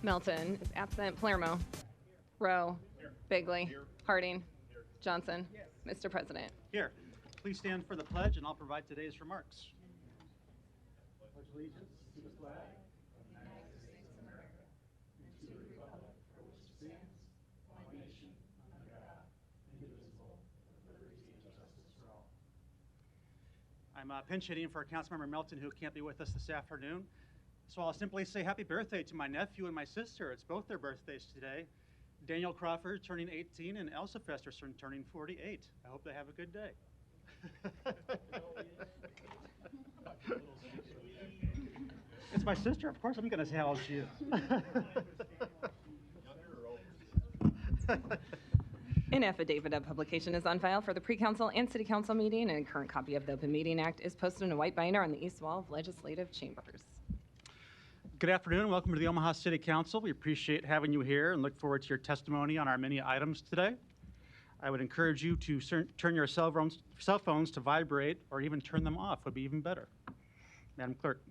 Melton is absent. Palermo. Rowe. Bigley. Harding. Johnson. Mr. President. Here. Please stand for the pledge, and I'll provide today's remarks. Pledge allegiance to the flag of the United States of America and to the republic for which it stands, one nation, under God, indivisible, with liberty and justice for all. I'm pinch hitting for Councilmember Melton, who can't be with us this afternoon. So I'll simply say happy birthday to my nephew and my sister. It's both their birthdays today. Daniel Crawford turning 18 and Elsa Festerson turning 48. I hope they have a good day. It's my sister. Of course I'm going to say how old she is. An affidavit of publication is on file for the pre-council and city council meeting, and a current copy of the Open Meeting Act is posted in a white binder on the east wall of legislative chambers. Good afternoon. Welcome to the Omaha City Council. We appreciate having you here and look forward to your testimony on our many items today. I would encourage you to turn your cell phones to vibrate, or even turn them off would be even better. Madam Clerk.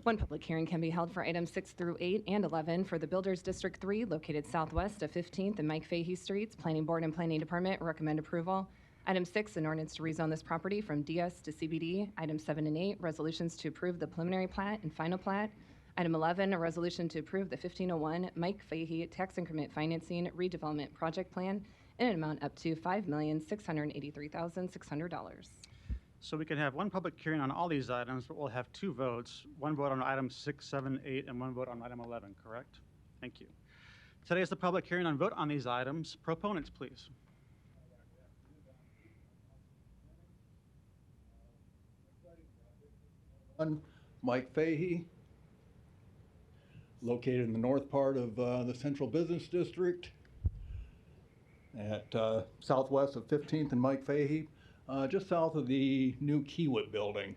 One public hearing can be held for items 6 through 8 and 11 for the Builders District 3 located southwest of 15th and Mike Fahey Streets. Planning Board and Planning Department recommend approval. Item 6, an ordinance to rezone this property from DS to CBD. Item 7 and 8, resolutions to approve the preliminary plat and final plat. Item 11, a resolution to approve the 1501 Mike Fahey Tax Increment Financing Redevelopment Project Plan in an amount up to $5,683,600. So we can have one public hearing on all these items, but we'll have two votes. One vote on items 6, 7, 8, and one vote on item 11, correct? Thank you. Today is the public hearing on vote on these items. Proponents, please. Mike Fahey, located in the north part of the Central Business District at southwest of 15th and Mike Fahey, just south of the new Kiewit building.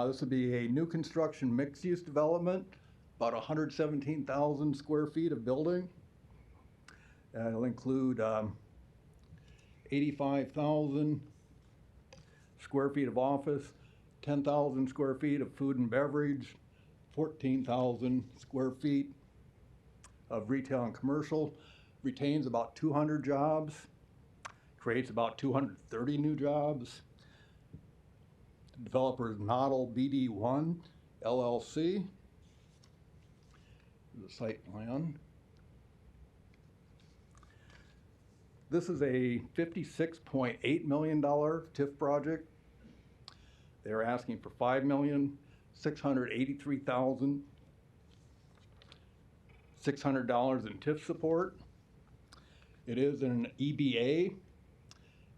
This would be a new construction mixed-use development, about 117,000 square feet of building. It'll include 85,000 square feet of office, 10,000 square feet of food and beverage, 14,000 square feet of retail and commercial, retains about 200 jobs, creates about 230 new jobs. The developer is Model BD1 LLC. The site plan. This is a $56.8 million TIF project. They're asking for $5,683,600 in TIF support. It is in an EBA,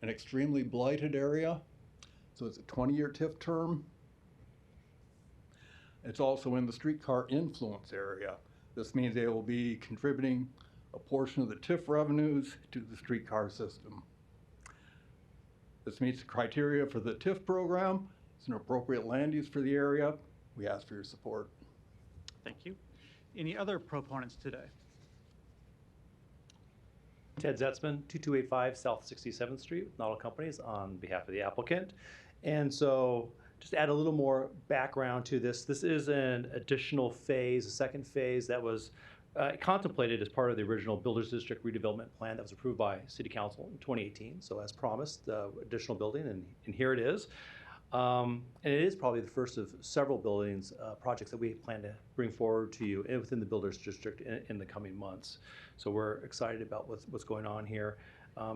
an extremely blighted area, so it's a 20-year TIF term. It's also in the streetcar influence area. This means they will be contributing a portion of the TIF revenues to the streetcar system. This meets the criteria for the TIF program. It's an appropriate land use for the area. We ask for your support. Thank you. Any other proponents today? Ted Zetzman, 2285 South 67th Street with Nautil Companies on behalf of the applicant. And so just to add a little more background to this, this is an additional phase, a second phase that was contemplated as part of the original Builders District redevelopment plan that was approved by City Council in 2018. So as promised, additional building, and here it is. And it is probably the first of several buildings, projects that we plan to bring forward to you within the Builders District in the coming months. So we're excited about what's going on here.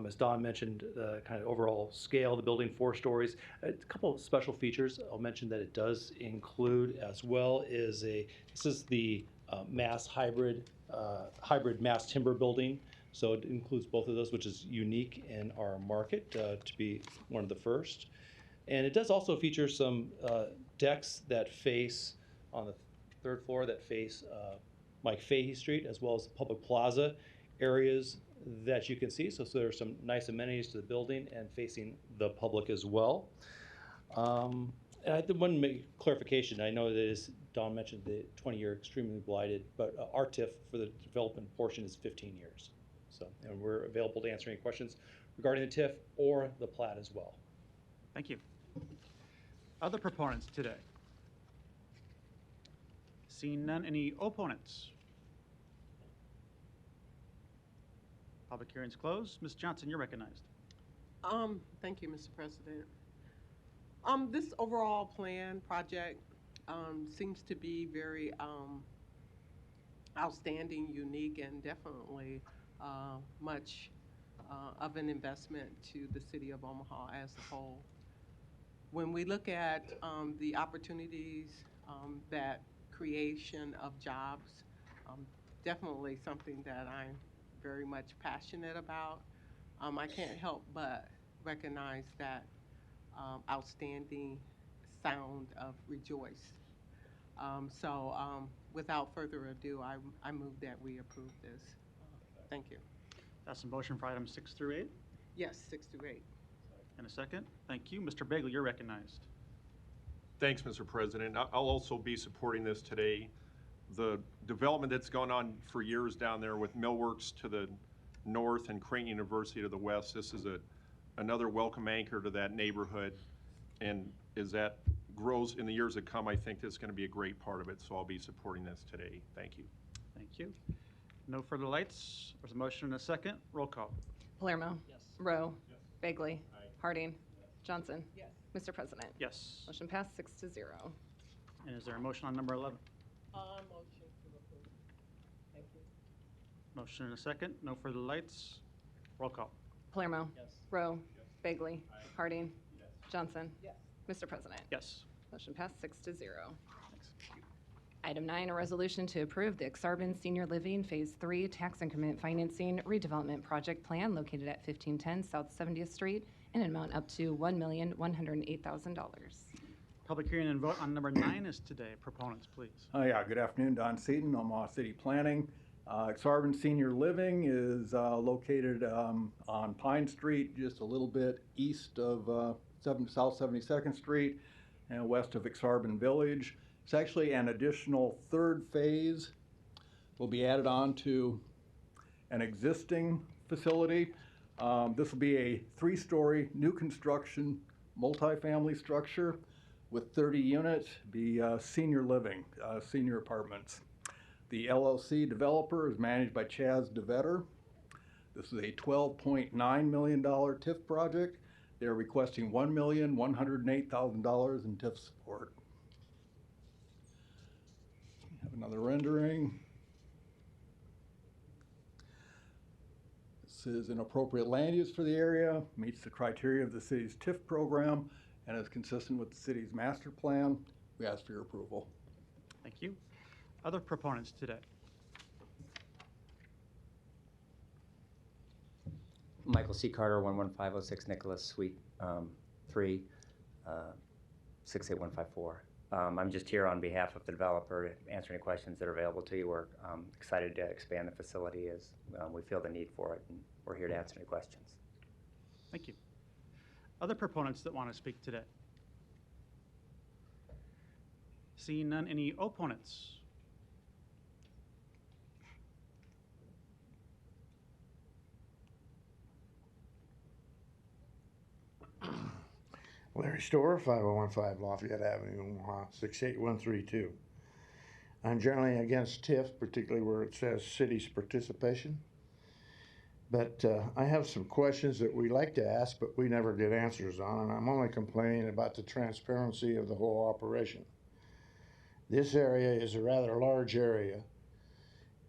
As Don mentioned, the kind of overall scale of the building, 4 stories. A couple of special features I'll mention that it does include as well is this is the mass hybrid mass timber building. So it includes both of those, which is unique in our market to be one of the first. And it does also feature some decks that face on the 3rd floor that face Mike Fahey Street, as well as the public plaza areas that you can see. So there are some nice amenities to the building and facing the public as well. And I did want to make clarification. I know that as Don mentioned, the 20-year extremely blighted, but our TIF for the development portion is 15 years. So, and we're available to answer any questions regarding the TIF or the plat as well. Thank you. Other proponents today? Seeing none, any opponents? Public hearing's closed. Ms. Johnson, you're recognized. Thank you, Mr. President. This overall plan project, seems to be very, outstanding, unique, and definitely, much, of an investment to the city of Omaha as a whole. When we look at, the opportunities, that creation of jobs, definitely something that I'm very much passionate about. I can't help but recognize that outstanding sound of rejoice. Without further ado, I move that we approve this. Thank you. That's a motion for items 6 through 8. Yes, 6 through 8. And a second. Thank you. Mr. Bagley, you're recognized. Thanks, Mr. President. I'll also be supporting this today. The development that's gone on for years down there with Millworks to the north and Creighton University to the west, this is another welcome anchor to that neighborhood. And as that grows in the years to come, I think this is going to be a great part of it, so I'll be supporting this today. Thank you. Thank you. No further lights. There's a motion and a second. Roll call. Palermo. Yes. Rowe. Bagley. Harding. Johnson. Yes. Mr. President. Yes. Motion passed 6-0. And is there a motion on number 11? Motion to approve. Thank you. Motion and a second. No further lights. Roll call. Palermo. Yes. Rowe. Bagley. Harding. Johnson. Yes. Mr. President. Yes. Motion passed 6-0. Thanks. Item 9, a resolution to approve the Exarban Senior Living Phase 3 Tax Increment Financing Redevelopment Project Plan located at 1510 South 70th Street in an amount up to $1,108,000. Public hearing and vote on number 9 is today. Proponents, please. Yeah, good afternoon, Don Seaton, Omaha City Planning. Exarban Senior Living is located on Pine Street, just a little bit east of South 72nd Street and west of Exarban Village. It's actually an additional third phase. Will be added on to an existing facility. This will be a 3-story new construction multifamily structure with 30 units, be senior living, senior apartments. The LLC developer is managed by Chaz DeVetter. This is a $12.9 million TIF project. They're requesting $1,108,000 in TIF support. Have another rendering. This is an appropriate land use for the area, meets the criteria of the city's TIF program, and is consistent with the city's master plan. We ask for your approval. Thank you. Other proponents today. Michael C. Carter, 11506 Nicholas, Suite 3, 68154. I'm just here on behalf of the developer to answer any questions that are available to you. We're excited to expand the facility as we feel the need for it, and we're here to answer any questions. Thank you. Other proponents that want to speak today? Seeing none, any opponents? Larry Storer, 5015 Lafayette Avenue, Omaha, 68132. I'm generally against TIF, particularly where it says city's participation. But I have some questions that we like to ask, but we never get answers on, and I'm only complaining about the transparency of the whole operation. This area is a rather large area.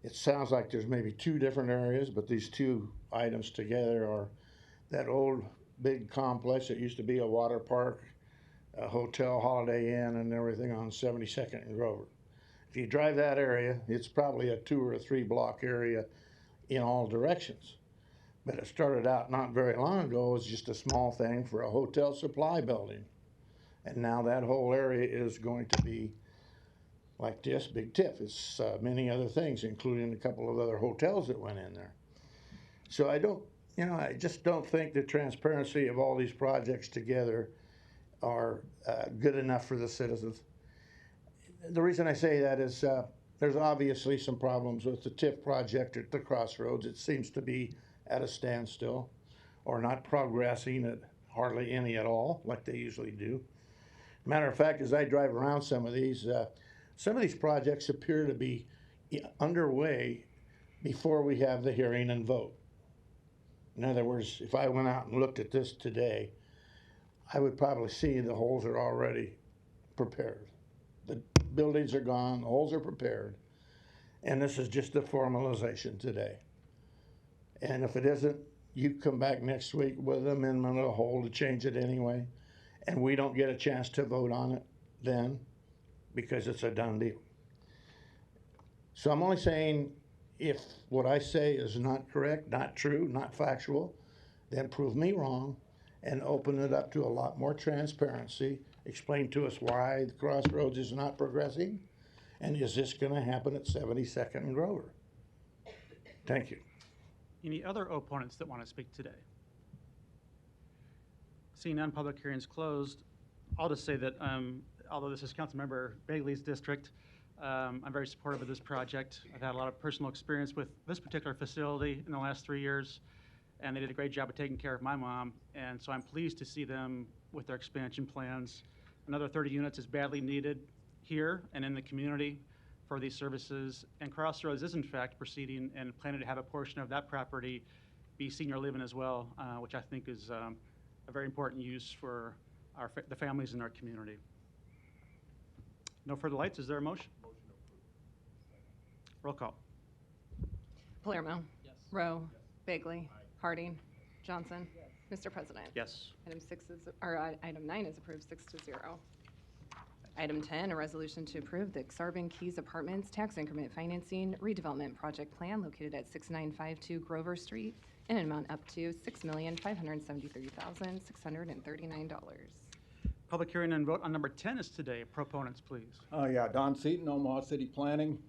It sounds like there's maybe 2 different areas, but these 2 items together are that old big complex that used to be a water park, a hotel, Holiday Inn, and everything on 72nd and Grover. If you drive that area, it's probably a 2 or 3 block area in all directions. But it started out not very long ago as just a small thing for a hotel supply building. And now that whole area is going to be like this, big TIF. It's many other things, including a couple of other hotels that went in there. So I just don't think the transparency of all these projects together are good enough for the citizens. The reason I say that is there's obviously some problems with the TIF project at the crossroads. It seems to be at a standstill or not progressing at hardly any at all, like they usually do. Matter of fact, as I drive around some of these, Some of these projects appear to be underway before we have the hearing and vote. In other words, if I went out and looked at this today, I would probably see the holes are already prepared. The buildings are gone, the holes are prepared, and this is just a formalization today. And if it isn't, you come back next week with an amendment of the hole to change it anyway, and we don't get a chance to vote on it then, because it's a done deal. So I'm only saying, if what I say is not correct, not true, not factual, then prove me wrong and open it up to a lot more transparency. Explain to us why the Crossroads is not progressing, and is this gonna happen at 72nd and Grover? Thank you. Any other opponents that want to speak today? Seeing none, public hearing's closed. I'll just say that although this is Councilmember Bagley's district, I'm very supportive of this project. I've had a lot of personal experience with this particular facility in the last 3 years, and they did a great job of taking care of my mom, and so I'm pleased to see them with their expansion plans. Another 30 units is badly needed here and in the community for these services, and Crossroads is in fact proceeding and planning to have a portion of that property be senior living as well, which I think is a very important use for the families in our community. No further lights. Is there a motion? Roll call. Palermo. Yes. Rowe. Yes. Bagley. Harding. Johnson. Yes. Mr. President. Yes. Item 9 is approved 6-0. Item 10, a resolution to approve the Xarban Keys Apartments Tax Increment Financing Redevelopment Project Plan located at 6952 Grover Street in an amount up to $6,573,639. Public hearing and vote on number 10 is today. Proponents, please. Yeah, Don Seaton, Omaha City Planning.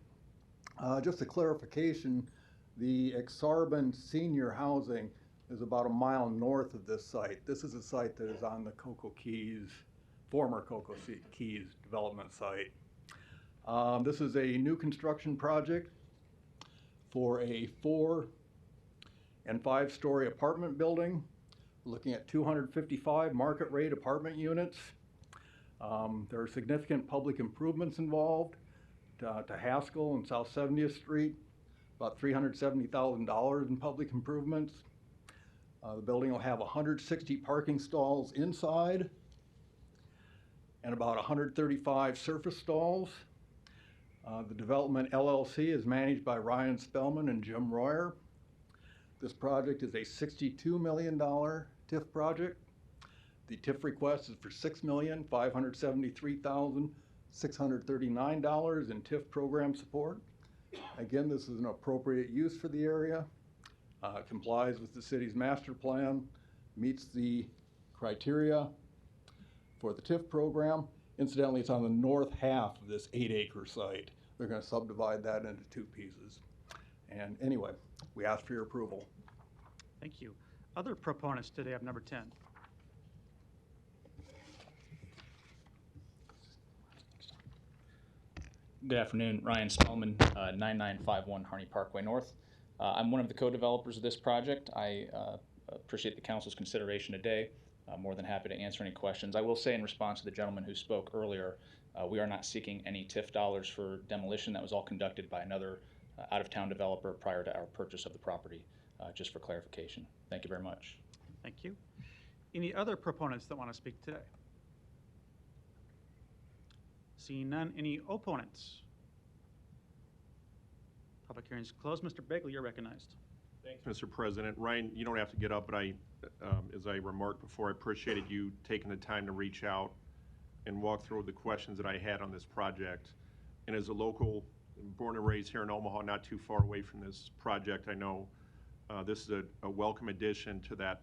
Just a clarification, the Xarban Senior Housing is about a mile north of this site. This is a site that is on the Cocoa Keys, former Cocoa Keys development site. This is a new construction project for a 4- and 5-story apartment building. We're looking at 255 market rate apartment units. There are significant public improvements involved to Haskell and South 70th Street, about $370,000 in public improvements. The building will have 160 parking stalls inside and about 135 surface stalls. The development LLC is managed by Ryan Spellman and Jim Royer. This project is a $62 million TIF project. The TIF request is for $6,573,639 in TIF program support. Again, this is an appropriate use for the area. Complies with the city's master plan, meets the criteria for the TIF program. Incidentally, it's on the north half of this 8-acre site. They're going to subdivide that into 2 pieces. And anyway, we ask for your approval. Thank you. Other proponents today of number 10. Good afternoon, Ryan Spellman, 9951 Harney Parkway North. I'm one of the co-developers of this project. I appreciate the council's consideration today. I'm more than happy to answer any questions. I will say in response to the gentleman who spoke earlier, we are not seeking any TIF dollars for demolition. That was all conducted by another out-of-town developer prior to our purchase of the property, just for clarification. Thank you very much. Thank you. Any other proponents that want to speak today? Seeing none, any opponents? Public hearing is closed. Mr. Bagley, you're recognized. Thanks, Mr. President. Ryan, you don't have to get up, but as I remarked before, I appreciated you taking the time to reach out and walk through the questions that I had on this project. And as a local, born and raised here in Omaha, not too far away from this project, I know this is a welcome addition to that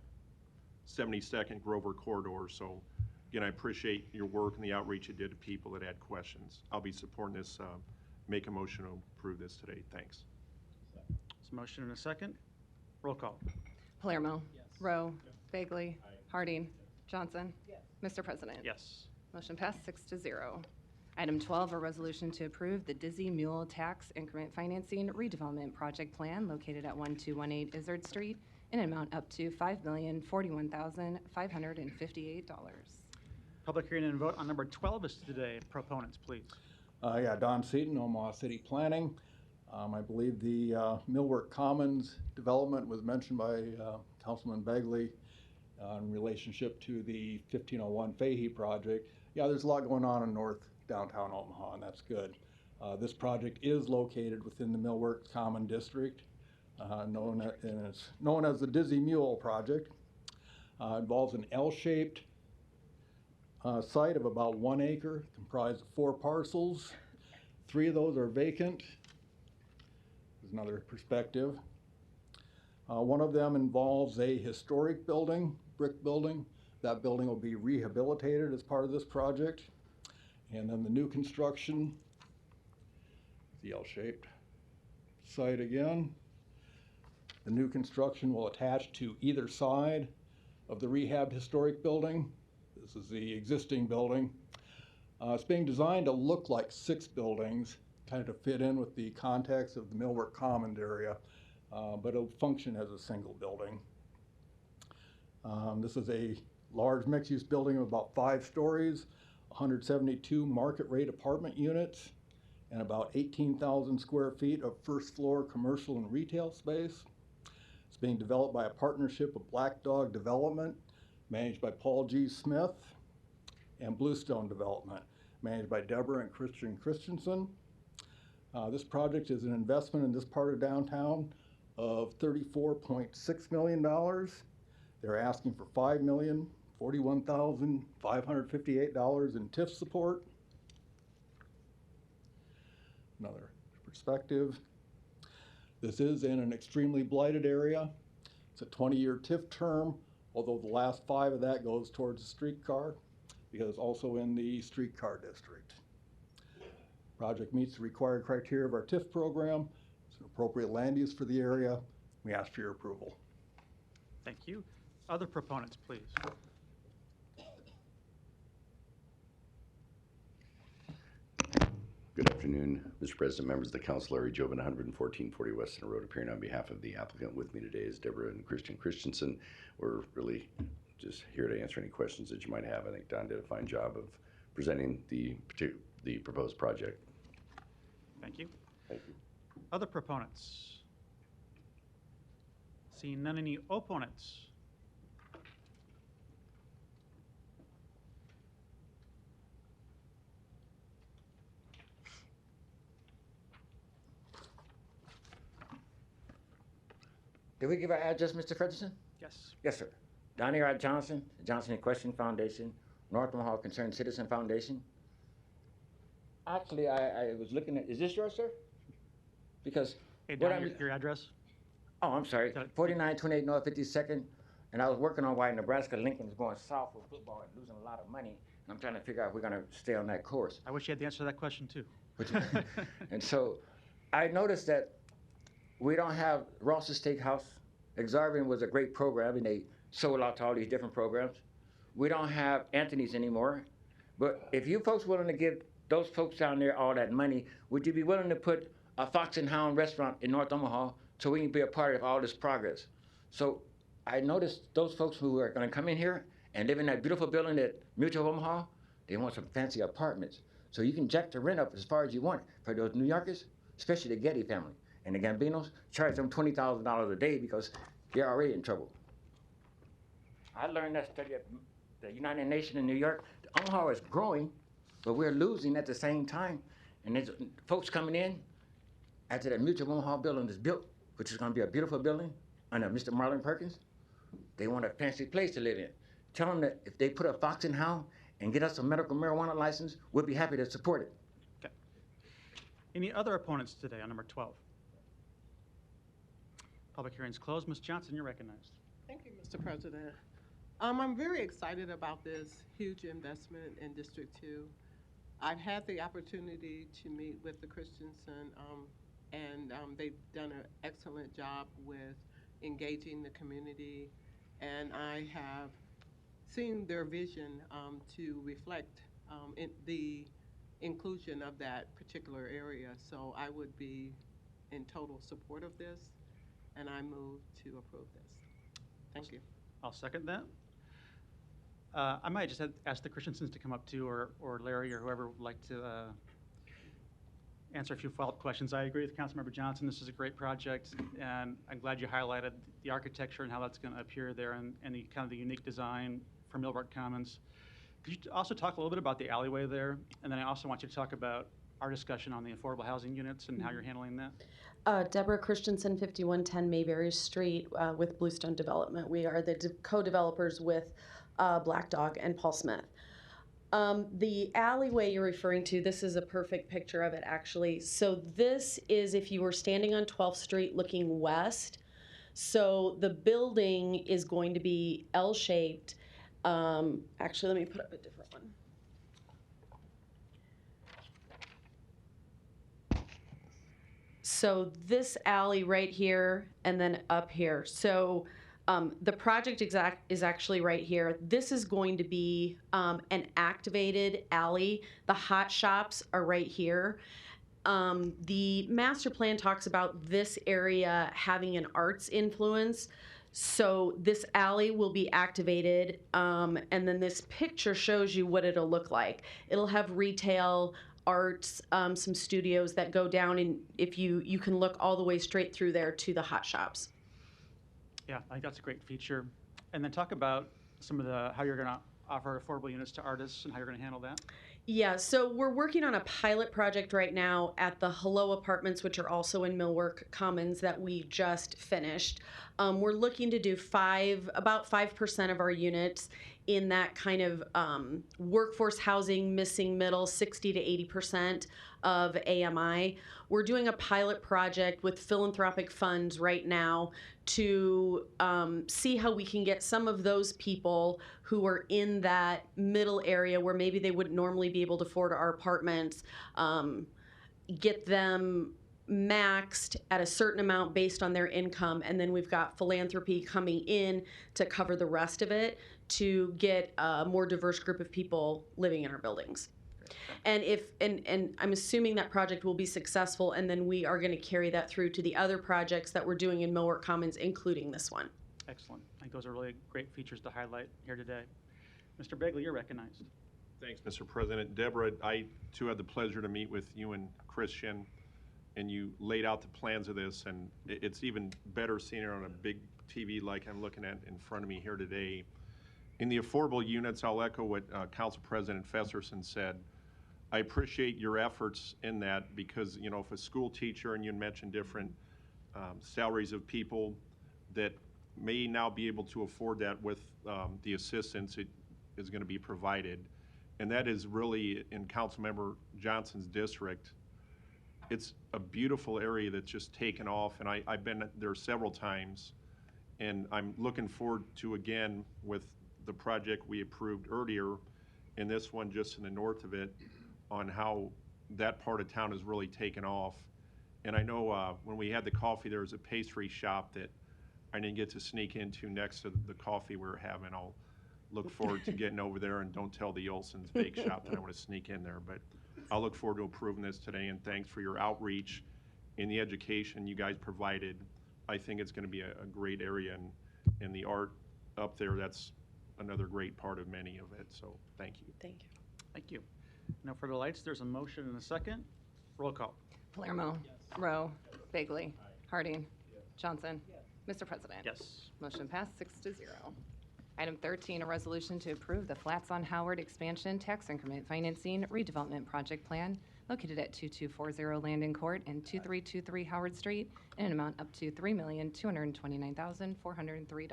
72nd Grover corridor. So again, I appreciate your work and the outreach you did to people that had questions. I'll be supporting this, make a motion to approve this today. Thanks. There's a motion and a second. Roll call. Palermo. Yes. Rowe. Yes. Bagley. Aye. Harding. Yes. Johnson. Yes. Mr. President. Yes. Motion passed 6-0. Item 12, a resolution to approve the Dizzy Mule Tax Increment Financing Redevelopment Project Plan located at 1218 Izzard Street in an amount up to $5,041,558. Public hearing and vote on number 12 is today. Proponents, please. Yeah, Don Seaton, Omaha City Planning. I believe the Millwork Commons development was mentioned by Councilman Begley in relationship to the 1501 Fahey project. Yeah, there's a lot going on in north downtown Omaha, and that's good. This project is located within the Millwork Common District, and it's known as the Dizzy Mule project. Involves an L-shaped site of about 1 acre, comprised of 4 parcels. 3 of those are vacant. There's another perspective. One of them involves a historic building, brick building. That building will be rehabilitated as part of this project. And then the new construction, the L-shaped site again. The new construction will attach to either side of the rehabbed historic building. This is the existing building. It's being designed to look like 6 buildings, kind of to fit in with the context of the Millwork Commons area, but it'll function as a single building. This is a large mixed-use building of about 5 stories, 172 market rate apartment units, and about 18,000 square feet of first floor commercial and retail space. It's being developed by a partnership of Black Dog Development, managed by Paul G. Smith, and Bluestone Development, managed by Deborah and Christian Christensen. This project is an investment in this part of downtown of $34.6 million. They're asking for $5,041,558 in TIF support. Another perspective. This is in an extremely blighted area. It's a 20-year TIF term, although the last 5 of that goes towards the streetcar, because it's also in the streetcar district. Project meets the required criteria of our TIF program. It's an appropriate land use for the area. We ask for your approval. Thank you. Other proponents, please. Good afternoon, Mr. President, members of the council. Larry Jobin, 11440 West Center Road, appearing on behalf of the applicant. With me today is Deborah and Christian Christensen. We're really just here to answer any questions that you might have. I think Don did a fine job of presenting the proposed project. Thank you. Thank you. Other proponents? Seeing none, any opponents? Did we give our address, Mr. Frederickson? Yes. Yes, sir. Donnie R. Johnson, the Johnson Equestrian Foundation, North Omaha Concerned Citizen Foundation. Actually, I was looking at, is this yours, sir? Because Hey, what Don, I'm, your address? oh, I'm sorry, 4928 North 52nd, and I was working on why Nebraska Lincoln's going south with football and losing a lot of money, and I'm trying to figure out if we're gonna stay on that course. I wish you had the answer to that question, too. And so I noticed that we don't have Ross's Steakhouse. Exarban was a great program, and they sold out to all these different programs. We don't have Anthony's anymore. But if you folks willing to give those folks down there all that money, would you be willing to put a Fox and Hound restaurant in North Omaha so we can be a part of all this progress? So I noticed those folks who are gonna come in here and live in that beautiful building at Mutual of Omaha, they want some fancy apartments. So you can jack the rent up as far as you want for those New Yorkers, especially the Getty family. And the Gambinos, charge them $20,000 a day because they're already in trouble. I learned that study at the United Nations in New York. Omaha is growing, but we're losing at the same time. And there's folks coming in after the Mutual Omaha building is built, which is gonna be a beautiful building under Mr. Marlon Perkins. They want a fancy place to live in. Tell them that if they put a Fox and Hound and get us a medical marijuana license, we'll be happy to support it. Okay. Any other opponents today on number 12? Public hearing's closed. Ms. Johnson, you're recognized. Thank you, Mr. President. I'm very excited about this huge investment in District 2. I've had the opportunity to meet with the Christensen, and they've done an excellent job with engaging the community, and I have seen their vision to reflect in the inclusion of that particular area. So I would be in total support of this, and I move to approve this. Thank you. I'll second that. I might just ask the Christensens to come up too, or Larry, or whoever would like to answer a few follow-up questions. I agree with Councilmember Johnson. This is a great project, and I'm glad you highlighted the architecture and how that's going to appear there, and the kind of the unique design for Millbrook Commons. Could you also talk a little bit about the alleyway there? And then I also want you to talk about our discussion on the affordable housing units and how you're handling that. Deborah Christensen, 5110 Mayberry Street with Bluestone Development. We are the co-developers with Black Dog and Paul Smith. The alleyway you're referring to, this is a perfect picture of it actually. So this is if you were standing on 12th Street looking west. So the building is going to be L-shaped. Actually, let me put up a different one. So this alley right here and then up here. So the project is actually right here. This is going to be an activated alley. The hot shops are right here. The master plan talks about this area having an arts influence. So this alley will be activated, and then this picture shows you what it'll look like. It'll have retail, arts, some studios that go down, and if you can look all the way straight through there to the hot shops. Yeah, I think that's a great feature. And then talk about some of how you're going to offer affordable units to artists and how you're going to handle that. Yeah, so we're working on a pilot project right now at the Hello Apartments, which are also in Millwork Commons that we just finished. We're looking to do about 5% of our units in that kind of workforce housing, missing middle, 60 to 80% of AMI. We're doing a pilot project with philanthropic funds right now to see how we can get some of those people who are in that middle area where maybe they wouldn't normally be able to afford our apartments, get them maxed at a certain amount based on their income, and then we've got philanthropy coming in to cover the rest of it to get a more diverse group of people living in our buildings. And and I'm assuming that project will be successful, and then we are going to carry that through to the other projects that we're doing in Millwork Commons, including this one. Excellent. I think those are really great features to highlight here today. Mr. Begley, you're recognized. Thanks, Mr. President. Deborah, I too had the pleasure to meet with you and Christian, and you laid out the plans of this, and it's even better seeing it on a big TV like I'm looking at in front of me here today. In the affordable units, I'll echo what Council President Fesserson said. I appreciate your efforts in that because, you know, if a school teacher, and you mentioned different salaries of people that may now be able to afford that with the assistance it is going to be provided. And that is really in Councilmember Johnson's district. It's a beautiful area that's just taken off, and I've been there several times, and I'm looking forward to, again, with the project we approved earlier, and this one just in the north of it, on how that part of town has really taken off. And I know when we had the coffee, there was a pastry shop that I didn't get to sneak into next to the coffee we were having. I'll look forward to getting over there, and don't tell the Olson's Bake Shop that I want to sneak in there. But I'll look forward to approving this today, and thanks for your outreach and the education you guys provided. I think it's going to be a great area, and the art up there, that's another great part of many of it. So thank you. Thank you. Thank you. Now for the lights, there's a motion and a second. Roll call. Palermo. Rowe. Bagley. Harding. Johnson. Mr. President. Yes. Motion passed 6-0. Item 13, a resolution to approve the Flats on Howard Expansion Tax Increment Financing Redevelopment Project Plan located at 2240 Landon Court and 2323 Howard Street in an amount up to $3,229,403.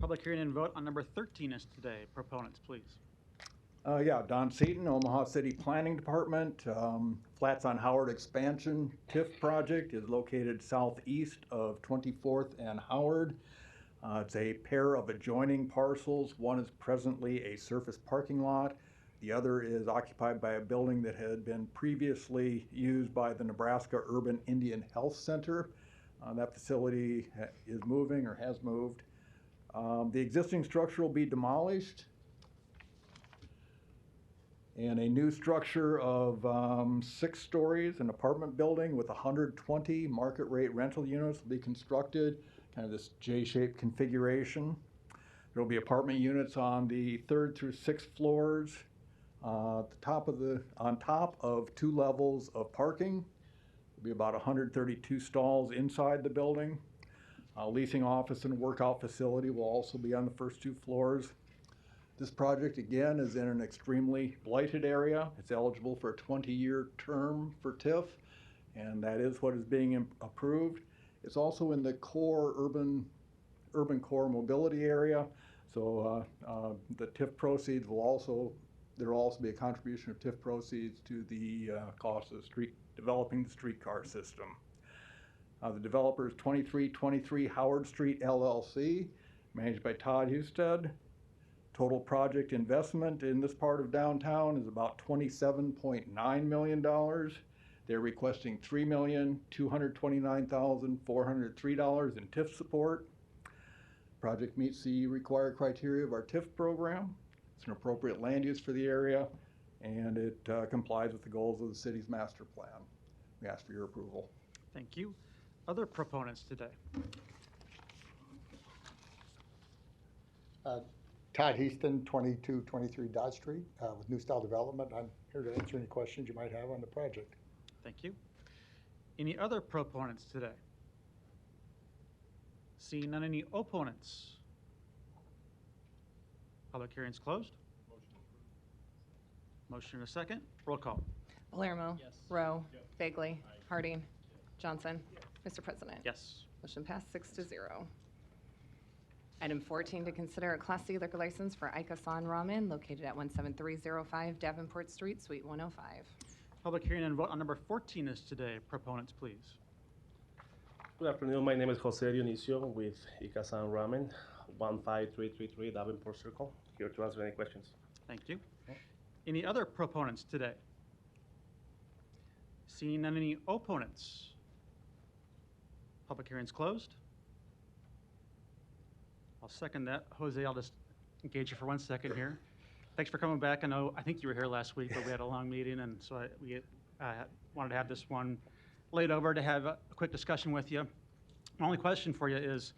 Public hearing and vote on number 13 is today. Proponents, please. Yeah, Don Seaton, Omaha City Planning Department. Flats on Howard Expansion TIF project is located southeast of 24th and Howard. It's a pair of adjoining parcels. One is presently a surface parking lot. The other is occupied by a building that had been previously used by the Nebraska Urban Indian Health Center. That facility is moving or has moved. The existing structure will be demolished, and a new structure of 6 stories, an apartment building with 120 market rate rental units will be constructed, kind of this J-shaped configuration. There will be apartment units on the 3rd through 6th floors. On top of 2 levels of parking, there'll be about 132 stalls inside the building. Leasing office and workout facility will also be on the first 2 floors. This project, again, is in an extremely blighted area. It's eligible for a 20-year term for TIF, and that is what is being approved. It's also in the core urban core mobility area, so the TIF proceeds will also, there will also be a contribution of TIF proceeds to the cost of developing the streetcar system. The developer is 2323 Howard Street LLC, managed by Todd Husted. Total project investment in this part of downtown is about $27.9 million. They're requesting $3,229,403 in TIF support. Project meets the required criteria of our TIF program. It's an appropriate land use for the area, and it complies with the goals of the city's master plan. We ask for your approval. Thank you. Other proponents today? Todd Heaston, 2223 Dodge Street, with New Style Development. I'm here to answer any questions you might have on the project. Thank you. Any other proponents today? Seeing none, any opponents? Public hearing's closed. Motion and a second. Roll call. Palermo. Yes. Rowe. Bagley. Harding. Johnson. Mr. President. Yes. Motion passed 6-0. Item 14, to consider a Class C liquor license for Ika-san Ramen located at 17305 Davenport Street, Suite 105. Public hearing and vote on number 14 is today. Proponents, please. Good afternoon. My name is Jose Dionisio with Ika-san Ramen, 15333 Davenport Circle. Here to answer any questions. Thank you. Any other proponents today? Seeing none, any opponents? Public hearing's closed. I'll second that. Jose, I'll just engage you for 1 second here. Thanks for coming back. I think you were here last week, but we had a long meeting, and so we wanted to have this one laid over to have a quick discussion with you. My only question for you is,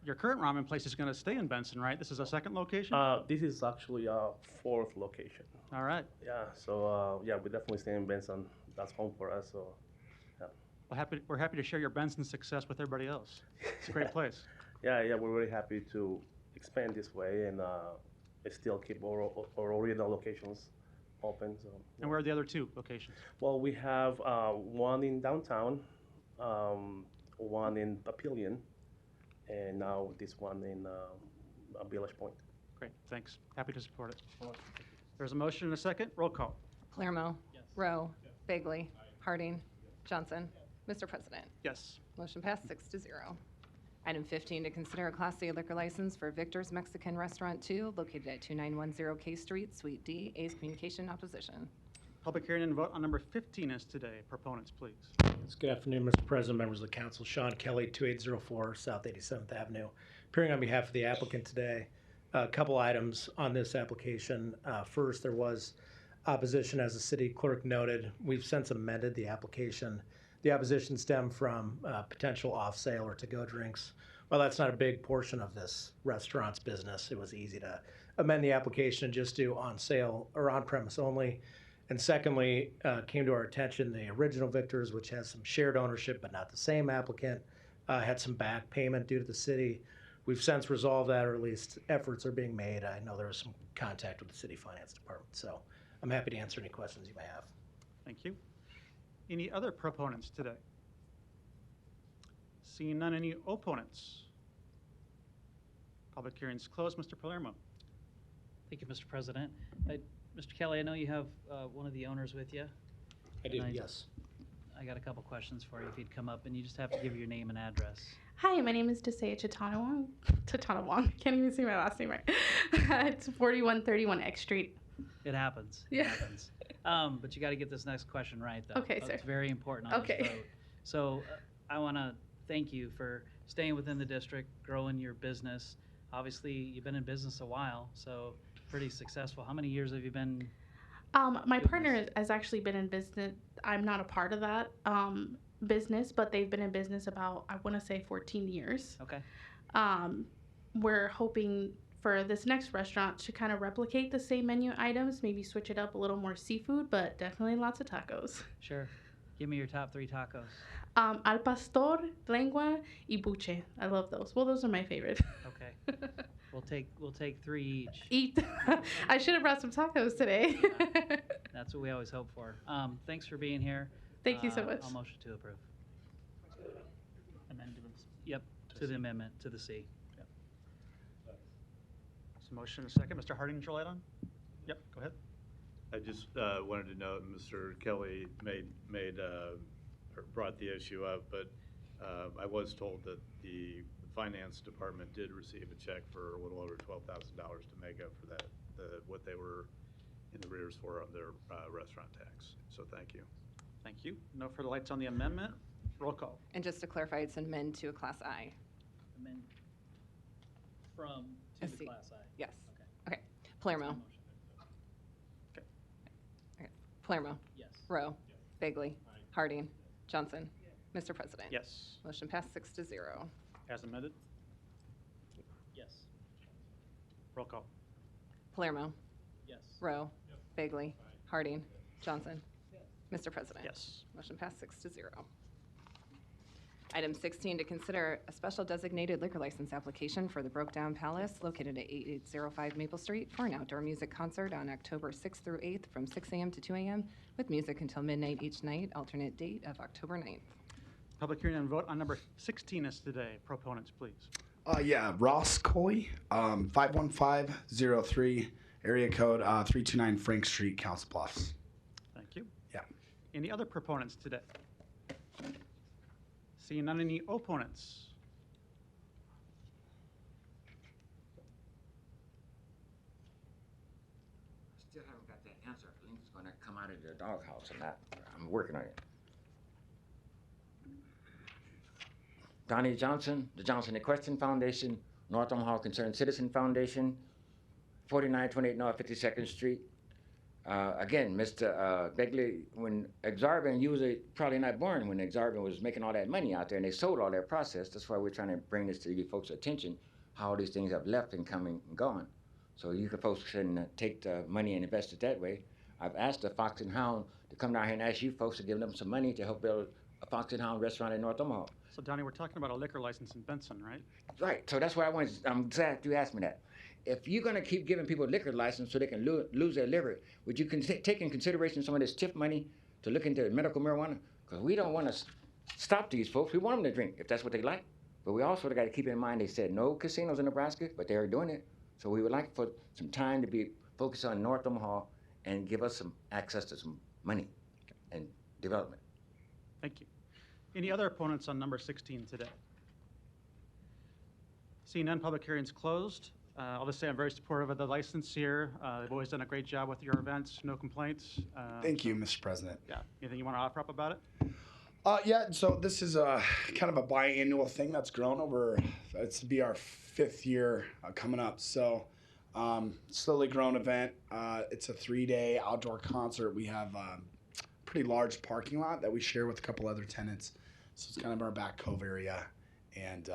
your current ramen place is going to stay in Benson, right? This is a second location? This is actually our 4th location. All right. Yeah, so yeah, we definitely stay in Benson. That's home for us, so yeah. Well, we're happy to share your Benson success with everybody else. It's a great place. Yeah, we're really happy to expand this way and still keep our original locations open. So. And where are the other 2 locations? Well, we have one in downtown, one in Papillion, and now this one in Village Point. Great, thanks. Happy to support it. There's a motion and a second. Roll call. Palermo. Yes. Rowe. Bagley. Harding. Johnson. Mr. President. Yes. Motion passed 6-0. Item 15, to consider a Class C liquor license for Victor's Mexican Restaurant 2, located at 2910 K Street, Suite D. A's Communication Opposition. Public hearing and vote on number 15 is today. Proponents, please. Yes, good afternoon, Mr. President, members of the council. Sean Kelly, 2804 South 87th Avenue. Appearing on behalf of the applicant today. A couple items on this application. First, there was opposition, as the city clerk noted. We've since amended the application. The opposition stemmed from potential off-sale or to-go drinks. While that's not a big portion of this restaurant's business, it was easy to amend the application and just do on-sale or on-premise only. And secondly, came to our attention the original Victor's, which has some shared ownership but not the same applicant, had some back payment due to the city. We've since resolved that, or at least efforts are being made. I know there was some contact with the city finance department, so I'm happy to answer any questions you may have. Thank you. Any other proponents today? Seeing none, any opponents? Public hearing's closed. Mr. Palermo. Thank you, Mr. President. Mr. Kelly, I know you have one of the owners with you. I do, yes. I got a couple questions for you if you'd come up, and you just have to give your name and address. Hi, my name is Desea Chatanawong. Can't even say my last name right. It's 4131 X Street. It happens. Yeah. It happens. But you got to get this next question right, though. Okay, sir. It's very important on this vote. So I want to thank you for staying within the district, growing your business. Obviously, you've been in business a while, so pretty successful. How many years have you been? My partner has actually been in business. I'm not a part of that business, but they've been in business about, I want to say, 14 years. Okay. We're hoping for this next restaurant to kind of replicate the same menu items, maybe switch it up a little more seafood, but definitely lots of tacos. Sure. Give me your top 3 tacos. Al pastor, lengua, y buche. I love those. Well, those are my favorite. Okay. We'll take 3 each. Eat. I should have brought some tacos today. That's what we always hope for. Thanks for being here. Thank you so much. I'll motion to approve. Amendments. Yep, to the amendment, to the C. Yep. So motion and a second. Mr. Harding, your light on? Yep, go ahead. I just wanted to note, Mr. Kelly brought the issue up, but I was told that the finance department did receive a check for a little over $12,000 to make up for that, what they were in the arrears for on their restaurant tax. So thank you. Thank you. No further lights on the amendment. Roll call. And just to clarify, it's an amend to a Class I. Amend from to the C. Class I. Yes. Okay. Palermo. Okay. Okay. Palermo. Yes. Rowe. Bagley. Harding. Johnson. Mr. President. Yes. Motion passed 6-0. As amended. Yes. Roll call. Palermo. Yes. Rowe. Bagley. Harding. Johnson. Mr. President. Yes. Motion passed 6-0. Item 16, to consider a special designated liquor license application for the Broke Down Palace located at 8805 Maple Street for an outdoor music concert on October 6th through 8th from 6 a.m. to 2 a.m. with music until midnight each night, alternate date of October 9th. Public hearing and vote on number 16 is today. Proponents, please. Yeah, Ross Coley, 51503, area code 329 Frank Street, Council Bluffs. Thank you. Yeah. Any other proponents today? Seeing none, any opponents? Still haven't got that answer. Link's gonna come out of the doghouse or not. I'm working on it. Donnie Johnson, the Johnson Equestrian Foundation, North Omaha Concerned Citizen Foundation, 4928 North 52nd Street. Again, Mr. Begley, when Exarban, you was probably not born when Exarban was making all that money out there and they sold all their process. That's why we're trying to bring this to you folks' attention, how all these things have left and coming and gone. So you folks can take the money and invest it that way. I've asked the Fox and Hound to come down here and ask you folks to give them some money to help build a Fox and Hound restaurant in North Omaha. So Donnie, we're talking about a liquor license in Benson, right? Right, so that's what I wanted, I'm glad you asked me that. If you're gonna keep giving people a liquor license so they can lose their liver, would you take in consideration some of this TIF money to look into medical marijuana? Because we don't wanna stop these folks, we want them to drink if that's what they like. But we also gotta keep in mind they said no casinos in Nebraska, but they are doing it. So we would like for some time to be focused on North Omaha and give us some access to some money and development. Thank you. Any other opponents on number 16 today? Seeing none, public hearing's closed. I'll just say I'm very supportive of the license here. They've always done a great job with your events, no complaints. Thank you, Mr. President. Yeah, anything you want to offer up about it? Yeah, so this is kind of a biannual thing that's grown over, it's to be our 5th year coming up. So slowly grown event. It's a 3-day outdoor concert. We have a pretty large parking lot that we share with a couple other tenants. So it's kind of our back cove area. And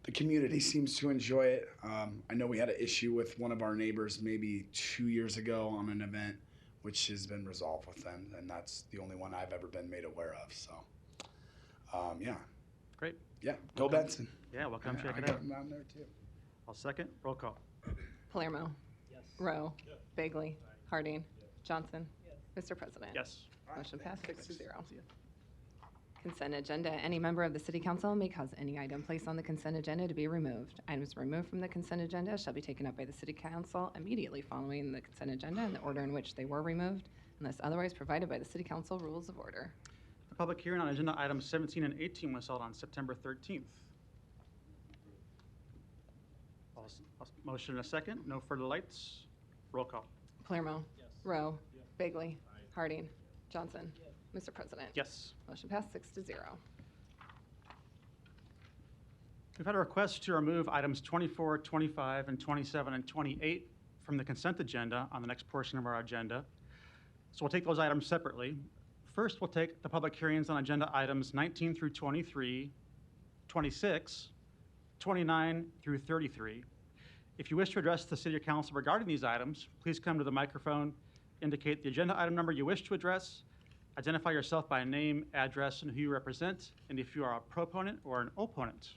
the community seems to enjoy it. I know we had an issue with one of our neighbors maybe 2 years ago on an event, which has been resolved with them, and that's the only one I've ever been made aware of. So, yeah. Great. Yeah, go Benson. Yeah, we'll come check I it got out. them down there too. I'll second. Roll call. Palermo. Yes. Rowe. Bagley. Harding. Johnson. Mr. President. Yes. Motion passed 6-0. Consent agenda. Any member of the City Council may cause any item placed on the consent agenda to be removed. Items removed from the consent agenda shall be taken up by the City Council immediately following the consent agenda in the order in which they were removed, unless otherwise provided by the City Council Rules of Order. The public hearing on agenda items 17 and 18 was held on September 13th. Motion and a second. No further lights. Roll call. Palermo. Rowe. Bagley. Harding. Johnson. Mr. President. Yes. Motion passed 6-0. We've had a request to remove items 24, 25, and 27 and 28 from the consent agenda on the next portion of our agenda. So we'll take those items separately. First, we'll take the public hearings on agenda items 19 through 23, 26, 29 through 33, If you wish to address the City Council regarding these items, please come to the microphone, indicate the agenda item number you wish to address, identify yourself by name, address, and who you represent, and if you are a proponent or an opponent.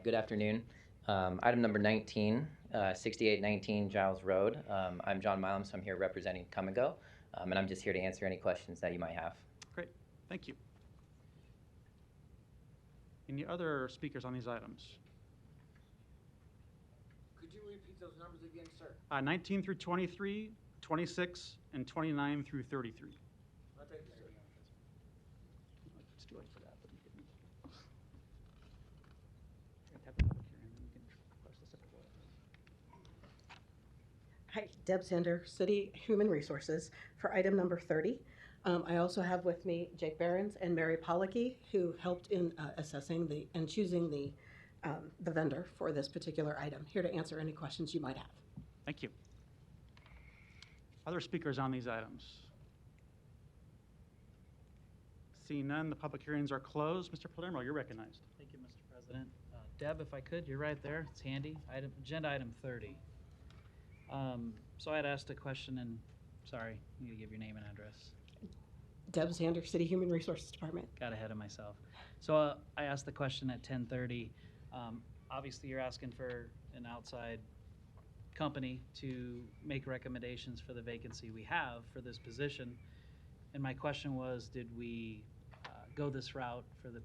Good afternoon. Item number 19, 6819 Giles Road. I'm John Milam, so I'm here representing Come and Go, and I'm just here to answer any questions that you might have. Great, thank you. Any other speakers on these items? Could you repeat those numbers again, sir? 19 through 23, 26, and 29 through 33. Thank you, sir. It's too late for that, but you can have the public hearing, and you can request a separate vote. Hi, Deb Sander, City Human Resources, for item number 30. I also have with me Jake Behrens and Mary Pollocky, who helped in assessing and choosing the vendor for this particular item. Here to answer any questions you might have. Thank you. Other speakers on these items? Seeing none, the public hearings are closed. Mr. Palermo, you're recognized. Thank you, Mr. President. Deb, if I could, you're right there. It's handy. Agenda item 30. So I had asked a question, and sorry, you need to give your name and address. Deb Sander, City Human Resources Department. Got ahead of myself. So I asked the question at 10:30. Obviously, you're asking for an outside company to make recommendations for the vacancy we have for this position. And my question was, did we go this route for the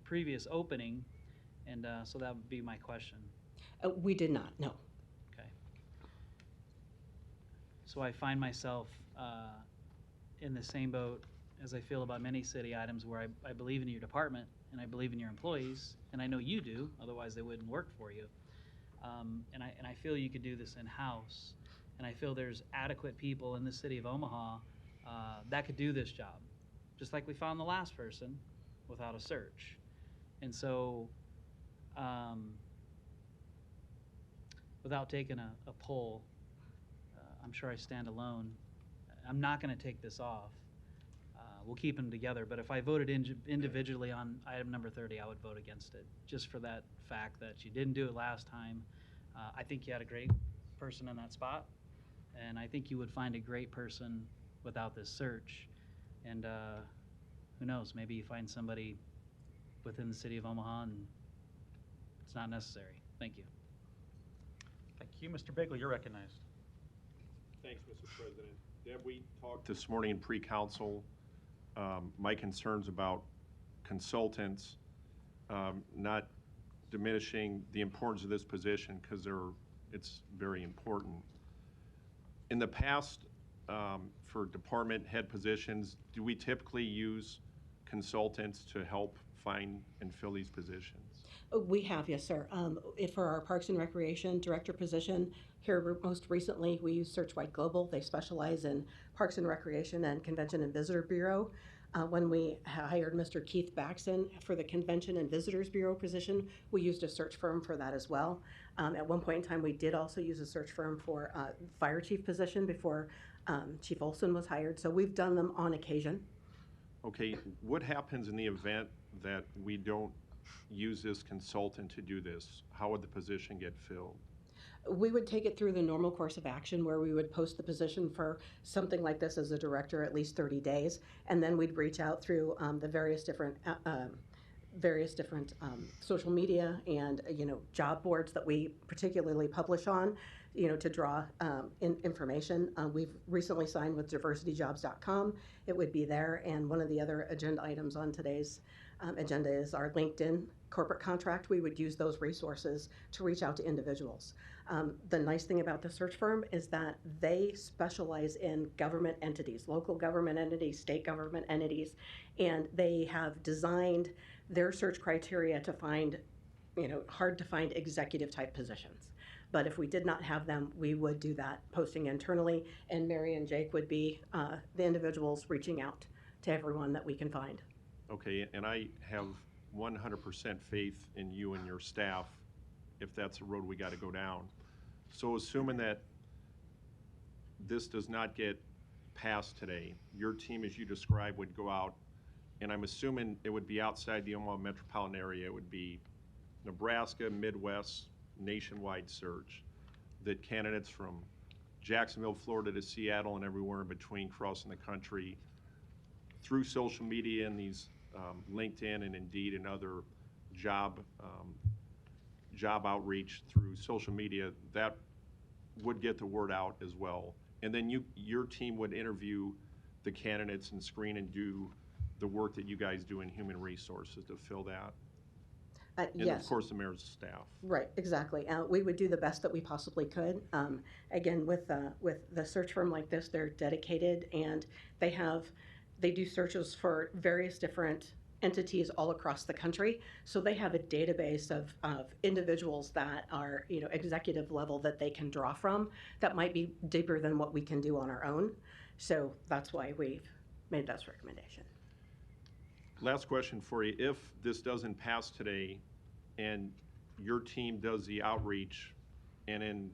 previous opening? And so that would be my question. We did not, no. Okay. So I find myself in the same boat as I feel about many city items where I believe in your department and I believe in your employees, and I know you do, otherwise they wouldn't work for you. And I feel you could do this in-house, and I feel there's adequate people in the city of Omaha that could do this job, just like we found the last person without a search. And so, without taking a poll, I'm sure I stand alone. I'm not going to take this off. We'll keep them together, but if I voted individually on item number 30, I would vote against it, just for that fact that you didn't do it last time. I think you had a great person in that spot, and I think you would find a great person without this search. And who knows, maybe you find somebody within the city of Omaha and it's not necessary. Thank you. Thank you. Mr. Bigley, you're recognized. Thanks, Mr. President. Deb, we talked this morning in pre-council, my concerns about consultants, not diminishing the importance of this position because it's very important. In the past, for department head positions, do we typically use consultants to help find and fill these positions? We have, yes, sir. For our Parks and Recreation Director position, here most recently we use Searchwide Global. They specialize in Parks and Recreation and Convention and Visitor Bureau. When we hired Mr. Keith Baxton for the Convention and Visitors Bureau position, we used a search firm for that as well. At one point in time, we did also use a search firm for fire chief position before Chief Olson was hired. So we've done them on occasion. Okay, what happens in the event that we don't use this consultant to do this? How would the position get filled? We would take it through the normal course of action where we would post the position for something like this as a director at least 30 days, and then we'd reach out through the various different social media and job boards that we particularly publish on, to draw information. We've recently signed with diversityjobs.com. It would be there, and one of the other agenda items on today's agenda is our LinkedIn corporate contract. We would use those resources to reach out to individuals. The nice thing about the search firm is that they specialize in government entities, local government entities, state government entities, and they have designed their search criteria to find, hard to find executive type positions. But if we did not have them, we would do that posting internally, and Mary and Jake would be the individuals reaching out to everyone that we can find. Okay, and I have 100% faith in you and your staff if that's a road we got to go down. So assuming that this does not get passed today, your team, as you described, would go out and I'm assuming it would be outside the Omaha metropolitan area, it would be Nebraska, Midwest, nationwide search, that candidates from Jacksonville, Florida to Seattle and everywhere in between crossing the country through social media and these LinkedIn and Indeed and other job outreach through social media, that would get the word out as well. And then your team would interview the candidates and screen and do the work that you guys do in human resources to fill that. And Yes. of course, the mayor's staff. Right, exactly. We would do the best that we possibly could. Again, with the search firm like this, they're dedicated and they do searches for various different entities all across the country. So they have a database of individuals that are, executive level that they can draw from that might be deeper than what we can do on our own. So that's why we've made this recommendation. Last question for you. If this doesn't pass today and your team does the outreach and in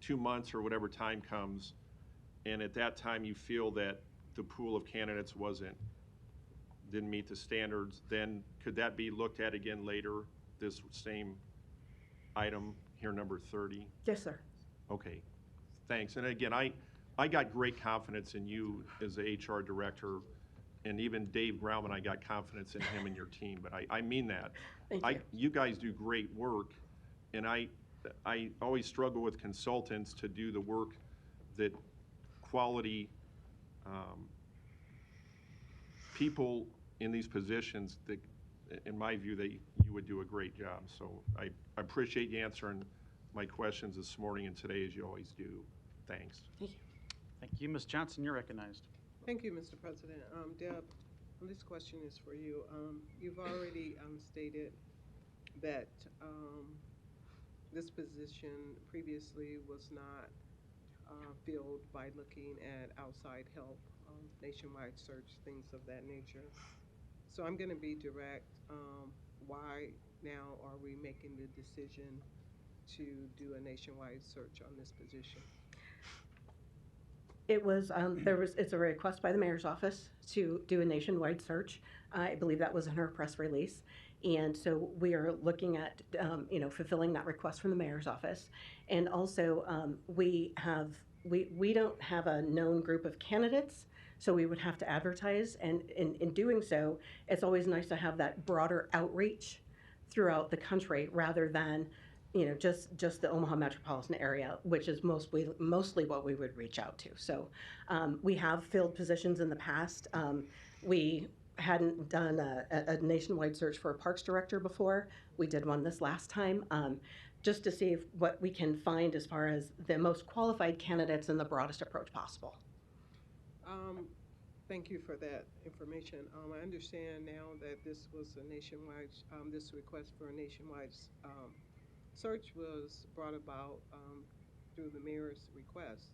2 months or whatever time comes, and at that time you feel that the pool of candidates didn't meet the standards, then could that be looked at again later, this same item here, number 30? Yes, sir. Okay, thanks. And again, I got great confidence in you as the HR director, and even Dave Grauman, I got confidence in him and your team, but I mean that. Thank you. You guys do great work, and I always struggle with consultants to do the work that quality people in these positions that, in my view, you would do a great job. So I appreciate you answering my questions this morning and today, as you always do. Thanks. Thank you. Thank you. Ms. Johnson, you're recognized. Thank you, Mr. President. Deb, this question is for you. You've already stated that this position previously was not filled by looking at outside help, nationwide search, things of that nature. So I'm going to be direct. Why now are we making the decision to do a nationwide search on this position? It was, it's a request by the mayor's office to do a nationwide search. I believe that was in her press release. And so we are looking at, fulfilling that request from the mayor's office. And also, we don't have a known group of candidates, so we would have to advertise. And in doing so, it's always nice to have that broader outreach throughout the country rather than just the Omaha metropolitan area, which is mostly what we would reach out to. So we have filled positions in the past. We hadn't done a nationwide search for a parks director before. We did one this last time, just to see what we can find as far as the most qualified candidates and the broadest approach possible. Thank you for that information. I understand now that this was a nationwide, this request for a nationwide search was brought about through the mayor's request.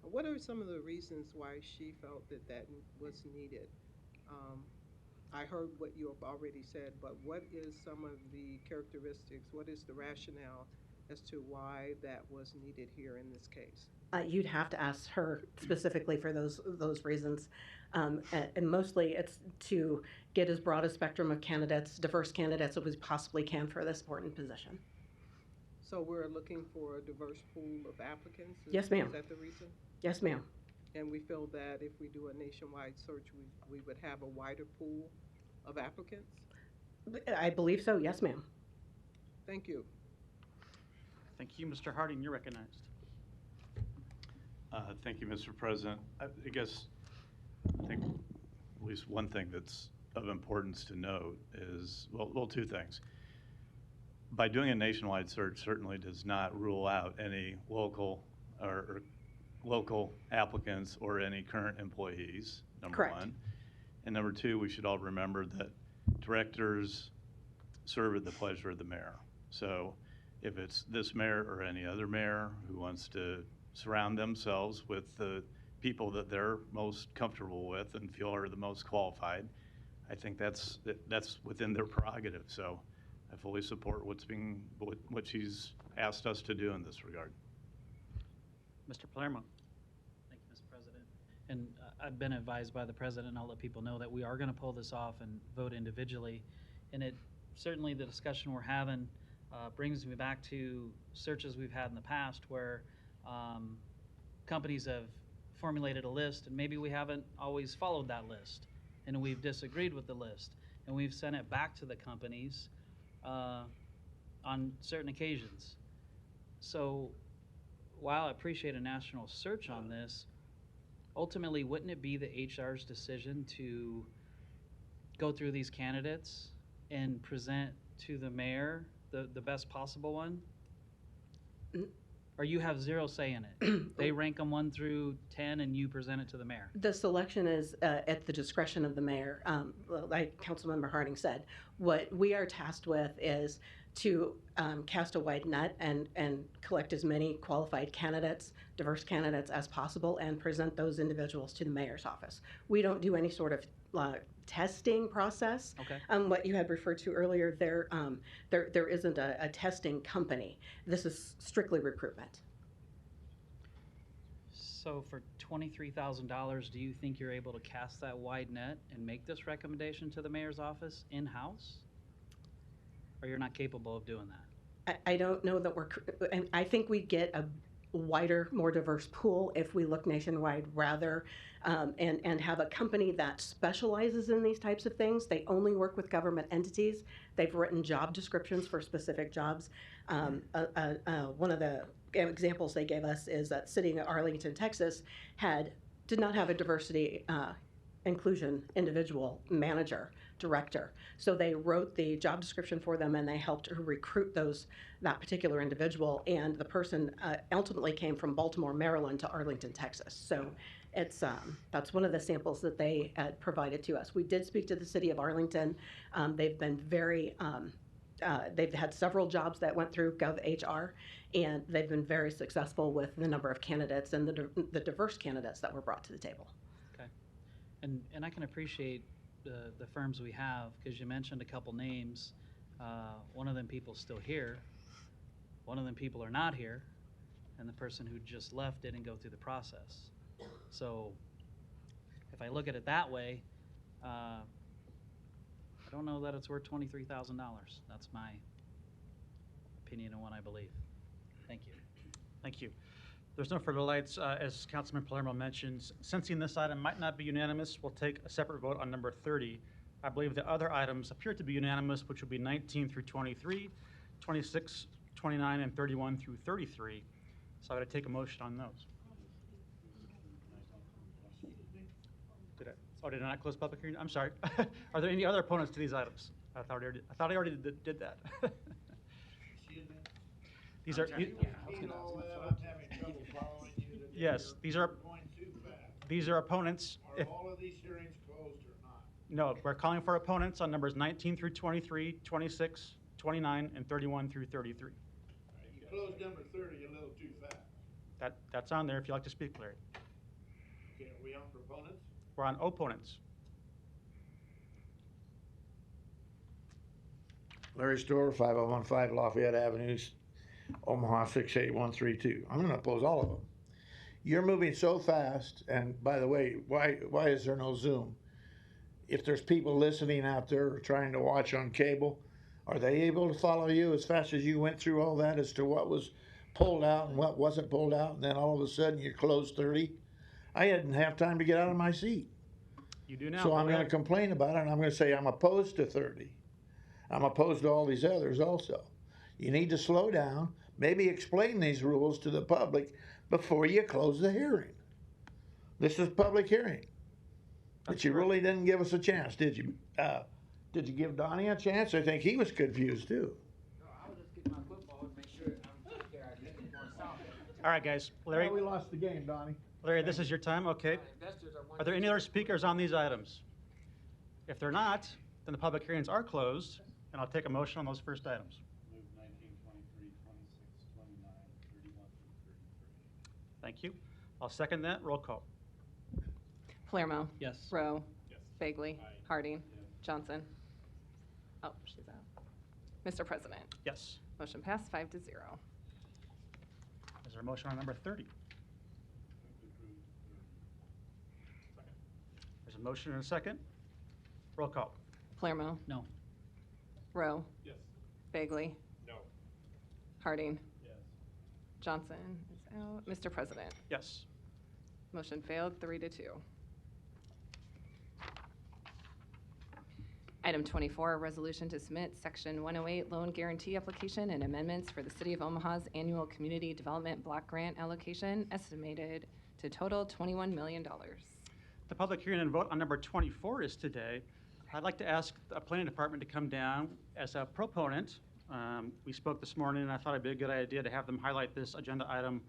What are some of the reasons why she felt that was needed? I heard what you have already said, but what is some of the characteristics, what is the rationale as to why that was needed here in this case? You'd have to ask her specifically for those reasons. And mostly it's to get as broad a spectrum of candidates, diverse candidates as we possibly can for this important position. So we're looking for a diverse pool of applicants? Yes, ma'am. Is that the reason? Yes, ma'am. And we feel that if we do a nationwide search, we would have a wider pool of applicants? I believe so, yes, ma'am. Thank you. Thank you. Mr. Harding, you're recognized. Thank you, Mr. President. I think at least one thing that's of importance to note is, well, two things. By doing a nationwide search certainly does not rule out any local or local applicants or any current employees, number Correct. one. And number two, we should all remember that directors serve at the pleasure of the mayor. So if it's this mayor or any other mayor who wants to surround themselves with the people that they're most comfortable with and feel are the most qualified, I think that's within their prerogative. So I fully support what she's asked us to do in this regard. Mr. Palermo. Thank you, Mr. President. and I've been advised by the president, and I'll let people know that we are going to pull this off and vote individually. And it certainly, the discussion we're having brings me back to searches we've had in the past where companies have formulated a list, and maybe we haven't always followed that list, and we've disagreed with the list, and we've sent it back to the companies on certain occasions. So while I appreciate a national search on this, ultimately, wouldn't it be the HR's decision to go through these candidates and present to the mayor the best possible one? Or you have zero say in it? They rank them 1 through 10 and you present it to the mayor? The selection is at the discretion of the mayor. Like Councilmember Harding said, what we are tasked with is to cast a wide net and collect as many qualified candidates, diverse candidates as possible, and present those individuals to the mayor's office. We don't do any sort of testing process. Okay. What you had referred to earlier, there isn't a testing company. This is strictly recruitment. So for $23,000, do you think you're able to cast that wide net and make this recommendation to the mayor's office in-house? Or you're not capable of doing that? I don't know that and I think we get a wider, more diverse pool if we look nationwide rather and have a company that specializes in these types of things. They only work with government entities. They've written job descriptions for specific jobs. One of the examples they gave us is that City of Arlington, Texas did not have a diversity inclusion individual manager, director. So they wrote the job description for them and they helped recruit that particular individual, and the person ultimately came from Baltimore, Maryland to Arlington, Texas. So it's that's one of the samples that they had provided to us. We did speak to the City of Arlington. They've been very they've had several jobs that went through GovHR, and they've been very successful with the number of candidates and the diverse candidates that were brought to the table. Okay. And I can appreciate the firms we have, because you mentioned a couple names. One of them people's still here. One of them people are not here. And the person who just left didn't go through the process. So if I look at it that way, I don't know that it's worth $23,000. That's my opinion and what I believe. Thank you. Thank you. There's no further lights. As Councilman Palermo mentions, sensing this item might not be unanimous, we'll take a separate vote on number 30. I believe the other items appear to be unanimous, which would be 19 through 23, 26, 29, and 31 through 33. So I'm going to take a motion on those. Did I not close public hearing? I'm sorry. Are there any other opponents to these items? I thought I already did that. These are. Yes, these are opponents. Are all of these hearings closed or not? No, we're calling for opponents on numbers 19 through 23, 26, 29, and 31 through 33. You closed number 30 a little too fast. That's on there if you'd like to speak, Larry. Okay, are we on proponents? We're on opponents. Larry Storer, 5015 Lafayette Avenue, Omaha 68132. I'm going to oppose all of them. You're moving so fast, and by the way, why is there no Zoom? If there's people listening out there or trying to watch on cable, are they able to follow you as fast as you went through all that as to what was pulled out and what wasn't pulled out, and then all of a sudden you closed 30? I didn't have time to get out of my seat. You do now. So I'm going to complain about it, and I'm going to say I'm opposed to 30. I'm opposed to all these others also. You need to slow down, maybe explain these rules to the public before you close the hearing. This is a public hearing. But you really didn't give us a chance, did you? Did you give Donnie a chance? I think he was confused too. All right, guys. Larry. Well, we lost the game, Donnie. Larry, this is your time. Okay. Are there any other speakers on these items? If they're not, then the public hearings are closed, and I'll take a motion on those first items. Move 19, 23, 26, 29, 31 through 33. Thank you. I'll second that. Roll call. Palermo. Yes. Rowe. Yes. Bagley. Aye. Harding. Yes. Johnson. Oh, she's out. Mr. President. Yes. Motion passed 5-0. Is there a motion on number 30? a motion and a second. Roll call. Palermo. No. Rowe. Yes. Bagley. No. Harding. Yes. Johnson is out. Mr. President. Yes. Motion failed 3-2. Item 24, a resolution to submit Section 108 loan guarantee application and amendments for the City of Omaha's annual community development block grant allocation estimated to total $21 million. The public hearing and vote on number 24 is today. I'd like to ask the planning department to come down as a proponent. We spoke this morning, and I thought it'd be a good idea to have them highlight this agenda item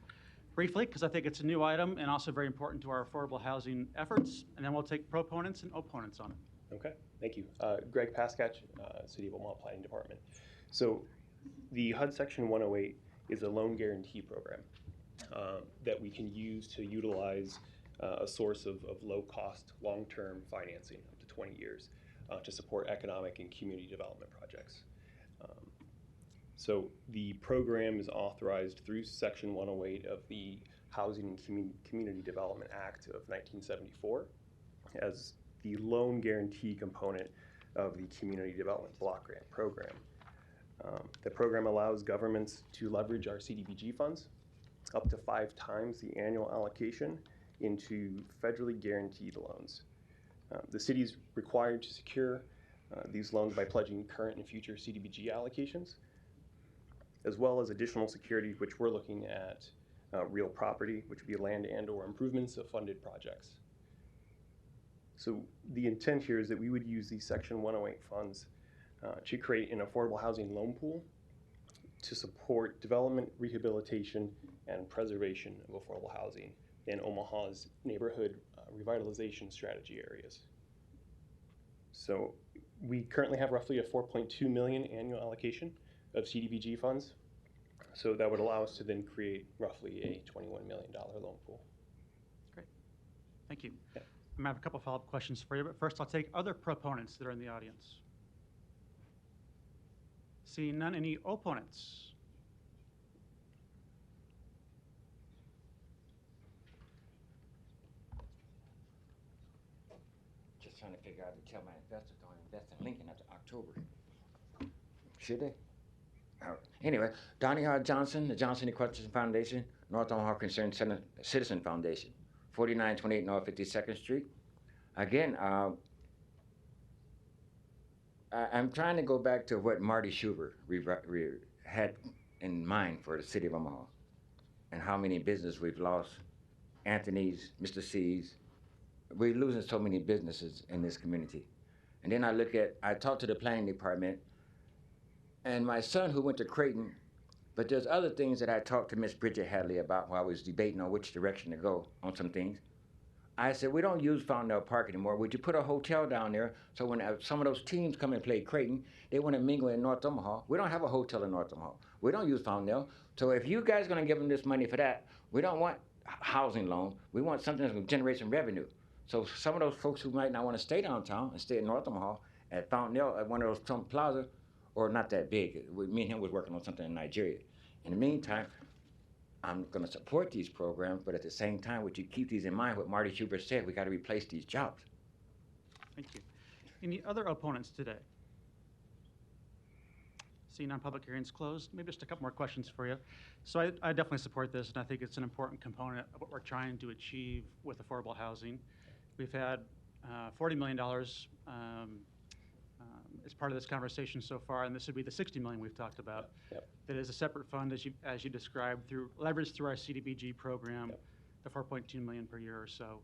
briefly, because I think it's a new item and also very important to our affordable housing efforts. And then we'll take proponents and opponents on it. Okay, thank you. Greg Paskach, City of Omaha Planning Department. So the HUD Section 108 is a loan guarantee program that we can use to utilize a source of low-cost, long-term financing up to 20 years to support economic and community development projects. So the program is authorized through Section 108 of the Housing and Community Development Act of 1974 as the loan guarantee component of the Community Development Block Grant Program. The program allows governments to leverage our CDBG funds up to 5 times the annual allocation into federally guaranteed loans. The city is required to secure these loans by pledging current and future CDBG allocations, as well as additional security, which we're looking at real property, which would be land and/or improvements of funded projects. So the intent here is that we would use these Section 108 funds to create an affordable housing loan pool to support development, rehabilitation, and preservation of affordable housing in Omaha's neighborhood revitalization strategy areas. So we currently have roughly a $4.2 million annual allocation of CDBG funds. So that would allow us to then create roughly a $21 million loan pool. Great. Thank you. Yeah. I have a couple follow-up questions for you, but first I'll take other proponents that are in the audience. Seeing none, any opponents? Just trying to figure out to tell my investors don't invest in Lincoln after October. Should they? Anyway, Donnie R. Johnson, the Johnson Equestrian Foundation, North Omaha Concerned Citizen Foundation, 4928 North 52nd Street. Again, I'm trying to go back to what Marty Schuber had in mind for the City of Omaha and how many businesses we've lost. Anthony's, Mr. C's. We're losing so many businesses in this community. And then I talked to the planning department, and my son who went to Creighton, but there's other things that I talked to Miss Bridget Hadley about while I was debating on which direction to go on some things. I said, we don't use Fountaindale Park anymore. Would you put a hotel down there so when some of those teams come and play Creighton, they want to mingle in North Omaha? We don't have a hotel in North Omaha. We don't use Fountaindale. So if you guys are going to give them this money for that, we don't want housing loan. We want something that's going to generate some revenue. So some of those folks who might not want to stay downtown and stay in North Omaha at Fountaindale at one of those Trump Plaza, or not that big. Me and him was working on something in Nigeria. In the meantime, I'm going to support these programs, but at the same time, would you keep these in mind, what Marty Schuber said, we got to replace these jobs. Thank you. Any other opponents today? Seeing non-public hearings closed, maybe just a couple more questions for you. So I definitely support this, and I think it's an important component of what we're trying to achieve with affordable housing. We've had $40 million as part of this conversation so far, and this would be the $60 million we've talked about. Yep. That is a separate fund, as you described, through leverage through our CDBG program, Yep. the $4.2 million per year or so.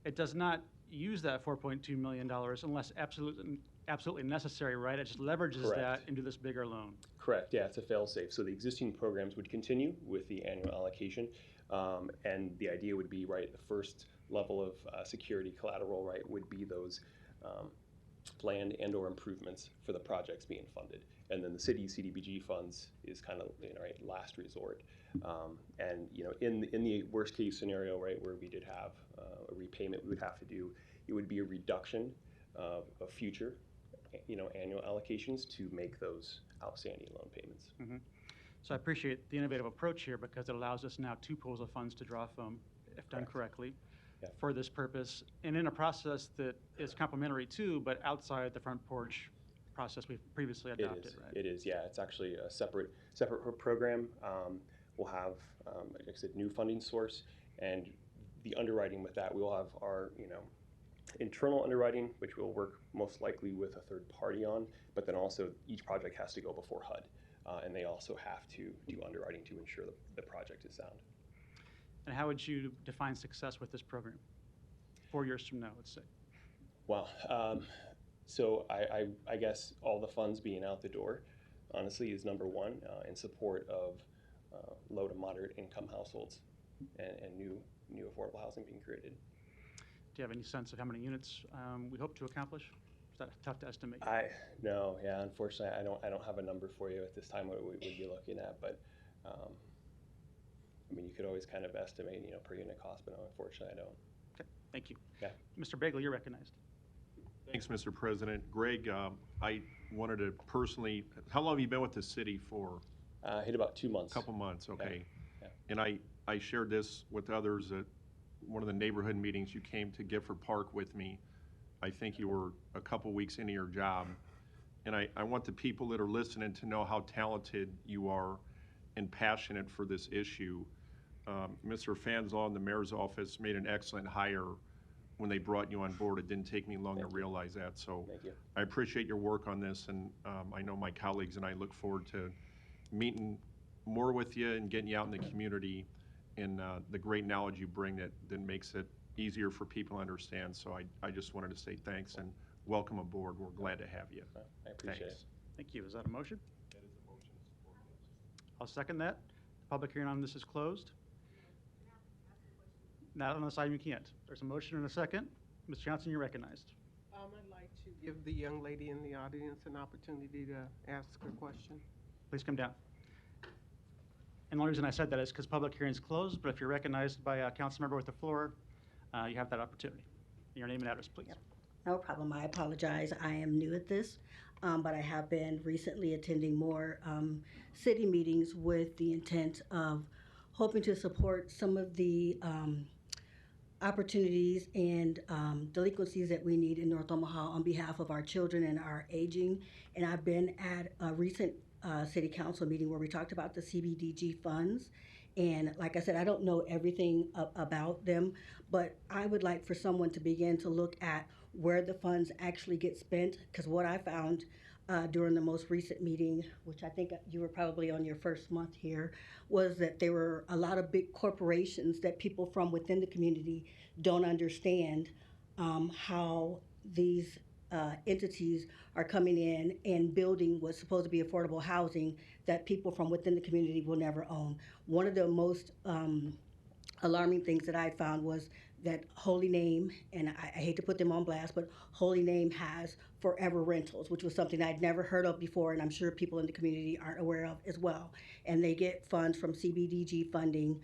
It does not use that $4.2 million unless absolutely necessary, right? It just leverages Correct. that into this bigger loan. Correct, yeah, it's a fail-safe. So the existing programs would continue with the annual allocation, and the idea would be, right, the first level of security collateral, right, would be those land and or improvements for the projects being funded. And then the city CDBG funds is kind of, right, last resort. And, in the worst case scenario, right, where we did have a repayment we would have to do, it would be a reduction of future, annual allocations to make those outstanding loan payments. Mm-hmm. So I appreciate the innovative approach here because it allows us now 2 pools of funds to draw from, if done correctly. for this purpose, and in a process that is complementary to, but outside the front porch process we've previously adopted, right? It is, yeah. It's actually a separate program. We'll have, like I said, new funding source, and the underwriting with that, we will have our, internal underwriting, which we'll work most likely with a third party on, but then also each project has to go before HUD, and they also have to do underwriting to ensure the project is sound. And how would you define success with this program 4 years from now, let's say? Well, so I guess all the funds being out the door, honestly, is number one in support of low to moderate income households and new affordable housing being created. Do you have any sense of how many units we hope to accomplish? Is that tough to estimate? No, yeah, unfortunately, I don't have a number for you at this time what we'd be looking at, but I mean, you could always kind of estimate, per unit cost, but no, unfortunately, I don't. Okay, thank you. Yeah. Mr. Bagel, you're recognized. Thanks, Mr. President. Greg, I wanted to personally, how long have you been with the city for? Hit about 2 months. Couple months, okay. Yeah. And I shared this with others at one of the neighborhood meetings you came to Gifford Park with me. I think you were a couple weeks into your job. And I want the people that are listening to know how talented you are and passionate for this issue. Mr. Fanslaw in the mayor's office made an excellent hire when they brought you on board. It didn't take me long to realize that. So Thank you. I appreciate your work on this, and I know my colleagues and I look forward to meeting more with you and getting you out in the community and the great knowledge you bring that makes it easier for people to understand. So I just wanted to say thanks and welcome aboard. We're glad to have you. I appreciate Thanks. it. Thank you. Is that a motion? That is a motion. I'll second that. The public hearing on this is closed. Not on this item, you can't. There's a motion and a second. Ms. Johnson, you're recognized. I'd like to give the young lady in the audience an opportunity to ask her question. Please come down. And the only reason I said that is because public hearing is closed, but if you're recognized by a council member with the floor, you have that opportunity. Your name and address, please. Yep. No problem. I apologize. I am new at this, but I have been recently attending more city meetings with the intent of hoping to support some of the opportunities and delinquencies that we need in North Omaha on behalf of our children and our aging. And I've been at a recent city council meeting where we talked about the CBDG funds. And like I said, I don't know everything about them, but I would like for someone to begin to look at where the funds actually get spent. Because what I found during the most recent meeting, which I think you were probably on your first month here, was that there were a lot of big corporations that people from within the community don't understand how these entities are coming in and building what's supposed to be affordable housing that people from within the community will never own. One of the most alarming things that I found was that Holy Name, and I hate to put them on blast, but Holy Name has forever rentals, which was something I'd never heard of before, and I'm sure people in the community aren't aware of as well. And they get funds from CBDG funding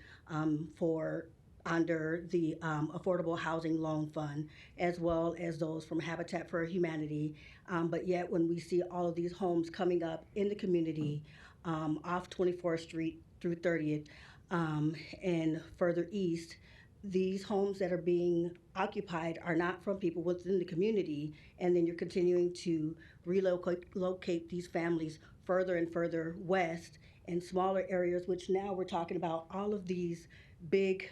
for under the Affordable Housing Loan Fund, as well as those from Habitat for Humanity. But yet when we see all of these homes coming up in the community off 24th Street through 30th and further east, these homes that are being occupied are not from people within the community, and then you're continuing to relocate these families further and further west in smaller areas, which now we're talking about all of these big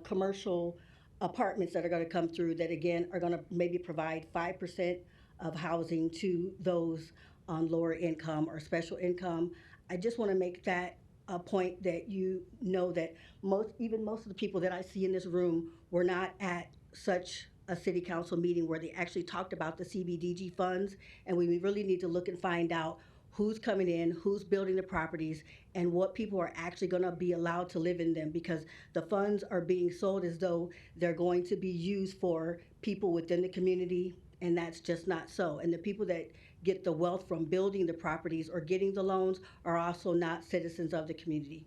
commercial apartments that are going to come through that again are going to maybe provide 5% of housing to those on lower income or special income. I just want to make that a point that you know that most of the people that I see in this room were not at such a city council meeting where they actually talked about the CBDG funds, and we really need to look and find out who's coming in, who's building the properties, and what people are actually going to be allowed to live in them, because the funds are being sold as though they're going to be used for people within the community, and that's just not so. And the people that get the wealth from building the properties or getting the loans are also not citizens of the community.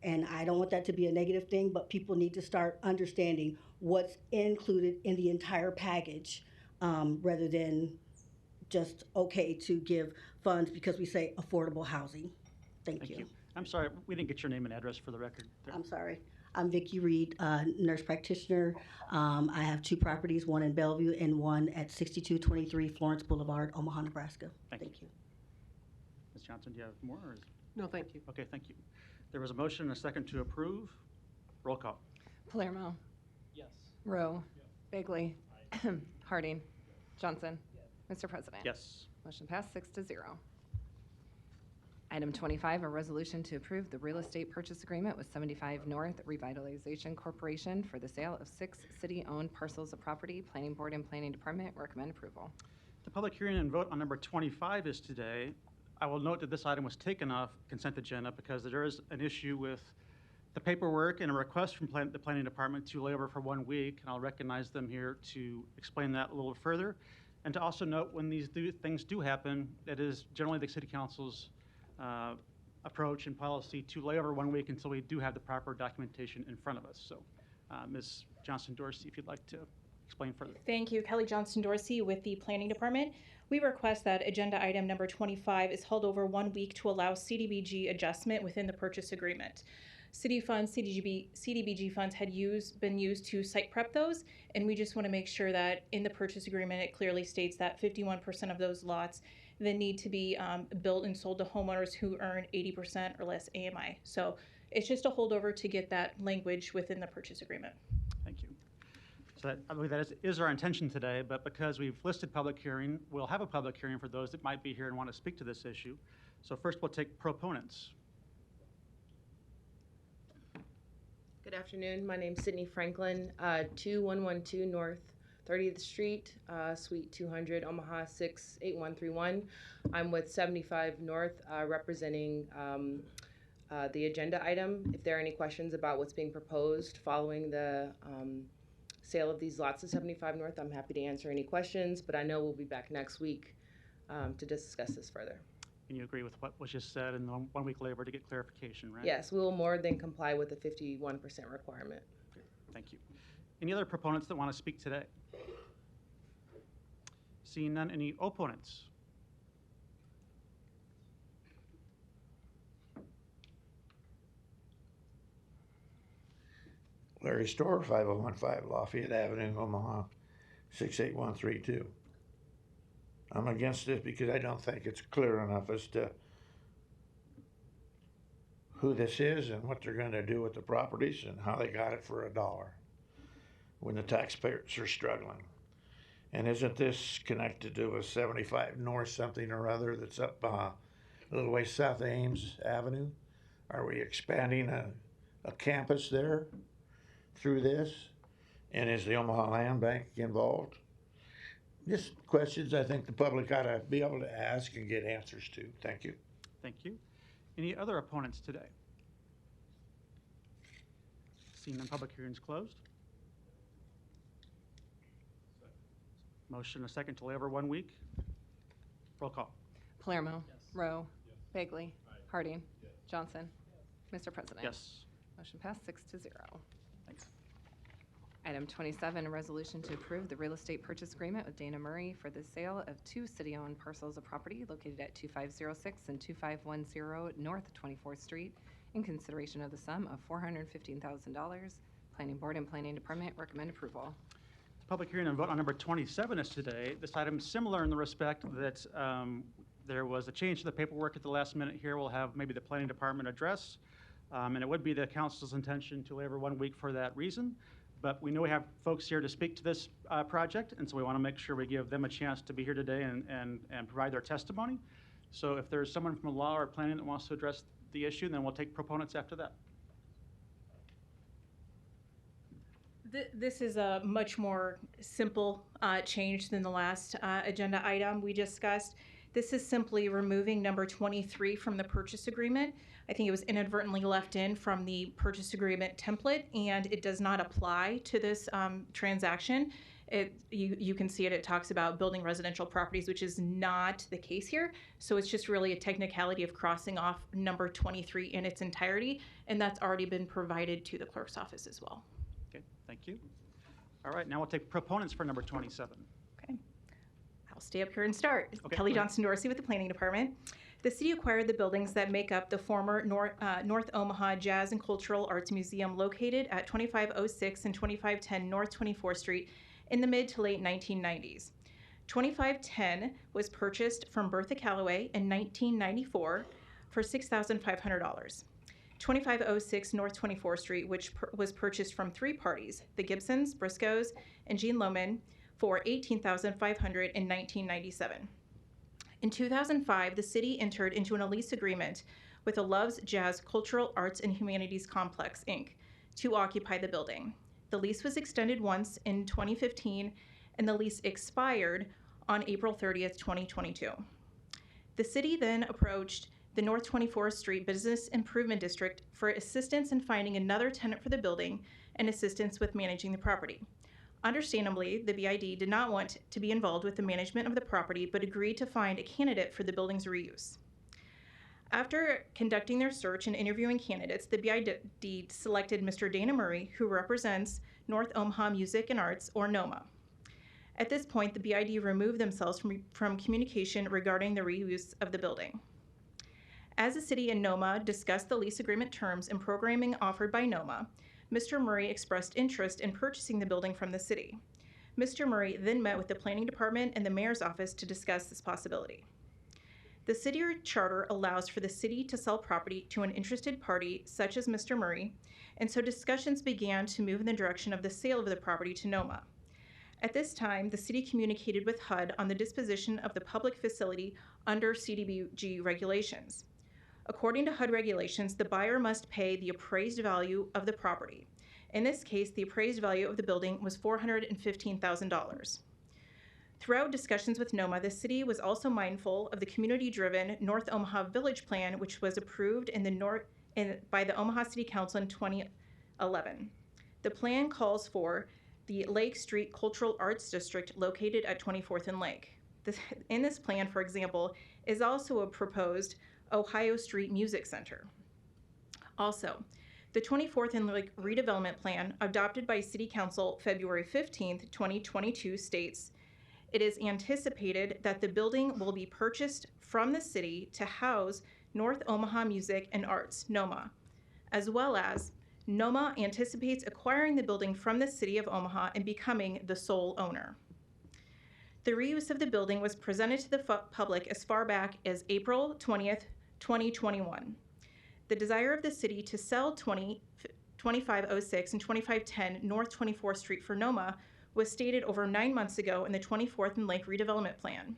And I don't want that to be a negative thing, but people need to start understanding what's included in the entire package rather than just okay to give funds because we say affordable housing. Thank you. I'm sorry, we didn't get your name and address for the record. I'm sorry. I'm Vicki Reed, nurse practitioner. I have 2 properties, one in Bellevue and one at 6223 Florence Boulevard, Omaha, Nebraska. Thank you. Ms. Johnson, do you have more? Or is... No, thank you. Okay, thank you. There was a motion and a second to approve. Roll call. Palermo. Yes. Rowe. Bagley. Harding. Johnson. Mr. President. Yes. Motion passed 6-0. Item 25, a resolution to approve the real estate purchase agreement with 75 North Revitalization Corporation for the sale of 6 city-owned parcels of property. Planning Board and Planning Department recommend approval. The public hearing and vote on number 25 is today. I will note that this item was taken off consent agenda because there is an issue with the paperwork and a request from the Planning Department to lay over for 1 week, and I'll recognize them here to explain that a little further. And to also note, when these things do happen, it is generally the City Council's approach and policy to lay over 1 week until we do have the proper documentation in front of us. So, Ms. Johnson-Dorsey, if you'd like to explain further. Thank you. Kelly Johnson-Dorsey with the Planning Department. We request that agenda item number 25 is held over 1 week to allow CDBG adjustment within the purchase agreement. City funds, CDBG funds had been used to site prep those, and we just want to make sure that in the purchase agreement it clearly states that 51% of those lots then need to be built and sold to homeowners who earn 80% or less AMI. So it's just a holdover to get that language within the purchase agreement. Thank you. So I believe that is our intention today, but because we've listed public hearing, we'll have a public hearing for those that might be here and want to speak to this issue. So first we'll take proponents. Good afternoon. My name's Sydney Franklin, 2112 North 30th Street, Suite 200, Omaha 68131. I'm with 75 North, representing the agenda item. If there are any questions about what's being proposed following the sale of these lots of 75 North, I'm happy to answer any questions, but I know we'll be back next week to discuss this further. And you agree with what was just said in the 1 week labor to get clarification, right? Yes, we will more than comply with the 51% requirement. Thank you. Any other proponents that want to speak today? Seeing none, any opponents? Larry Storr, 5015 Lafayette Avenue, Omaha, 68132. I'm against this because I don't think it's clear enough as to who this is and what they're going to do with the properties and how they got it for $1 when the taxpayers are struggling. And isn't this connected to a 75 North something or other that's up a little way south of Ames Avenue? Are we expanding a campus there through this? And is the Omaha Land Bank involved? Just questions I think the public ought to be able to ask and get answers to. Thank you. Thank you. Any other opponents today? Seeing none, public hearing is closed. Motion a second to lay over 1 week. Roll call. Palermo. Rowe. Bagley. Harding. Johnson. Mr. President. Yes. Motion passed 6-0. Thanks. Item 27, a resolution to approve the real estate purchase agreement with Dana Murray for the sale of 2 city-owned parcels of property located at 2506 and 2510 North 24th Street in consideration of the sum of $415,000. Planning Board and Planning Department recommend approval. Public hearing and vote on number 27 is today. This item is similar in the respect that there was a change to the paperwork at the last minute here. We'll have maybe the Planning Department address, and it would be the council's intention to lay over 1 week for that reason. But we know we have folks here to speak to this project, and so we want to make sure we give them a chance to be here today and provide their testimony. So if there's someone from the law or planning that wants to address the issue, then we'll take proponents after that. This is a much more simple change than the last agenda item we discussed. This is simply removing number 23 from the purchase agreement. I think it was inadvertently left in from the purchase agreement template, and it does not apply to this transaction. You can see it, it talks about building residential properties, which is not the case here. So it's just really a technicality of crossing off number 23 in its entirety, and that's already been provided to the clerk's office as well. Okay, thank you. All right, now we'll take proponents for number 27. Okay. I'll stay up here and start. Okay, Kelly go ahead. Johnson-Dorsey with the Planning Department. The city acquired the buildings that make up the former North Omaha Jazz and Cultural Arts Museum located at 2506 and 2510 North 24th Street in the mid to late 1990s. 2510 was purchased from Bertha Calloway in 1994 for $6,500. 2506 North 24th Street, which was purchased from three parties, the Gibsons, Briscoes, and Jean Lohman, for $18,500 in 1997. In 2005, the city entered into a lease agreement with the Loves Jazz Cultural Arts and Humanities Complex, Inc., to occupy the building. The lease was extended once in 2015, and the lease expired on April 30th, 2022. The city then approached the North 24th Street Business Improvement District for assistance in finding another tenant for the building and assistance with managing the property. Understandably, the BID did not want to be involved with the management of the property, but agreed to find a candidate for the building's reuse. After conducting their search and interviewing candidates, the BID selected Mr. Dana Murray, who represents North Omaha Music and Arts, or Noma. At this point, the BID removed themselves from communication regarding the reuse of the building. As the city and Noma discussed the lease agreement terms and programming offered by Noma, Mr. Murray expressed interest in purchasing the building from the city. Mr. Murray then met with the planning department and the mayor's office to discuss this possibility. The city charter allows for the city to sell property to an interested party such as Mr. Murray, and so discussions began to move in the direction of the sale of the property to Noma. At this time, the city communicated with HUD on the disposition of the public facility under CDBG regulations. According to HUD regulations, the buyer must pay the appraised value of the property. In this case, the appraised value of the building was $415,000. Throughout discussions with Noma, the city was also mindful of the community-driven North Omaha Village Plan, which was approved by the Omaha City Council in 2011. The plan calls for the Lake Street Cultural Arts District located at 24th and Lake. In this plan, for example, is also a proposed Ohio Street Music Center. Also, the 24th and Lake redevelopment plan adopted by City Council February 15th, 2022 states, it is anticipated that the building will be purchased from the city to house North Omaha Music and Arts, Noma, as well as Noma anticipates acquiring the building from the city of Omaha and becoming the sole owner. The reuse of the building was presented to the public as far back as April 20th, 2021. The desire of the city to sell 2506 and 2510 North 24th Street for Noma was stated over 9 months ago in the 24th and Lake redevelopment plan.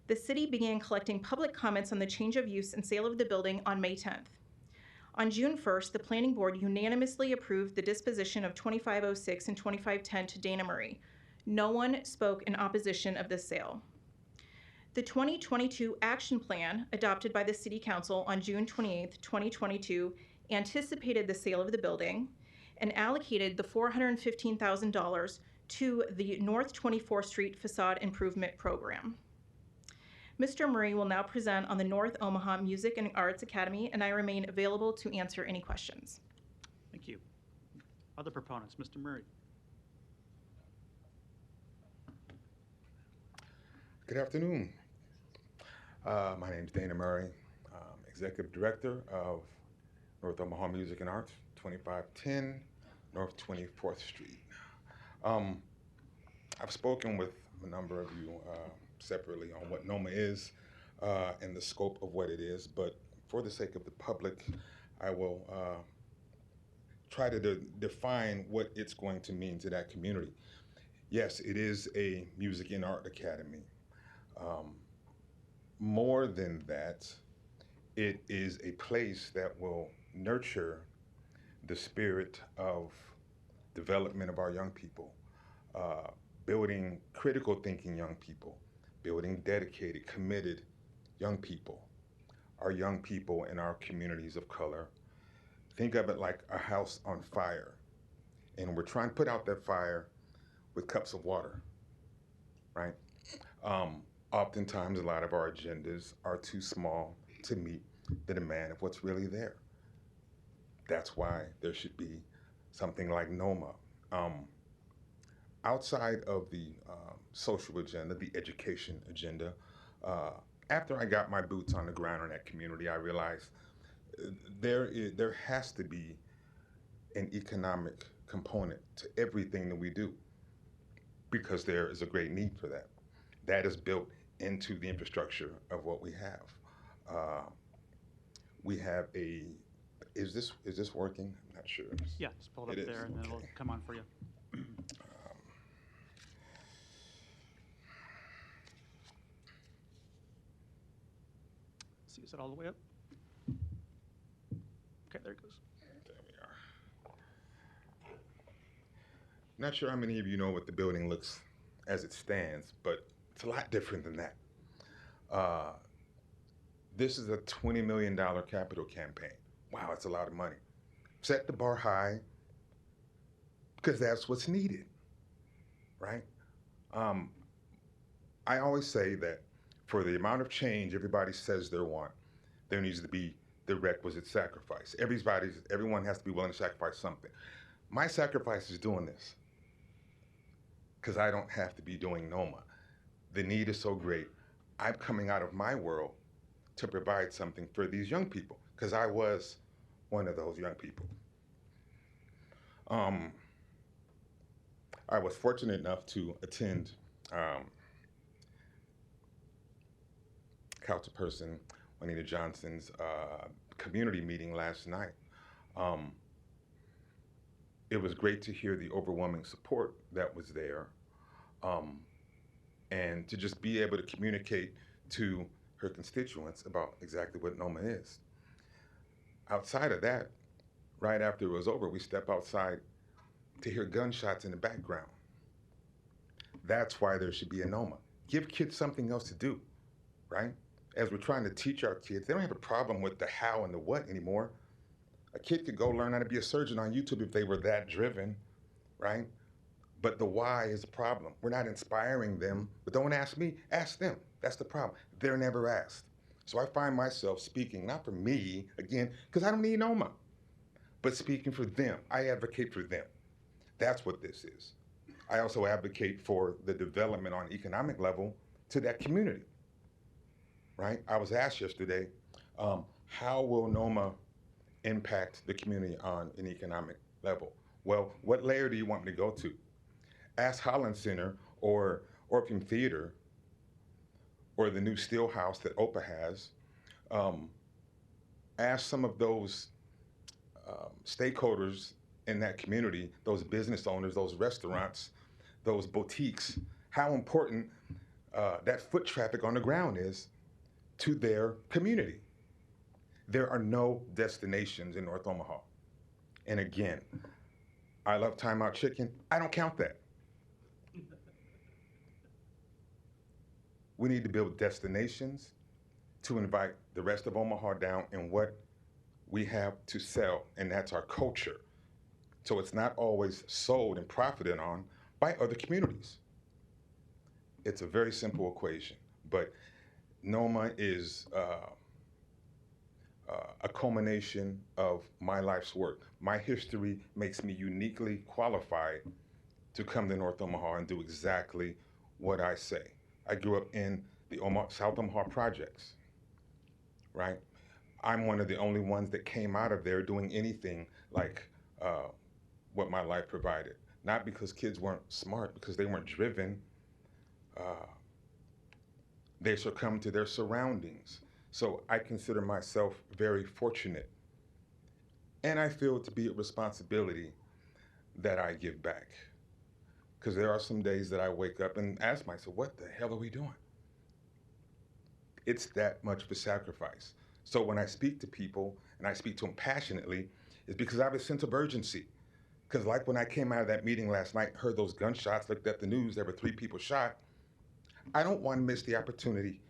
The city began collecting public comments on the change of use and sale of the building on May 10th. On June 1st, the planning board unanimously approved the disposition of 2506 and 2510 to Dana Murray. No one spoke in opposition of this sale. The 2022 action plan adopted by the City Council on June 28, 2022 anticipated the sale of the building and allocated the $415,000 to the North 24th Street Facade Improvement Program. Mr. Murray will now present on the North Omaha Music and Arts Academy, and I remain available to answer any questions. Thank you. Other proponents, Mr. Murray. Good afternoon. My name is Dana Murray. I'm Executive Director of North Omaha Music and Arts, 2510 North 24th Street. I've spoken with a number of you separately on what Noma is and the scope of what it is, but for the sake of the public, I will try to define what it's going to mean to that community. Yes, it is a music and art academy. More than that, it is a place that will nurture the spirit of development of our young people, building critical thinking young people, building dedicated, committed young people, our young people in our communities of color. Think of it like a house on fire, and we're trying to put out that fire with cups of water, right? Oftentimes, a lot of our agendas are too small to meet the demand of what's really there. That's why there should be something like Noma. Outside of the social agenda, the education agenda, after I got my boots on the ground in that community, I realized there has to be an economic component to everything that we do, because there is a great need for that. That is built into the infrastructure of what we have. We have a, is this working? I'm not sure. Yeah, just pull it up It is, there and then it'll okay. come on for you. See, is it all the way up? Okay, there it goes. There we are. Not sure how many of you know what the building looks as it stands, but it's a lot different than that. This is a $20 million capital campaign. Wow, it's a lot of money. Set the bar high, because that's what's needed, right? I always say that for the amount of change everybody says they want, there needs to be the requisite sacrifice. Everyone has to be willing to sacrifice something. My sacrifice is doing this, because I don't have to be doing Noma. The need is so great. I'm coming out of my world to provide something for these young people, because I was one of those young people. I was fortunate enough to attend Councilperson Juanita Johnson's community meeting last night. It was great to hear the overwhelming support that was there, and to just be able to communicate to her constituents about exactly what Noma is. Outside of that, right after it was over, we step outside to hear gunshots in the background. That's why there should be a Noma. Give kids something else to do, right? As we're trying to teach our kids, they don't have a problem with the how and the what anymore. A kid could go learn how to be a surgeon on YouTube if they were that driven, right? But the why is the problem. We're not inspiring them, but don't ask me, ask them. That's the problem. They're never asked. So I find myself speaking, not for me, again, because I don't need Noma, but speaking for them. I advocate for them. That's what this is. I also advocate for the development on economic level to that community, right? I was asked yesterday, how will Noma impact the community on an economic level? Well, what layer do you want me to go to? Ask Holland Center or Orpheum Theater or the new Steel House that OPA has. Ask some of those stakeholders in that community, those business owners, those restaurants, those boutiques, how important that foot traffic on the ground is to their community. There are no destinations in North Omaha. And again, I love Time Out Chicken. I don't count that. We need to build destinations to invite the rest of Omaha down in what we have to sell, and that's our culture. So it's not always sold and profited on by other communities. It's a very simple equation, but Noma is a culmination of my life's work. My history makes me uniquely qualified to come to North Omaha and do exactly what I say. I grew up in the South Omaha projects, right? I'm one of the only ones that came out of there doing anything like what my life provided. Not because kids weren't smart, because they weren't driven. They succumbed to their surroundings. So I consider myself very fortunate. And I feel it to be a responsibility that I give back. Because there are some days that I wake up and ask myself, what the hell are we doing? It's that much of a sacrifice. So when I speak to people, and I speak to them passionately, it's because I have a sense of urgency. Because like when I came out of that meeting last night, heard those gunshots, looked at the news, there were 3 people shot, I don't want to miss the opportunity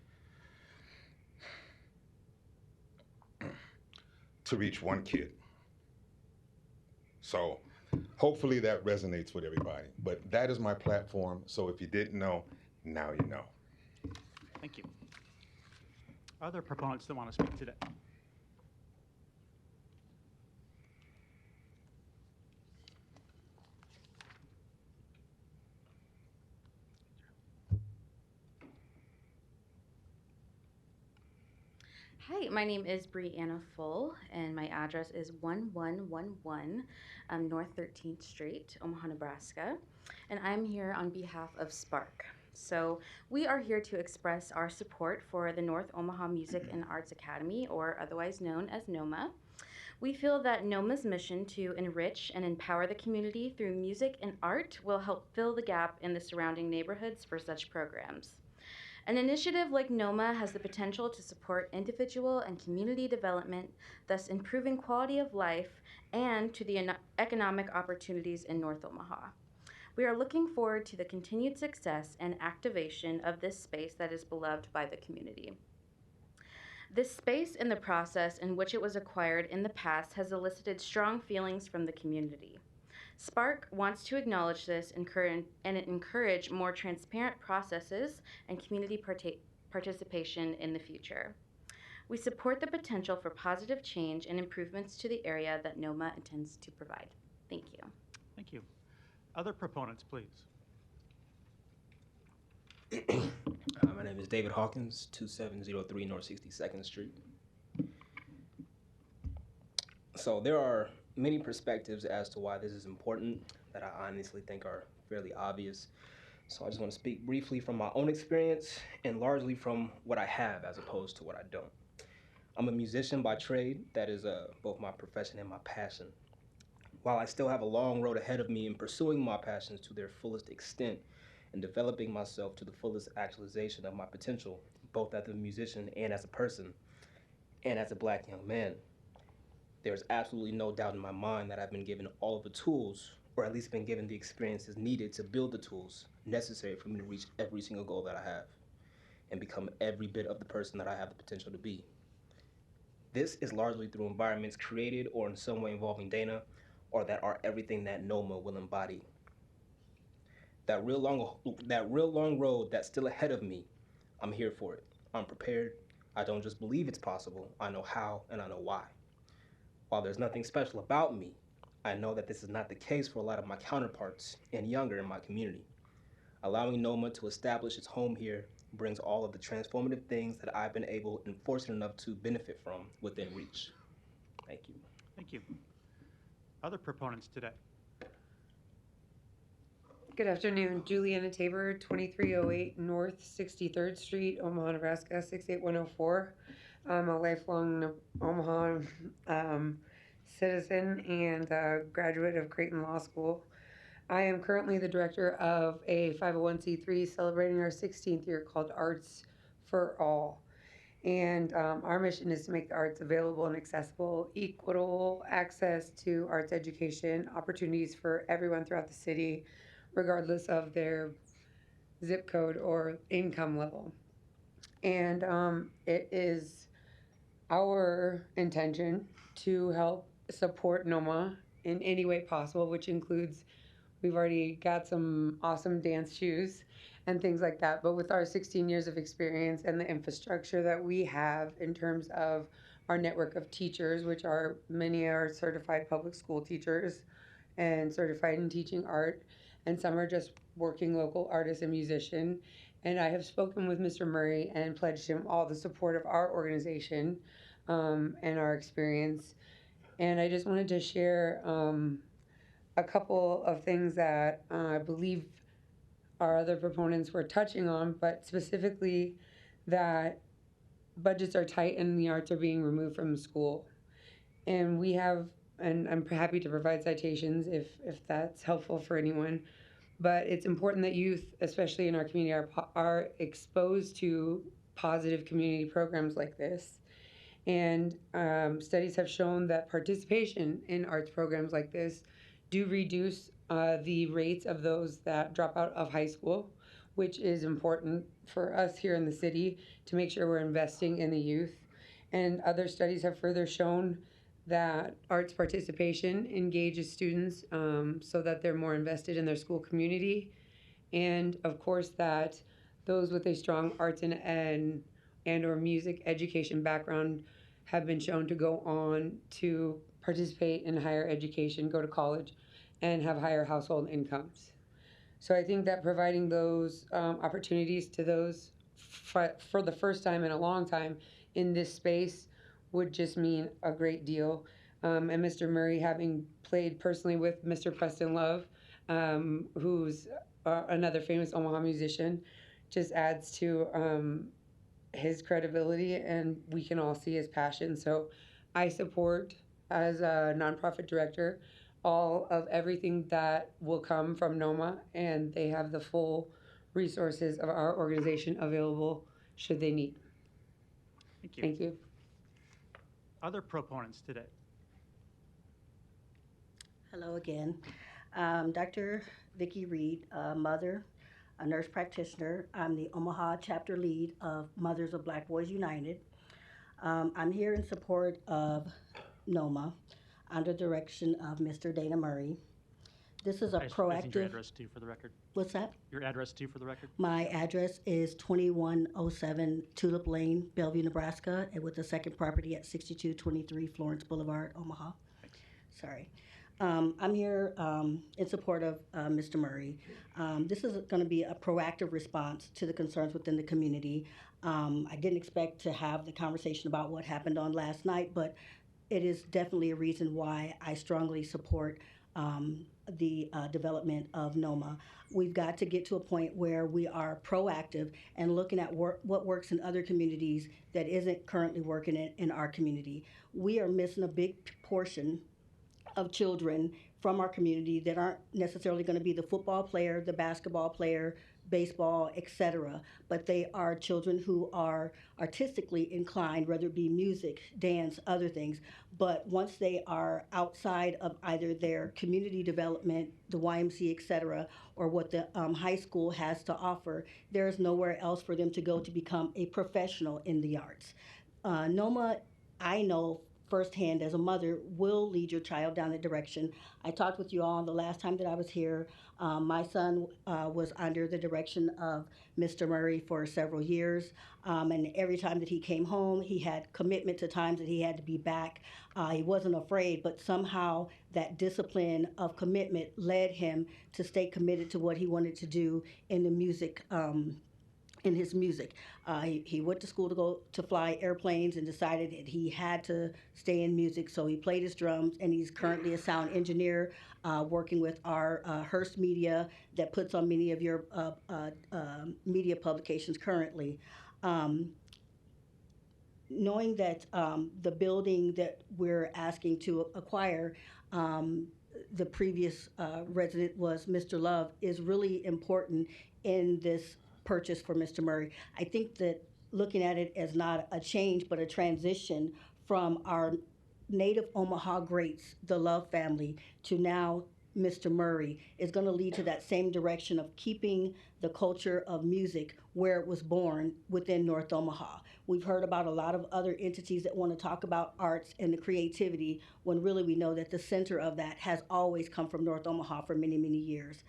to reach one kid. So hopefully that resonates with everybody. But that is my platform, so if you didn't know, now you know. Thank you. Other proponents that want to speak today? Hi, my name is Brianna Full, and my address is 1111 North 13th Street, Omaha, Nebraska. And I'm here on behalf of Spark. So we are here to express our support for the North Omaha Music and Arts Academy, or otherwise known as Noma. We feel that Noma's mission to enrich and empower the community through music and art will help fill the gap in the surrounding neighborhoods for such programs. An initiative like Noma has the potential to support individual and community development, thus improving quality of life and to the economic opportunities in North Omaha. We are looking forward to the continued success and activation of this space that is beloved by the community. This space and the process in which it was acquired in the past has elicited strong feelings from the community. Spark wants to acknowledge this and encourage more transparent processes and community participation in the future. We support the potential for positive change and improvements to the area that Noma intends to provide. Thank you. Thank you. Other proponents, please. My name is David Hawkins, 2703 North 62nd Street. So there are many perspectives as to why this is important that I honestly think are fairly obvious. So I just want to speak briefly from my own experience and largely from what I have as opposed to what I don't. I'm a musician by trade. That is both my profession and my passion. While I still have a long road ahead of me in pursuing my passions to their fullest extent and developing myself to the fullest actualization of my potential, both as a musician and as a person, and as a Black young man, there's absolutely no doubt in my mind that I've been given all of the tools, or at least been given the experiences needed to build the tools necessary for me to reach every single goal that I have and become every bit of the person that I have the potential to be. This is largely through environments created or in some way involving Dana, or that are everything that Noma will embody. That real long road that's still ahead of me, I'm here for it. I'm prepared. I don't just believe it's possible, I know how and I know why. While there's nothing special about me, I know that this is not the case for a lot of my counterparts and younger in my community. Allowing Noma to establish its home here brings all of the transformative things that I've been able and fortunate enough to benefit from within reach. Thank you. Thank you. Other proponents today. Good afternoon, Juliana Tabor, 2308 North 63rd Street, Omaha, Nebraska, 68104. I'm a lifelong Omaha citizen and graduate of Creighton Law School. I am currently the director of a 501c3 celebrating our 16th year called Arts for All. And our mission is to make the arts available and accessible, equitable access to arts education, opportunities for everyone throughout the city, regardless of their zip code or income level. And it is our intention to help support Noma in any way possible, which includes, we've already got some awesome dance shoes and things like that, but with our 16 years of experience and the infrastructure that we have in terms of our network of teachers, which are many are certified public school teachers and certified in teaching art, and some are just working local artists and musicians. And I have spoken with Mr. Murray and pledged him all the support of our organization and our experience. And I just wanted to share a couple of things that I believe our other proponents were touching on, but specifically that budgets are tight and the arts are being removed from the school. And we have, and I'm happy to provide citations if that's helpful for anyone, but it's important that youth, especially in our community, are exposed to positive community programs like this. And studies have shown that participation in arts programs like this do reduce the rates of those that drop out of high school, which is important for us here in the city to make sure we're investing in the youth. And other studies have further shown that arts participation engages students so that they're more invested in their school community. And of course that those with a strong arts and or music education background have been shown to go on to participate in higher education, go to college, and have higher household incomes. So I think that providing those opportunities to those for the first time in a long time in this space would just mean a great deal. And Mr. Murray, having played personally with Mr. Preston Love, who's another famous Omaha musician, just adds to his credibility, and we can all see his passion. So I support, as a nonprofit director, all of everything that will come from Noma, and they have the full resources of our organization available should they need. Thank you. Thank you. Other proponents today? Hello again. Dr. Vicki Reed, a mother, a nurse practitioner. I'm the Omaha chapter lead of Mothers of Black Boys United. I'm here in support of Noma under direction of Mr. Dana Murray. This is a I think proactive. your address too for the record. What's that? Your address too for the record. My address is 2107 Tulip Lane, Bellevue, Nebraska, and with the second property at 6223 Florence Boulevard, Omaha. Sorry. I'm here in support of Mr. Murray. This is going to be a proactive response to the concerns within the community. I didn't expect to have the conversation about what happened on last night, but it is definitely a reason why I strongly support the development of Noma. We've got to get to a point where we are proactive and looking at what works in other communities that isn't currently working in our community. We are missing a big portion of children from our community that aren't necessarily going to be the football player, the basketball player, baseball, etc. But they are children who are artistically inclined, whether it be music, dance, other things. But once they are outside of either their community development, the YMCA, etc., or what the high school has to offer, there is nowhere else for them to go to become a professional in the arts. Noma, I know firsthand as a mother, will lead your child down that direction. I talked with you all the last time that I was here. My son was under the direction of Mr. Murray for several years, and every time that he came home, he had commitment to times that he had to be back. He wasn't afraid, but somehow that discipline of commitment led him to stay committed to what he wanted to do in the music. In his music. He went to school to fly airplanes and decided that he had to stay in music, so he played his drums, and he's currently a sound engineer working with our Hearst Media that puts on many of your media publications currently. Knowing that the building that we're asking to acquire, the previous resident was Mr. Love, is really important in this purchase for Mr. Murray. I think that looking at it as not a change but a transition from our native Omaha greats, the Love family, to now Mr. Murray is going to lead to that same direction of keeping the culture of music where it was born within North Omaha. We've heard about a lot of other entities that want to talk about arts and the creativity when really we know that the center of that has always come from North Omaha for many, many years.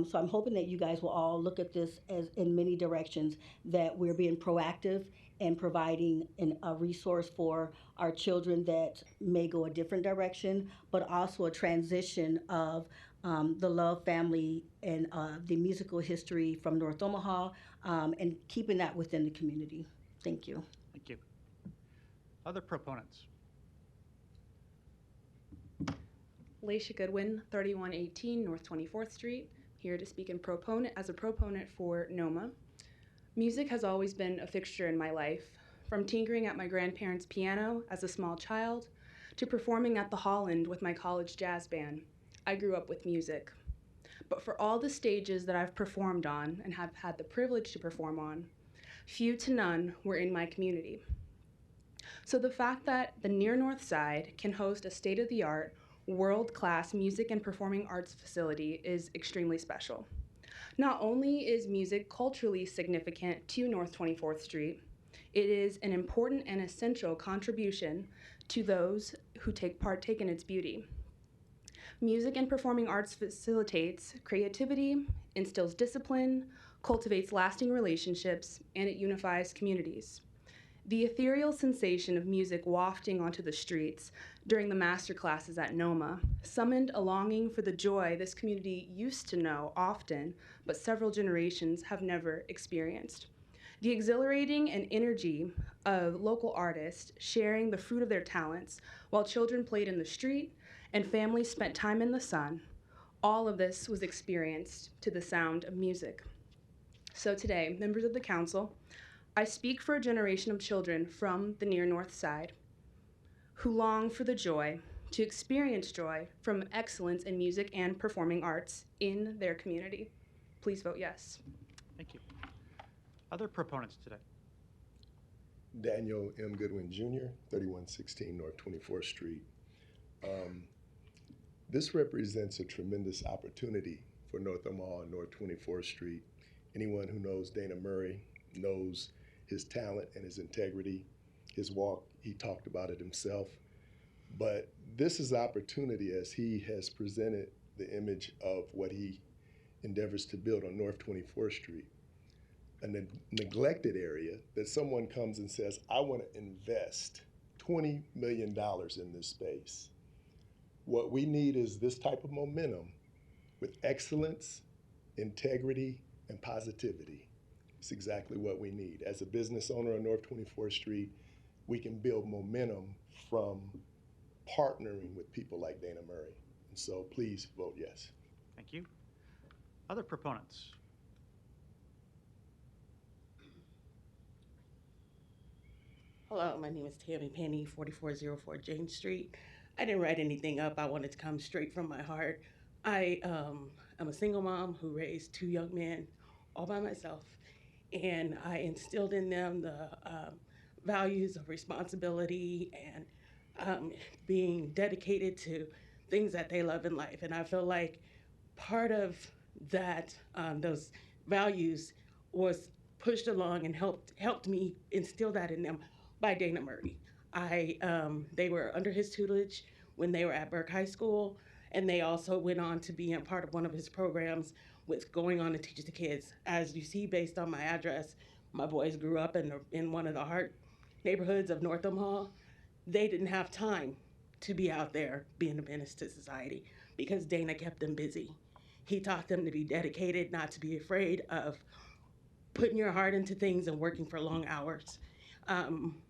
So I'm hoping that you guys will all look at this as in many directions, that we're being proactive and providing a resource for our children that may go a different direction, but also a transition of the Love family and the musical history from North Omaha, and keeping that within the community. Thank you. Thank you. Other proponents? Laisha Goodwin, 3118 North 24th Street, here to speak as a proponent for Noma. Music has always been a fixture in my life, from tinkering at my grandparents' piano as a small child to performing at the Holland with my college jazz band. I grew up with music. But for all the stages that I've performed on and have had the privilege to perform on, few to none were in my community. So the fact that the near North Side can host a state-of-the-art, world-class music and performing arts facility is extremely special. Not only is music culturally significant to North 24th Street, it is an important and essential contribution to those who partake in its beauty. Music and performing arts facilitates creativity, instills discipline, cultivates lasting relationships, and it unifies communities. The ethereal sensation of music wafting onto the streets during the master classes at Noma summoned a longing for the joy this community used to know often, but several generations have never experienced. The exhilarating and energy of local artists sharing the fruit of their talents while children played in the street and families spent time in the sun, all of this was experienced to the sound of music. So today, members of the council, I speak for a generation of children from the near North Side who long for the joy to experience joy from excellence in music and performing arts in their community. Please vote yes. Thank you. Other proponents today? Daniel M. Goodwin Jr., 3116 North 24th Street. This represents a tremendous opportunity for North Omaha and North 24th Street. Anyone who knows Dana Murray knows his talent and his integrity, his walk. He talked about it himself. But this is an opportunity as he has presented the image of what he endeavors to build on North 24th Street. A neglected area that someone comes and says, I want to invest $20 million in this space. What we need is this type of momentum with excellence, integrity, and positivity. It's exactly what we need. As a business owner on North 24th Street, we can build momentum from partnering with people like Dana Murray. And so please vote yes. Thank you. Other proponents? Hello, my name is Tammy Penny, 4404 James Street. I didn't write anything up. I wanted to come straight from my heart. I am a single mom who raised 2 young men all by myself, and I instilled in them the values of responsibility and being dedicated to things that they love in life. And I feel like part of that, those values was pushed along and helped me instill that in them by Dana Murray. They were under his tutelage when they were at Burke High School, and they also went on to be a part of one of his programs with going on to teach the kids. As you see, based on my address, my boys grew up in one of the heart neighborhoods of North Omaha. They didn't have time to be out there being a menace to society because Dana kept them busy. He taught them to be dedicated, not to be afraid of putting your heart into things and working for long hours.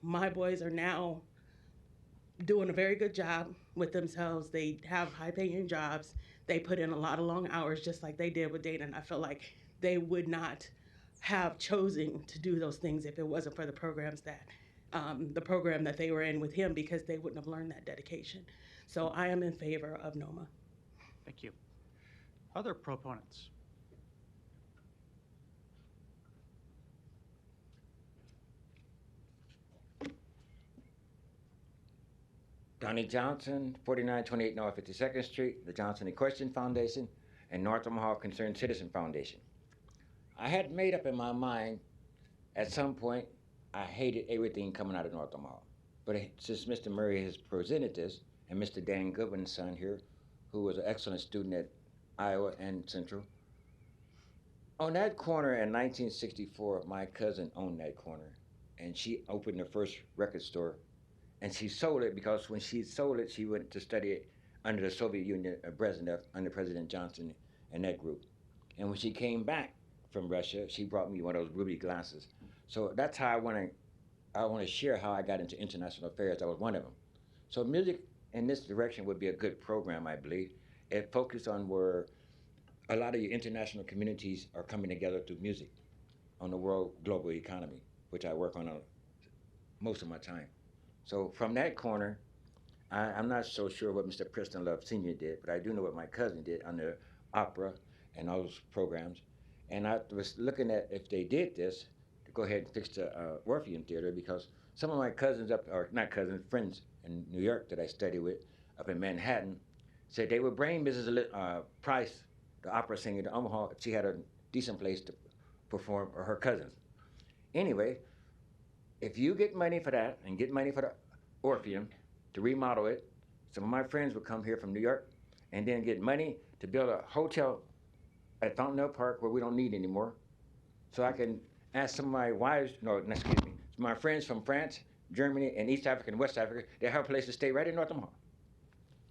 My boys are now doing a very good job with themselves. They have high-paying jobs. They put in a lot of long hours, just like they did with Dana, and I feel like they would not have chosen to do those things if it wasn't for the programs that, the program that they were in with him, because they wouldn't have learned that dedication. So I am in favor of Noma. Thank you. Other proponents? Donnie Johnson, 4928 North 52nd Street, the Johnson Equestrian Foundation, and North Omaha Concerned Citizen Foundation. I had made up in my mind at some point I hated everything coming out of North Omaha. But since Mr. Murray has presented this, and Mr. Dan Goodwin's son here, who was an excellent student at Iowa and Central, on that corner in 1964, my cousin owned that corner, and she opened the first record store. And she sold it because when she sold it, she went to study it under the Soviet Union, Brezhnev, under President Johnson and that group. And when she came back from Russia, she brought me one of those ruby glasses. So that's how I want to share how I got into international affairs. I was one of them. So music in this direction would be a good program, I believe. It focused on where a lot of your international communities are coming together through music on the world global economy, which I work on most of my time. So from that corner, I'm not so sure what Mr. Preston Love Sr. did, but I do know what my cousin did on the opera and all those programs. And I was looking at if they did this, to go ahead and fix the Orpheum Theater, because some of my cousins friends in New York that I study with up in Manhattan, said they would bring Mrs. Price, the opera singer, to Omaha if she had a decent place to perform, or her cousins. Anyway, if you get money for that and get money for the Orpheum to remodel it, some of my friends would come here from New York and then get money to build a hotel at Fountaindale Park where we don't need anymore. So I can ask some of my my friends from France, Germany, and East Africa and West Africa, they have a place to stay right in North Omaha.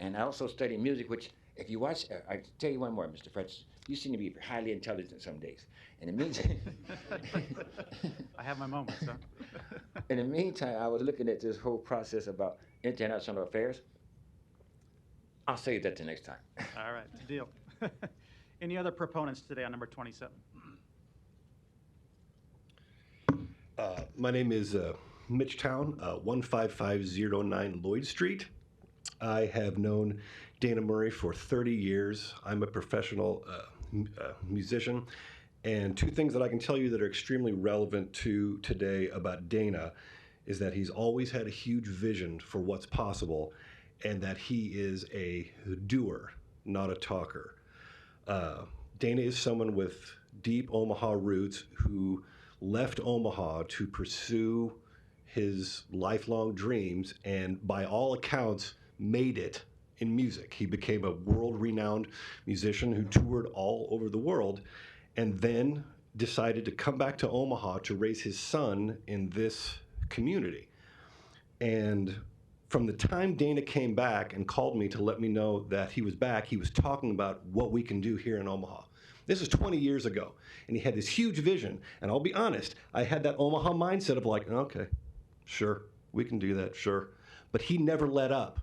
And I also study music, which If you watch, I tell you one more, Mr. Fretz, you seem to be highly intelligent some days. In the meantime, I have my moments, huh? in the meantime, I was looking at this whole process about international affairs. I'll save that till next time. All right, deal. Any other proponents today on number 27? My name is Mitch Town, 15509 Lloyd Street. I have known Dana Murray for 30 years. I'm a professional musician. And two things that I can tell you that are extremely relevant to today about Dana is that he's always had a huge vision for what's possible and that he is a doer, not a talker. Dana is someone with deep Omaha roots who left Omaha to pursue his lifelong dreams and by all accounts made it in music. He became a world-renowned musician who toured all over the world and then decided to come back to Omaha to raise his son in this community. And from the time Dana came back and called me to let me know that he was back, he was talking about what we can do here in Omaha. This is 20 years ago, and he had this huge vision. And I'll be honest, I had that Omaha mindset of like, okay, sure, we can do that, sure. But he never let up.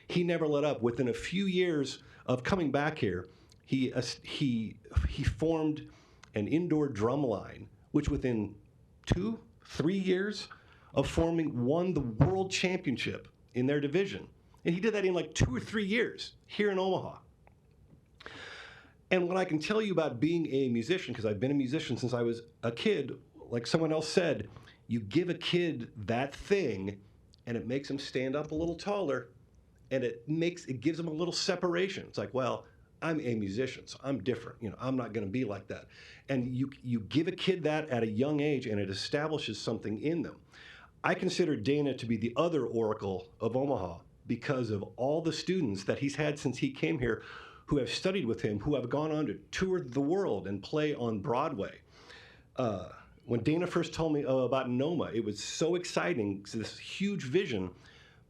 He never let up. Within a few years of coming back here, he formed an indoor drum line, which within 2-3 years of forming won the world championship in their division. And he did that in like 2 or 3 years here in Omaha. And what I can tell you about being a musician, because I've been a musician since I was a kid, like someone else said, you give a kid that thing and it makes him stand up a little taller and it gives him a little separation. It's like, well, I'm a musician, so I'm different. You know, I'm not going to be like that. And you give a kid that at a young age and it establishes something in them. I consider Dana to be the other oracle of Omaha because of all the students that he's had since he came here who have studied with him, who have gone on to tour the world and play on Broadway. When Dana first told me about Noma, it was so exciting, this huge vision,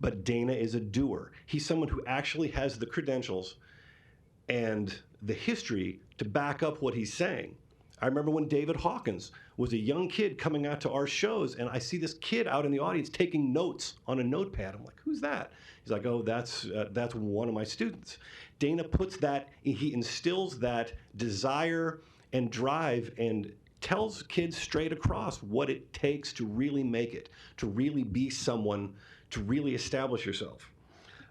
but Dana is a doer. He's someone who actually has the credentials and the history to back up what he's saying. I remember when David Hawkins was a young kid coming out to our shows, and I see this kid out in the audience taking notes on a notepad. I'm like, who's that? He's like, oh, that's one of my students. Dana puts that, he instills that desire and drive and tells kids straight across what it takes to really make it, to really be someone, to really establish yourself.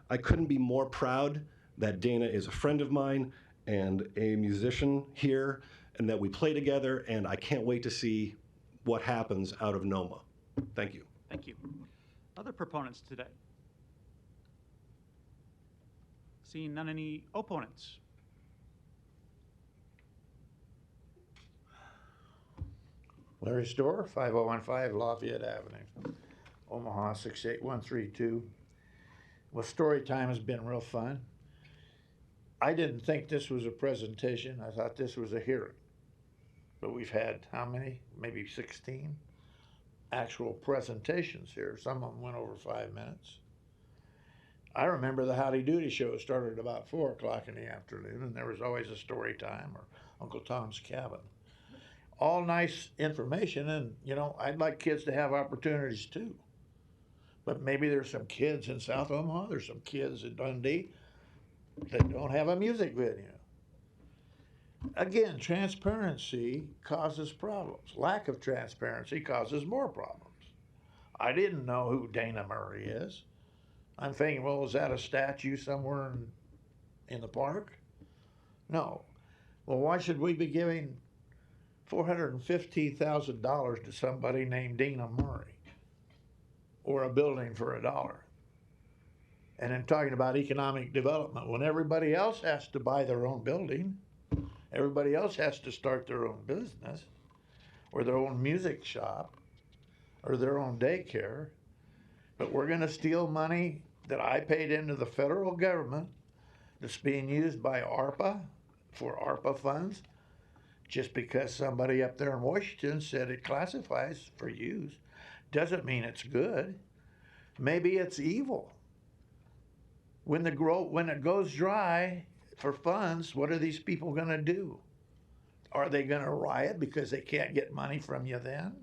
I couldn't be more proud that Dana is a friend of mine and a musician here, and that we play together, and I can't wait to see what happens out of Noma. Thank you. Thank you. Other proponents today? Seeing none, any opponents? Larry Storr, 5015 Lafayette Avenue, Omaha 68132. Well, story time has been real fun. I didn't think this was a presentation. I thought this was a hearing. But we've had how many? Maybe 16 actual presentations here. Some of them went over 5 minutes. I remember the Howdy Doody show started at about 4 o'clock in the afternoon, and there was always a story time or Uncle Tom's Cabin. All nice information, and you know, I'd like kids to have opportunities too. But maybe there's some kids in South Omaha, there's some kids in Dundee that don't have a music video. Again, transparency causes problems. Lack of transparency causes more problems. I didn't know who Dana Murray is. I'm thinking, well, is that a statue somewhere in the park? No. Well, why should we be giving $415,000 to somebody named Dana Murray? Or a building for $1? And then talking about economic development, when everybody else has to buy their own building, everybody else has to start their own business, or their own music shop, or their own daycare, but we're going to steal money that I paid into the federal government that's being used by ARPA for ARPA funds, just because somebody up there in Washington said it classifies for use, doesn't mean it's good. Maybe it's evil. When it goes dry, for funds, what are these people going to do? Are they going to riot because they can't get money from you then?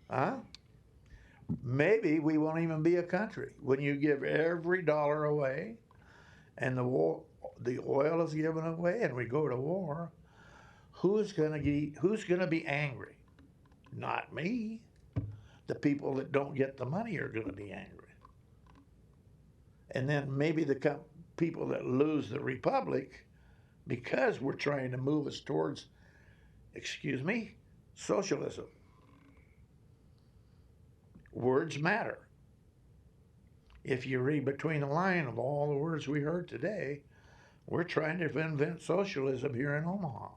Huh? Maybe we won't even be a country when you give every dollar away and the oil is given away and we go to war. Who's going to be angry? Not me. The people that don't get the money are going to be angry. And then maybe the people that lose the republic because we're trying to move us towards, excuse me, socialism. Words matter. If you read between the line of all the words we heard today, we're trying to invent socialism here in Omaha.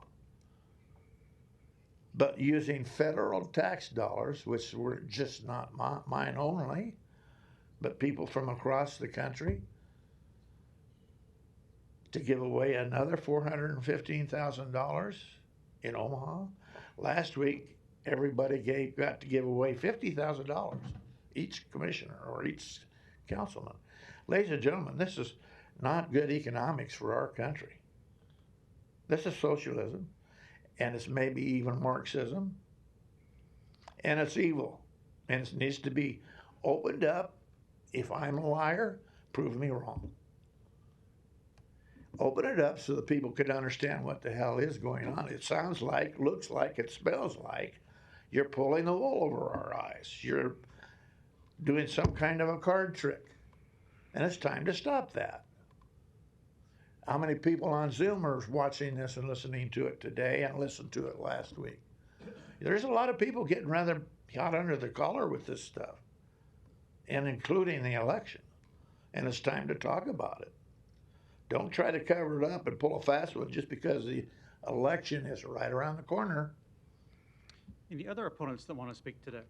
But using federal tax dollars, which were just not mine only, but people from across the country, to give away another $415,000 in Omaha. Last week, everybody got to give away $50,000, each commissioner or each councilman. Ladies and gentlemen, this is not good economics for our country. This is socialism, and it's maybe even Marxism, and it's evil, and it needs to be opened up. If I'm a liar, prove me wrong. Open it up so that people can understand what the hell is going on. It sounds like, looks like, it smells like you're pulling the wool over our eyes. You're doing some kind of a card trick. And it's time to stop that. How many people on Zoom are watching this and listening to it today and listened to it last week? There's a lot of people getting rather hot under the collar with this stuff, and including the election. And it's time to talk about it. Don't try to cover it up and pull a fast one just because the election is right around the corner. Any other opponents that want to speak today?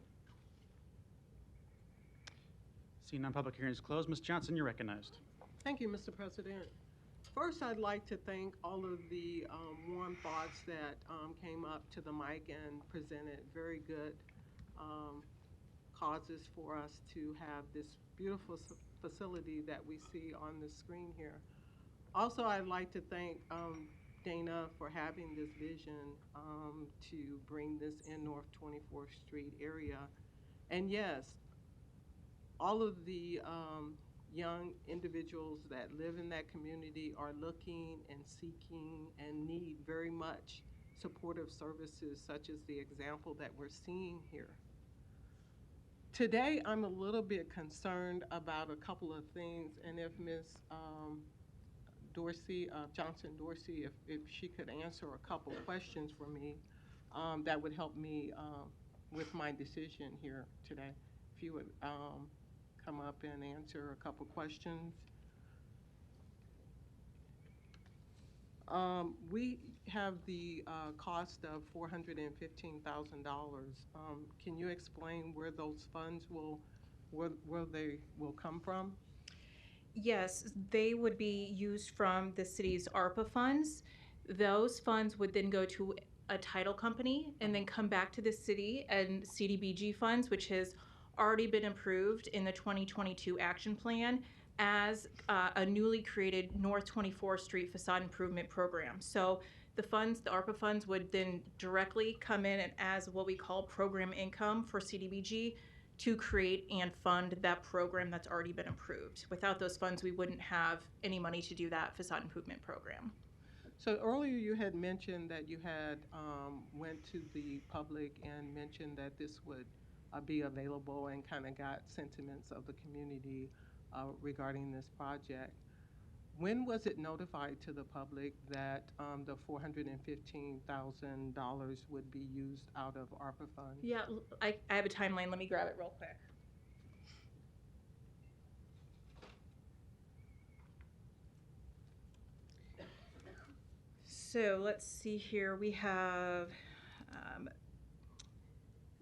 Seeing none, public hearing is closed. Ms. Johnson, you're recognized. Thank you, Mr. President. First, I'd like to thank all of the warm thoughts that came up to the mic and presented very good causes for us to have this beautiful facility that we see on the screen here. Also, I'd like to thank Dana for having this vision to bring this in North 24th Street area. And yes, all of the young individuals that live in that community are looking and seeking and need very much supportive services such as the example that we're seeing here. Today, I'm a little bit concerned about a couple of things, and if Ms. Johnson Dorsey, if she could answer a couple questions for me, that would help me with my decision here today. If you would come up and answer a couple questions. We have the cost of $415,000. Can you explain where those funds where they will come from? Yes, they would be used from the city's ARPA funds. Those funds would then go to a title company and then come back to the city and CDBG funds, which has already been approved in the 2022 action plan as a newly created North 24th Street facade improvement program. So the funds, the ARPA funds, would then directly come in and as what we call program income for CDBG to create and fund that program that's already been approved. Without those funds, we wouldn't have any money to do that facade improvement program. So earlier you had mentioned that you had went to the public and mentioned that this would be available and kind of got sentiments of the community regarding this project. When was it notified to the public that the $415,000 would be used out of ARPA funds? Yeah, I have a timeline. Let me grab it real quick. So let's see here. We have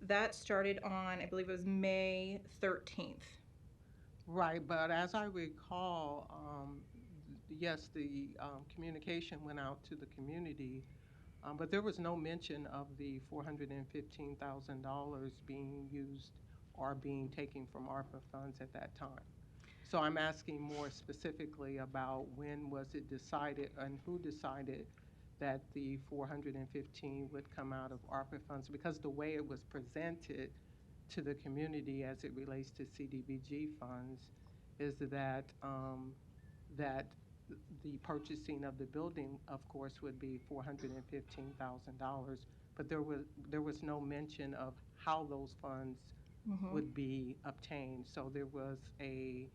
that started on, I believe it was May 13th. Right, but as I recall, yes, the communication went out to the community, but there was no mention of the $415,000 being used or being taken from ARPA funds at that time. So I'm asking more specifically about when was it decided and who decided that the 415 would come out of ARPA funds, because the way it was presented to the community as it relates to CDBG funds is that that the purchasing of the building, of course, would be $415,000, but there was no mention of how those funds would be obtained. So there was a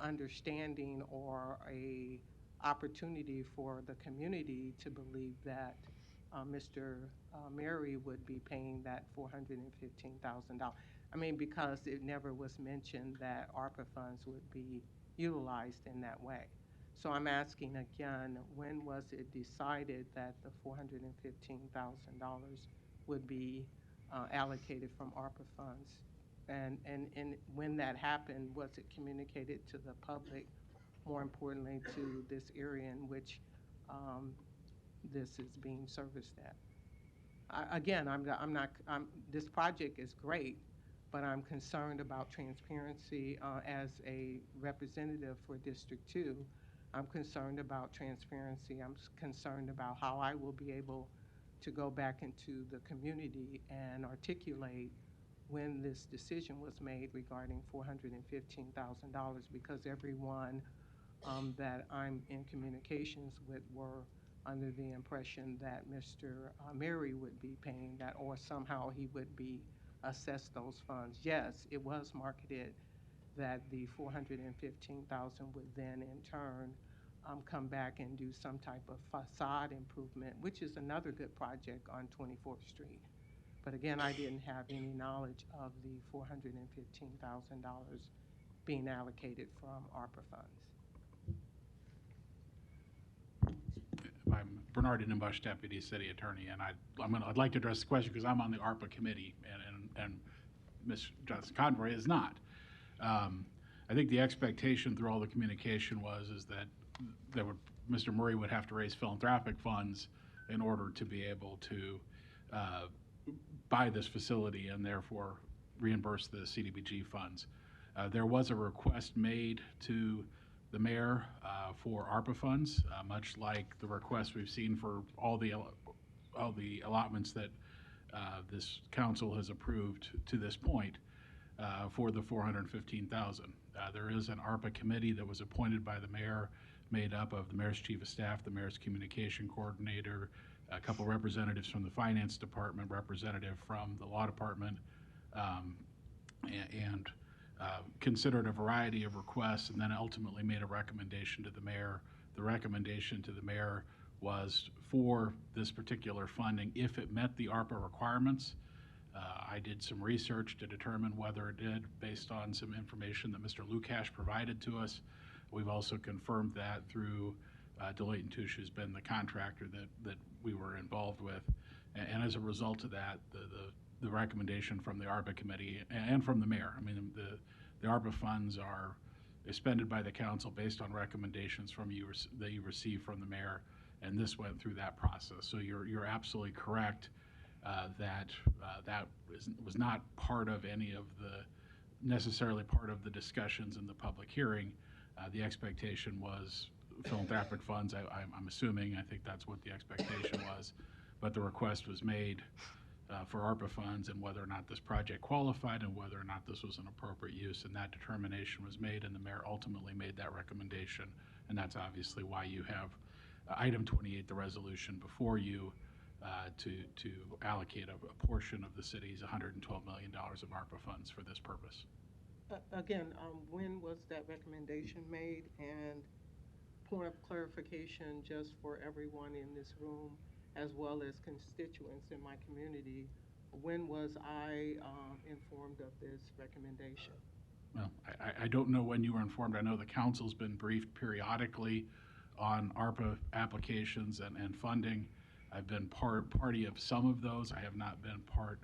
understanding or a opportunity for the community to believe that Mr. Mary would be paying that $415,000. I mean, because it never was mentioned that ARPA funds would be utilized in that way. So I'm asking again, when was it decided that the $415,000 would be allocated from ARPA funds? And when that happened, was it communicated to the public, more importantly to this area in which this is being serviced at? This project is great, but I'm concerned about transparency as a representative for District 2. I'm concerned about transparency. I'm concerned about how I will be able to go back into the community and articulate when this decision was made regarding $415,000, because everyone that I'm in communications with were under the impression that Mr. Mary would be paying that, or somehow he would be assessed those funds. Yes, it was marketed that the $415,000 would then in turn come back and do some type of facade improvement, which is another good project on 24th Street. But again, I didn't have any knowledge of the $415,000 being allocated from ARPA funds. I'm Bernard Innenbush, Deputy City Attorney, and I'd like to address the question because I'm on the ARPA committee, and Ms. Johnson Conroy is not. I think the expectation through all the communication is that Mr. Murray would have to raise philanthropic funds in order to be able to buy this facility and therefore reimburse the CDBG funds. There was a request made to the mayor for ARPA funds, much like the request we've seen for all the allotments that this council has approved to this point for the $415,000. There is an ARPA committee that was appointed by the mayor, made up of the mayor's chief of staff, the mayor's communication coordinator, a couple representatives from the finance department, representative from the law department, and considered a variety of requests, and then ultimately made a recommendation to the mayor. The recommendation to the mayor was for this particular funding if it met the ARPA requirements. I did some research to determine whether it did based on some information that Mr. Lukash provided to us. We've also confirmed that through Deloitte & Touche, who's been the contractor that we were involved with. And as a result of that, the recommendation from the ARPA committee and from the mayor, I mean, the ARPA funds are expended by the council based on recommendations that you receive from the mayor, and this went through that process. So you're absolutely correct that was not part of any of necessarily part of the discussions in the public hearing. The expectation was philanthropic funds. I'm assuming, I think that's what the expectation was, but the request was made for ARPA funds and whether or not this project qualified and whether or not this was an appropriate use, and that determination was made, and the mayor ultimately made that recommendation, and that's obviously why you have item 28, the resolution before you, to allocate a portion of the city's $112 million of ARPA funds for this purpose. Again, when was that recommendation made? And point of clarification just for everyone in this room, as well as constituents in my community, when was I informed of this recommendation? Well, I don't know when you were informed. I know the council's been briefed periodically on ARPA applications and funding. I've been party of some of those. I have not been part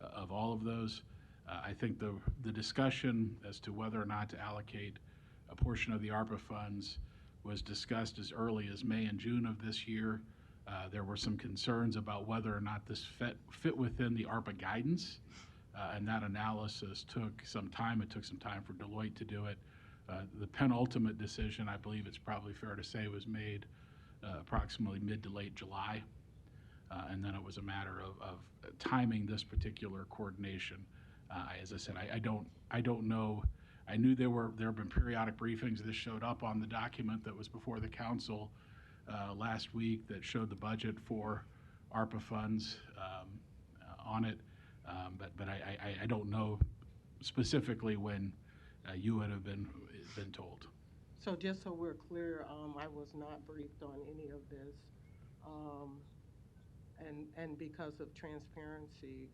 of all of those. I think the discussion as to whether or not to allocate a portion of the ARPA funds was discussed as early as May and June of this year. There were some concerns about whether or not this fit within the ARPA guidance. and that analysis took some time. It took some time for Deloitte to do it. The penultimate decision, I believe it's probably fair to say, was made approximately mid to late July. And then it was a matter of timing this particular coordination. As I said, I don't know. I knew there have been periodic briefings. This showed up on the document that was before the council last week that showed the budget for ARPA funds on it. But I don't know specifically when you would have been told. So just so we're clear, I was not briefed on any of this. And because of transparency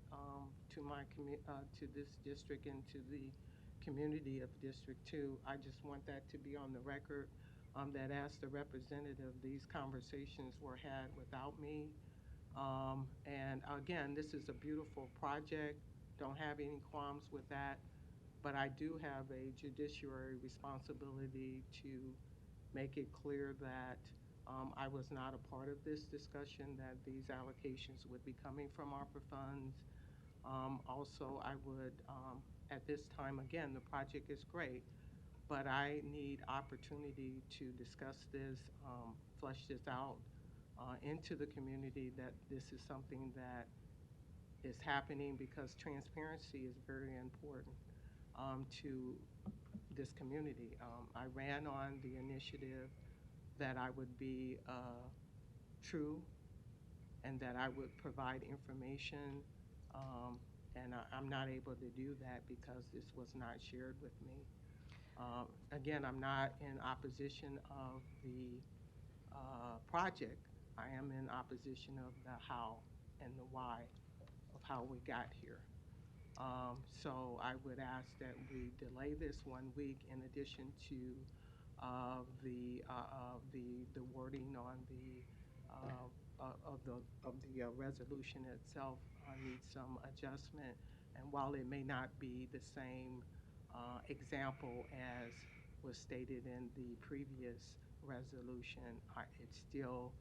to my to this district and to the community of District 2, I just want that to be on the record, that as the representative, these conversations were had without me. And again, this is a beautiful project, don't have any qualms with that, but I do have a judiciary responsibility to make it clear that I was not a part of this discussion, that these allocations would be coming from ARPA funds. Also, I would, at this time, again, the project is great, but I need opportunity to discuss this, flesh this out into the community, that this is something that is happening, because transparency is very important to this community. I ran on the initiative that I would be true and that I would provide information, and I'm not able to do that because this was not shared with me. Again, I'm not in opposition of the project. I am in opposition of the how and the why of how we got here. So I would ask that we delay this 1 week, in addition to the wording on the resolution itself needs some adjustment. And while it may not be the same example as was stated in the previous resolution, it still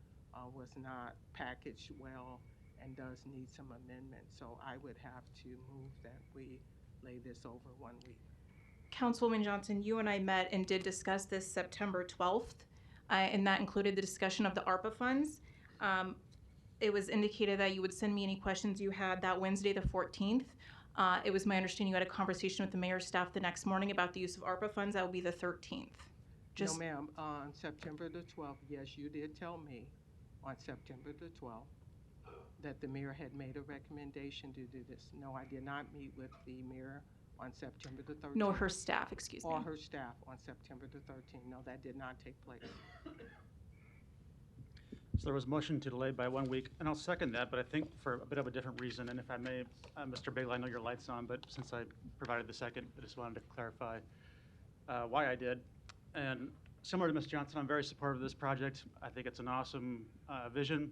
was not packaged well and does need some amendment. So I would have to move that we lay this over 1 week. Councilwoman Johnson, you and I met and did discuss this September 12th, and that included the discussion of the ARPA funds. It was indicated that you would send me any questions you had that Wednesday, the 14th. It was my understanding you had a conversation with the mayor's staff the next morning about the use of ARPA funds. That will be the 13th. No, ma'am. On September the 12th, yes, you did tell me on September the 12th that the mayor had made a recommendation to do this. No, I did not meet with the mayor on September the 13th. No, her staff, excuse me. Or her staff on September the 13th. No, that did not take place. So there was a motion to delay by 1 week, and I'll second that, but I think for a bit of a different reason. And if I may, Mr. Bailey, I know your light's on, but since I provided the second, I just wanted to clarify why I did. And similar to Ms. Johnson, I'm very supportive of this project. I think it's an awesome vision.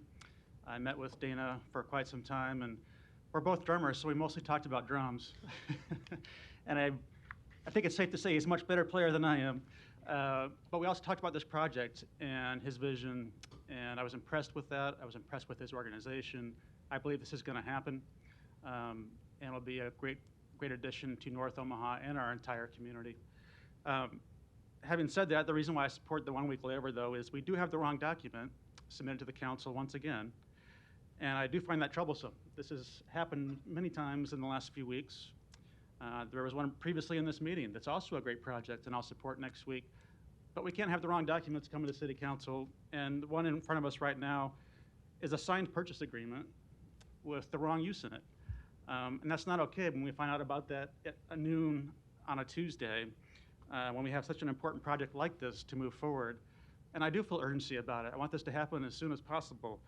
I met with Dana for quite some time, and we're both drummers, so we mostly talked about drums. And I think it's safe to say he's a much better player than I am. But we also talked about this project and his vision, and I was impressed with that. I was impressed with his organization. I believe this is going to happen, and it'll be a great addition to North Omaha and our entire community. Having said that, the reason why I support the 1 week layover, though, is we do have the wrong document submitted to the council once again, and I do find that troublesome. This has happened many times in the last few weeks. There was one previously in this meeting that's also a great project, and I'll support next week. But we can't have the wrong documents come to the city council, and the one in front of us right now is a signed purchase agreement with the wrong use in it. And that's not okay when we find out about that at noon on a Tuesday, when we have such an important project like this to move forward. And I do feel urgency about it. I want this to happen as soon as possible,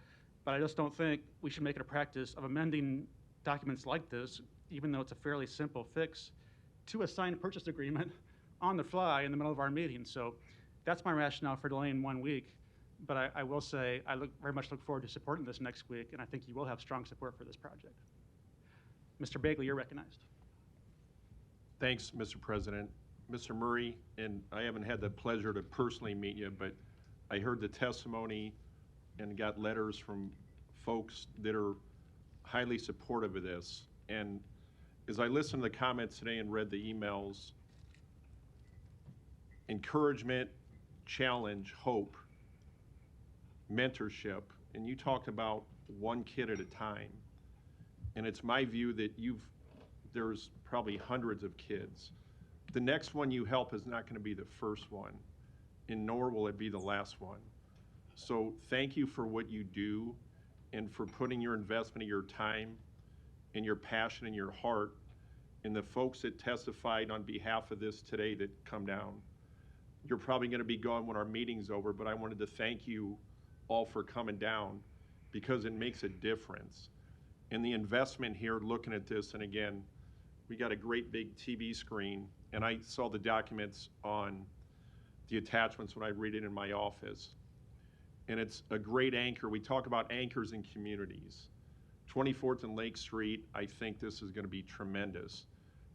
but I just don't think we should make it a practice of amending documents like this, even though it's a fairly simple fix, to a signed purchase agreement on the fly in the middle of our meeting. So that's my rationale for delaying 1 week. But I will say I very much look forward to supporting this next week, and I think you will have strong support for this project. Mr. Bagley, you're recognized. Thanks, Mr. President. Mr. Murray, and I haven't had the pleasure to personally meet you, but I heard the testimony and got letters from folks that are highly supportive of this. And as I listened to the comments today and read the emails, encouragement, challenge, hope, mentorship, and you talked about one kid at a time. And it's my view that there's probably hundreds of kids. The next one you help is not going to be the first one, and nor will it be the last one. So thank you for what you do and for putting your investment of your time and your passion and your heart in the folks that testified on behalf of this today that come down. You're probably going to be gone when our meeting's over, but I wanted to thank you all for coming down because it makes a difference. And the investment here, looking at this, and again, we got a great big TV screen, and I saw the documents on the attachments when I read it in my office. And it's a great anchor. We talk about anchors in communities. 24th and Lake Street, I think this is going to be tremendous.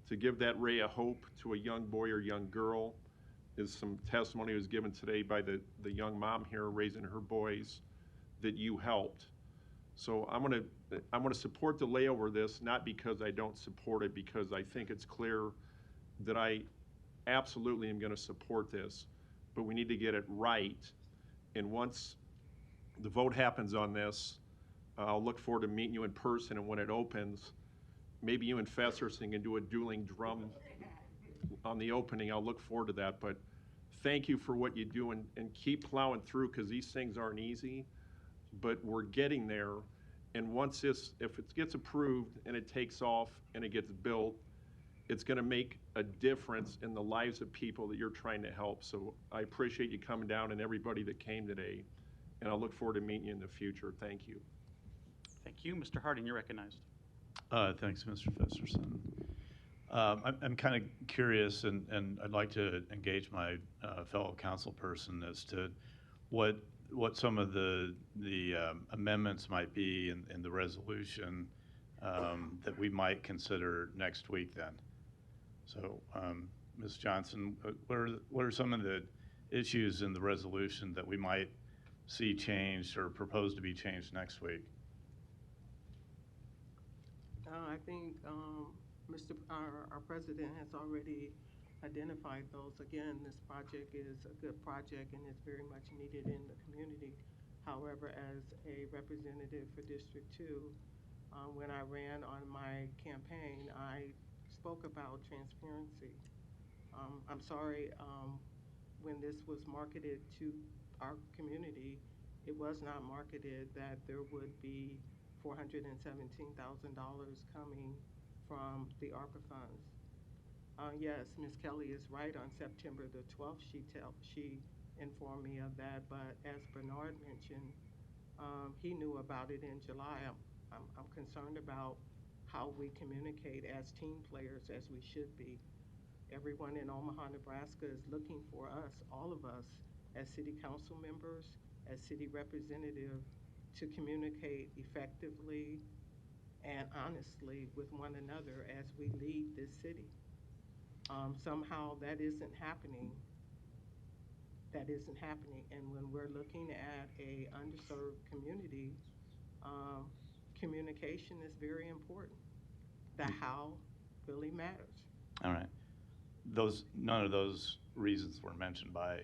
To give that ray of hope to a young boy or young girl is some testimony was given today by the young mom here raising her boys that you helped. So I'm gonna support the layover of this, not because I don't support it, because I think it's clear that I absolutely am gonna support this, but we need to get it right. And once the vote happens on this, I'll look forward to meeting you in person, and when it opens, maybe you and Festerson can do a dueling drum on the opening. I'll look forward to that, but thank you for what you do, and keep plowing through, because these things aren't easy, but we're getting there. And once if it gets approved and it takes off and it gets built, it's gonna make a difference in the lives of people that you're trying to help. So I appreciate you coming down and everybody that came today, and I'll look forward to meeting you in the future. Thank you. Thank you. Mr. Harding, you're recognized. Thanks, Mr. Festerson. I'm kind of curious, and I'd like to engage my fellow council person as to what some of the amendments might be in the resolution that we might consider next week then. So, Ms. Johnson, what are some of the issues in the resolution that we might see changed or proposed to be changed next week? I think our president has already identified those. Again, this project is a good project and it's very much needed in the community. However, as a representative for District 2, when I ran on my campaign, I spoke about transparency. I'm sorry, when this was marketed to our community, it was not marketed that there would be $417,000 coming from the ARPA funds. Yes, Ms. Kelly is right. On September the 12th, she informed me of that. But as Bernard mentioned, he knew about it in July. I'm concerned about how we communicate as team players, as we should be. Everyone in Omaha, Nebraska is looking for us, all of us, as city council members, as city representatives, to communicate effectively and honestly with one another as we lead this city. Somehow that isn't happening. And when we're looking at a underserved community, communication is very important. The how really matters. All right. None of those reasons were mentioned by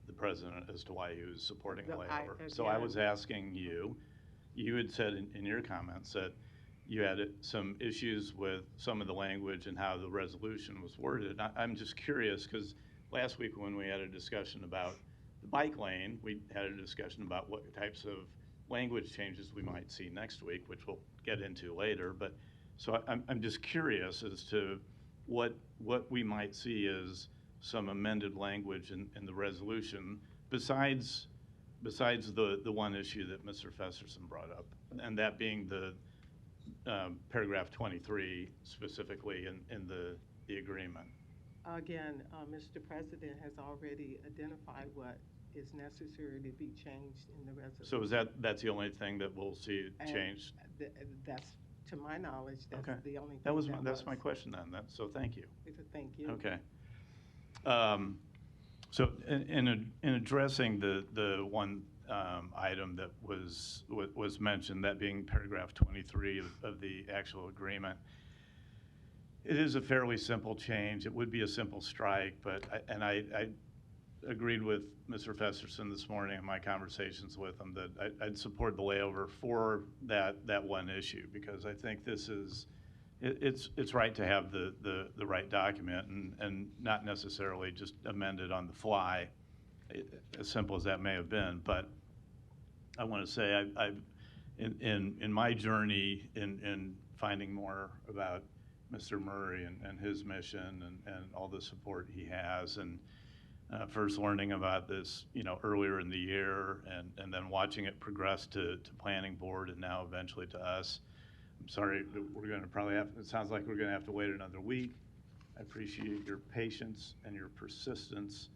the president as to why he was supporting the layover. So I was asking you had said in your comments that you had some issues with some of the language and how the resolution was worded. I'm just curious, because last week when we had a discussion about the bike lane, we had a discussion about what types of language changes we might see next week, which we'll get into later. But so I'm just curious as to what we might see as some amended language in the resolution besides the one issue that Mr. Festerson brought up, and that being the paragraph 23 specifically in the agreement. Again, Mr. President has already identified what is necessary to be changed in the resolution. So that's the only thing that we'll see changed? That's, to my knowledge, that's okay. The only thing that's my question then. So thank you. Thank you. Okay. So in addressing the one item that was mentioned, that being paragraph 23 of the actual agreement, It is a fairly simple change. It would be a simple strike, but I agreed with Mr. Festerson this morning in my conversations with him that I'd support the layover for that one issue, because I think this is, it's right to have the right document and not necessarily just amend it on the fly, as simple as that may have been. But I want to say I've in my journey in finding more about Mr. Murray and his mission and all the support he has, and first learning about this, earlier in the year, and then watching it progress to planning board and now eventually to us. I'm sorry, we're going to probably have, it sounds like we're going to have to wait another week. I appreciate your patience and your persistence,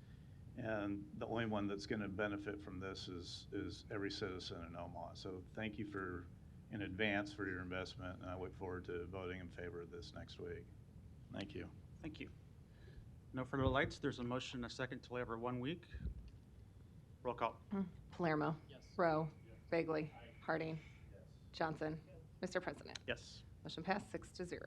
and the only one that's going to benefit from this is every citizen in Omaha. So thank you in advance for your investment, and I look forward to voting in favor of this next week. Thank you. Thank you. No further lights. There's a motion and a second to lay over 1 week. Roll call. Palermo. Yes. Rowe. Bagley. Harding. Johnson. Mr. President. Yes. Motion passed 6-0.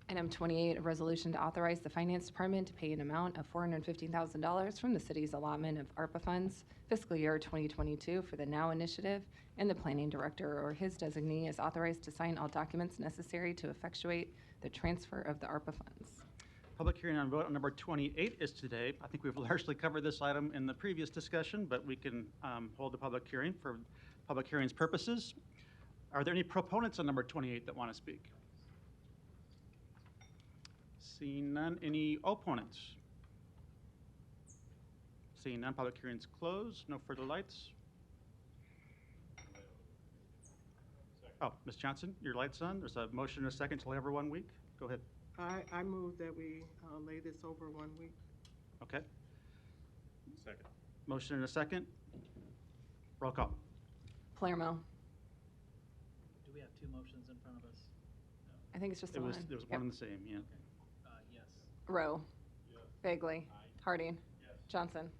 Item 28, a resolution to authorize the Finance Department to pay an amount of $415,000 from the city's allotment of ARPA funds fiscal year 2022 for the NOW initiative, and the planning director or his designee is authorized to sign all documents necessary to effectuate the transfer of the ARPA funds. Public hearing on vote on number 28 is today. I think we've largely covered this item in the previous discussion, but we can hold the public hearing for public hearings purposes. Are there any proponents on number 28 that want to speak? Seeing none. Any opponents? Seeing none, public hearing's closed. No further lights. Oh, Ms. Johnson, your light's on. There's a motion and a second to lay over 1 week. Go ahead. I move that we lay this over 1 week. Okay. Second. Motion and a second. Roll call. Palermo. Do we have two motions in front of us? I think it's just the There one. was one and the same, yeah. Yes. Rowe. Bagley. Harding. Johnson.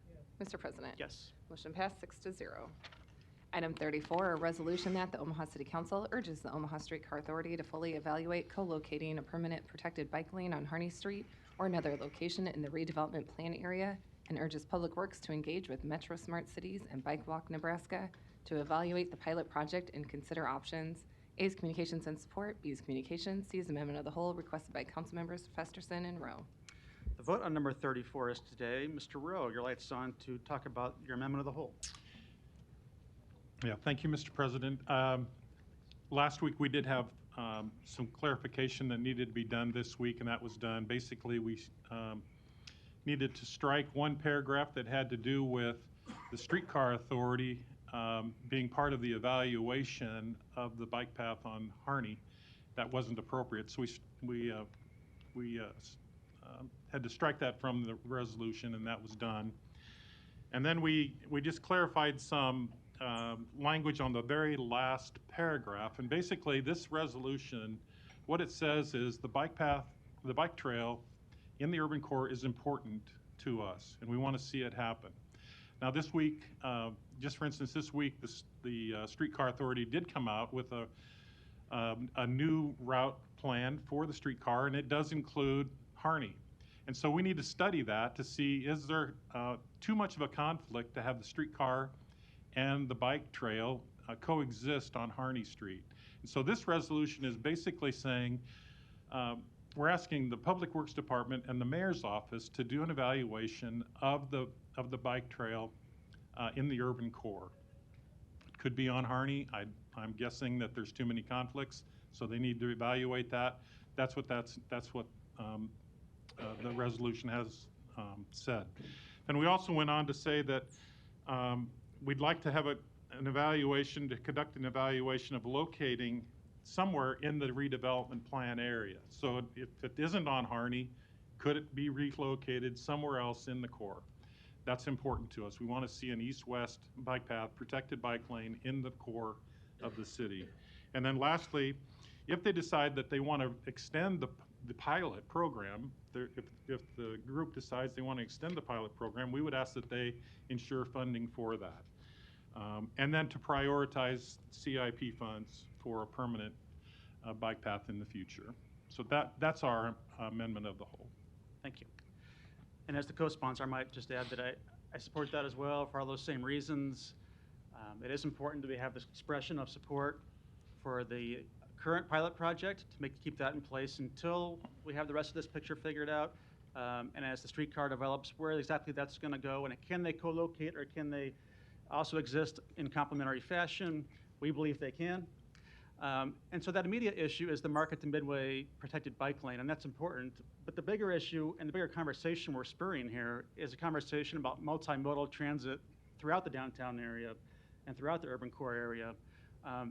Mr. President. Yes. Motion passed 6-0. Item 34, a resolution that the Omaha City Council urges the Omaha Streetcar Authority to fully evaluate co-locating a permanent protected bike lane on Harney Street or another location in the redevelopment plan area, and urges Public Works to engage with Metro Smart Cities and Bike Walk Nebraska to evaluate the pilot project and consider options. A is communications and support, B is communications, C is amendment of the whole requested by council members Festerson and Rowe. The vote on number 34 is today. Mr. Rowe, your light's on to talk about your amendment of the whole. Yeah, thank you, Mr. President. Last week we did have some clarification that needed to be done this week, and that was done. Basically, we needed to strike one paragraph that had to do with the Streetcar Authority being part of the evaluation of the bike path on Harney. That wasn't appropriate, so we had to strike that from the resolution, and that was done. And then we just clarified some language on the very last paragraph. And basically, this resolution, what it says is the bike path, the bike trail in the urban core is important to us, and we want to see it happen. Now, this week, just for instance, this week, the Streetcar Authority did come out with a new route plan for the streetcar, and it does include Harney. And so we need to study that to see, is there too much of a conflict to have the streetcar and the bike trail coexist on Harney Street? And so this resolution is basically saying, we're asking the Public Works Department and the Mayor's Office to do an evaluation of the bike trail in the urban core. It could be on Harney. I'm guessing that there's too many conflicts, so they need to evaluate that. That's what the resolution has said. And we also went on to say that we'd like to have to conduct an evaluation of locating somewhere in the redevelopment plan area. So if it isn't on Harney, could it be relocated somewhere else in the core? That's important to us. We want to see an east-west bike path, protected bike lane in the core of the city. And then lastly, if they decide that they want to extend the pilot program, if the group decides they want to extend the pilot program, we would ask that they ensure funding for that. And then to prioritize CIP funds for a permanent bike path in the future. So that's our amendment of the whole. Thank you. And as the co-sponsor, I might just add that I support that as well for all those same reasons. It is important that we have this expression of support for the current pilot project to keep that in place until we have the rest of this picture figured out. And as the streetcar develops, where exactly that's going to go, and can they co-locate or can they also exist in complementary fashion? We believe they can. And so that immediate issue is the Market to Midway protected bike lane, and that's important. But the bigger issue and the bigger conversation we're spurring here is a conversation about multimodal transit throughout the downtown area and throughout the urban core area,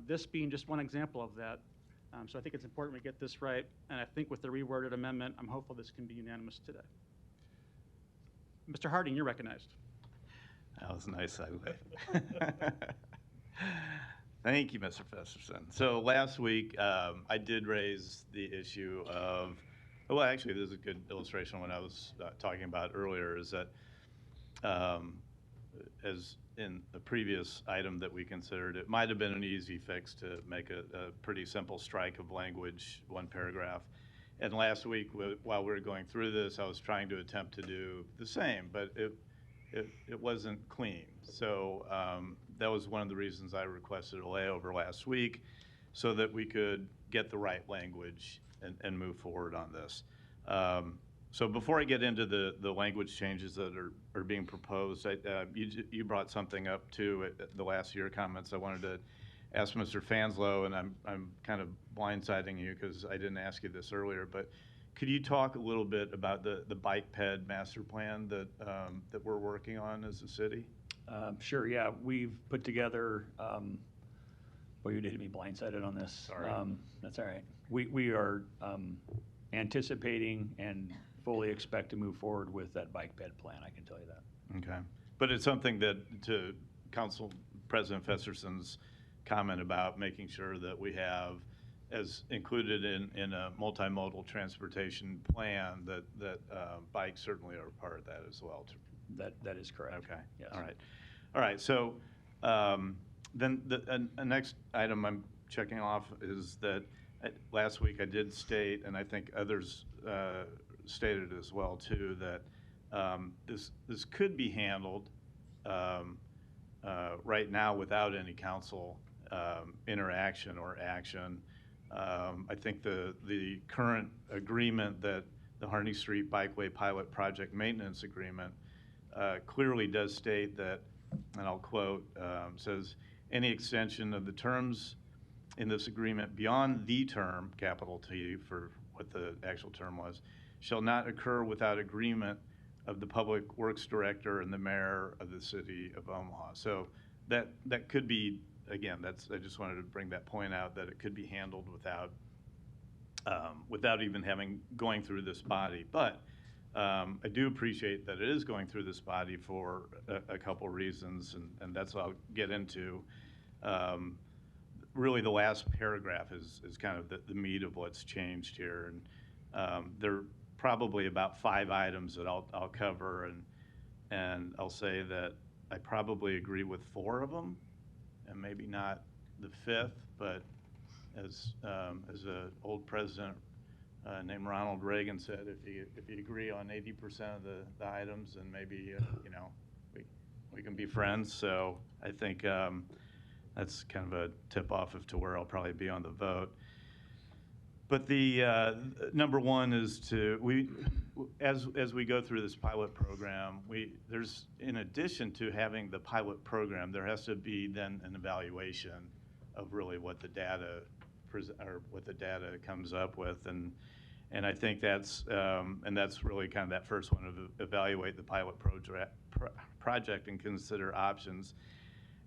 this being just one example of that. So I think it's important we get this right, and I think with the reworded amendment, I'm hopeful this can be unanimous today. Mr. Harding, you're recognized. That was a nice segue. Thank you, Mr. Festerson. So last week, I did raise the issue of, well, actually, this is a good illustration of what I was talking about earlier, is that as in a previous item that we considered, it might have been an easy fix to make a pretty simple strike of language, one paragraph. And last week, while we were going through this, I was trying to attempt to do the same, but it wasn't clean. So that was one of the reasons I requested a layover last week, so that we could get the right language and move forward on this. So before I get into the language changes that are being proposed, you brought something up too at the last year comments. I wanted to ask Mr. Fanslow, and I'm kind of blindsiding you because I didn't ask you this earlier, but could you talk a little bit about the bike ped master plan that we're working on as a city? Sure, yeah. We've put together, well, you did me blindsided on this. Sorry. That's all right. We are anticipating and fully expect to move forward with that bike ped plan, I can tell you that. Okay. But it's something that, to Council President Festerson's comment about making sure that we have, as included in a multimodal transportation plan, that bikes certainly are part of that as well. That is correct. Okay. Yes. All right. So then the next item I'm checking off is that last week I did state, and I think others stated as well too, that this could be handled right now without any council interaction or action. I think the current agreement that the Harney Street Bikeway Pilot Project Maintenance Agreement clearly does state that, and I'll quote, says, any extension of the terms in this agreement beyond the term, capital T for what the actual term was, shall not occur without agreement of the Public Works Director and the Mayor of the City of Omaha. So that could be, again, I just wanted to bring that point out, that it could be handled without even going through this body. But I do appreciate that it is going through this body for a couple reasons, and that's what I'll get into. Really, the last paragraph is kind of the meat of what's changed here, and there are probably about 5 items that I'll cover, and I'll say that I probably agree with 4 of them, and maybe not the 5th, but as an old president named Ronald Reagan said, if you agree on 80% of the items, then maybe we can be friends. So I think that's kind of a tip-off to where I'll probably be on the vote. But the number one is as we go through this pilot program, there's, in addition to having the pilot program, there has to be then an evaluation of really what the data comes up with, and I think that's really kind of that first one, of evaluate the pilot project and consider options.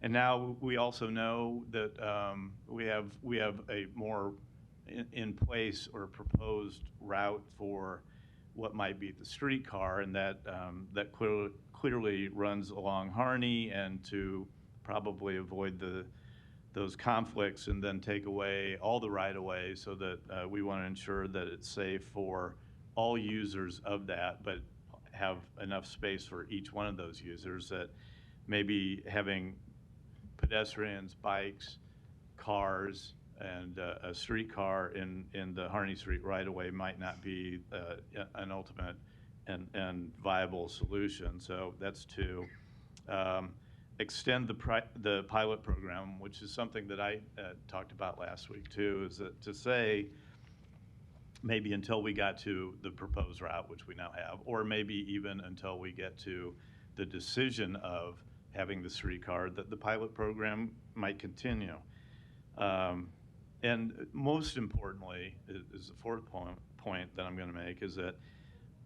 And now we also know that we have a more in place or proposed route for what might be the streetcar, and that clearly runs along Harney, and to probably avoid those conflicts and then take away all the right-of-way, so that we want to ensure that it's safe for all users of that, but have enough space for each one of those users, that maybe having pedestrians, bikes, cars, and a streetcar in the Harney Street right-of-way might not be an ultimate and viable solution. So that's two. Extend the pilot program, which is something that I talked about last week too, is that to say maybe until we got to the proposed route, which we now have, or maybe even until we get to the decision of having the streetcar, that the pilot program might continue. And most importantly, is the fourth point that I'm going to make, is that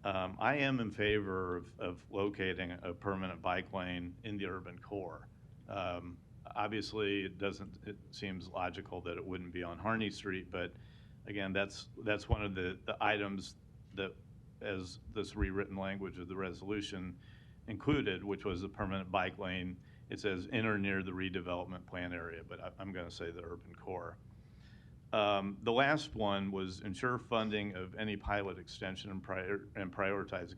I am in favor of locating a permanent bike lane in the urban core. Obviously, it seems logical that it wouldn't be on Harney Street, but again, that's one of the items that, as this rewritten language of the resolution included, which was a permanent bike lane. It says in or near the redevelopment plan area, but I'm going to say the urban core. The last one was ensure funding of any pilot extension and prioritize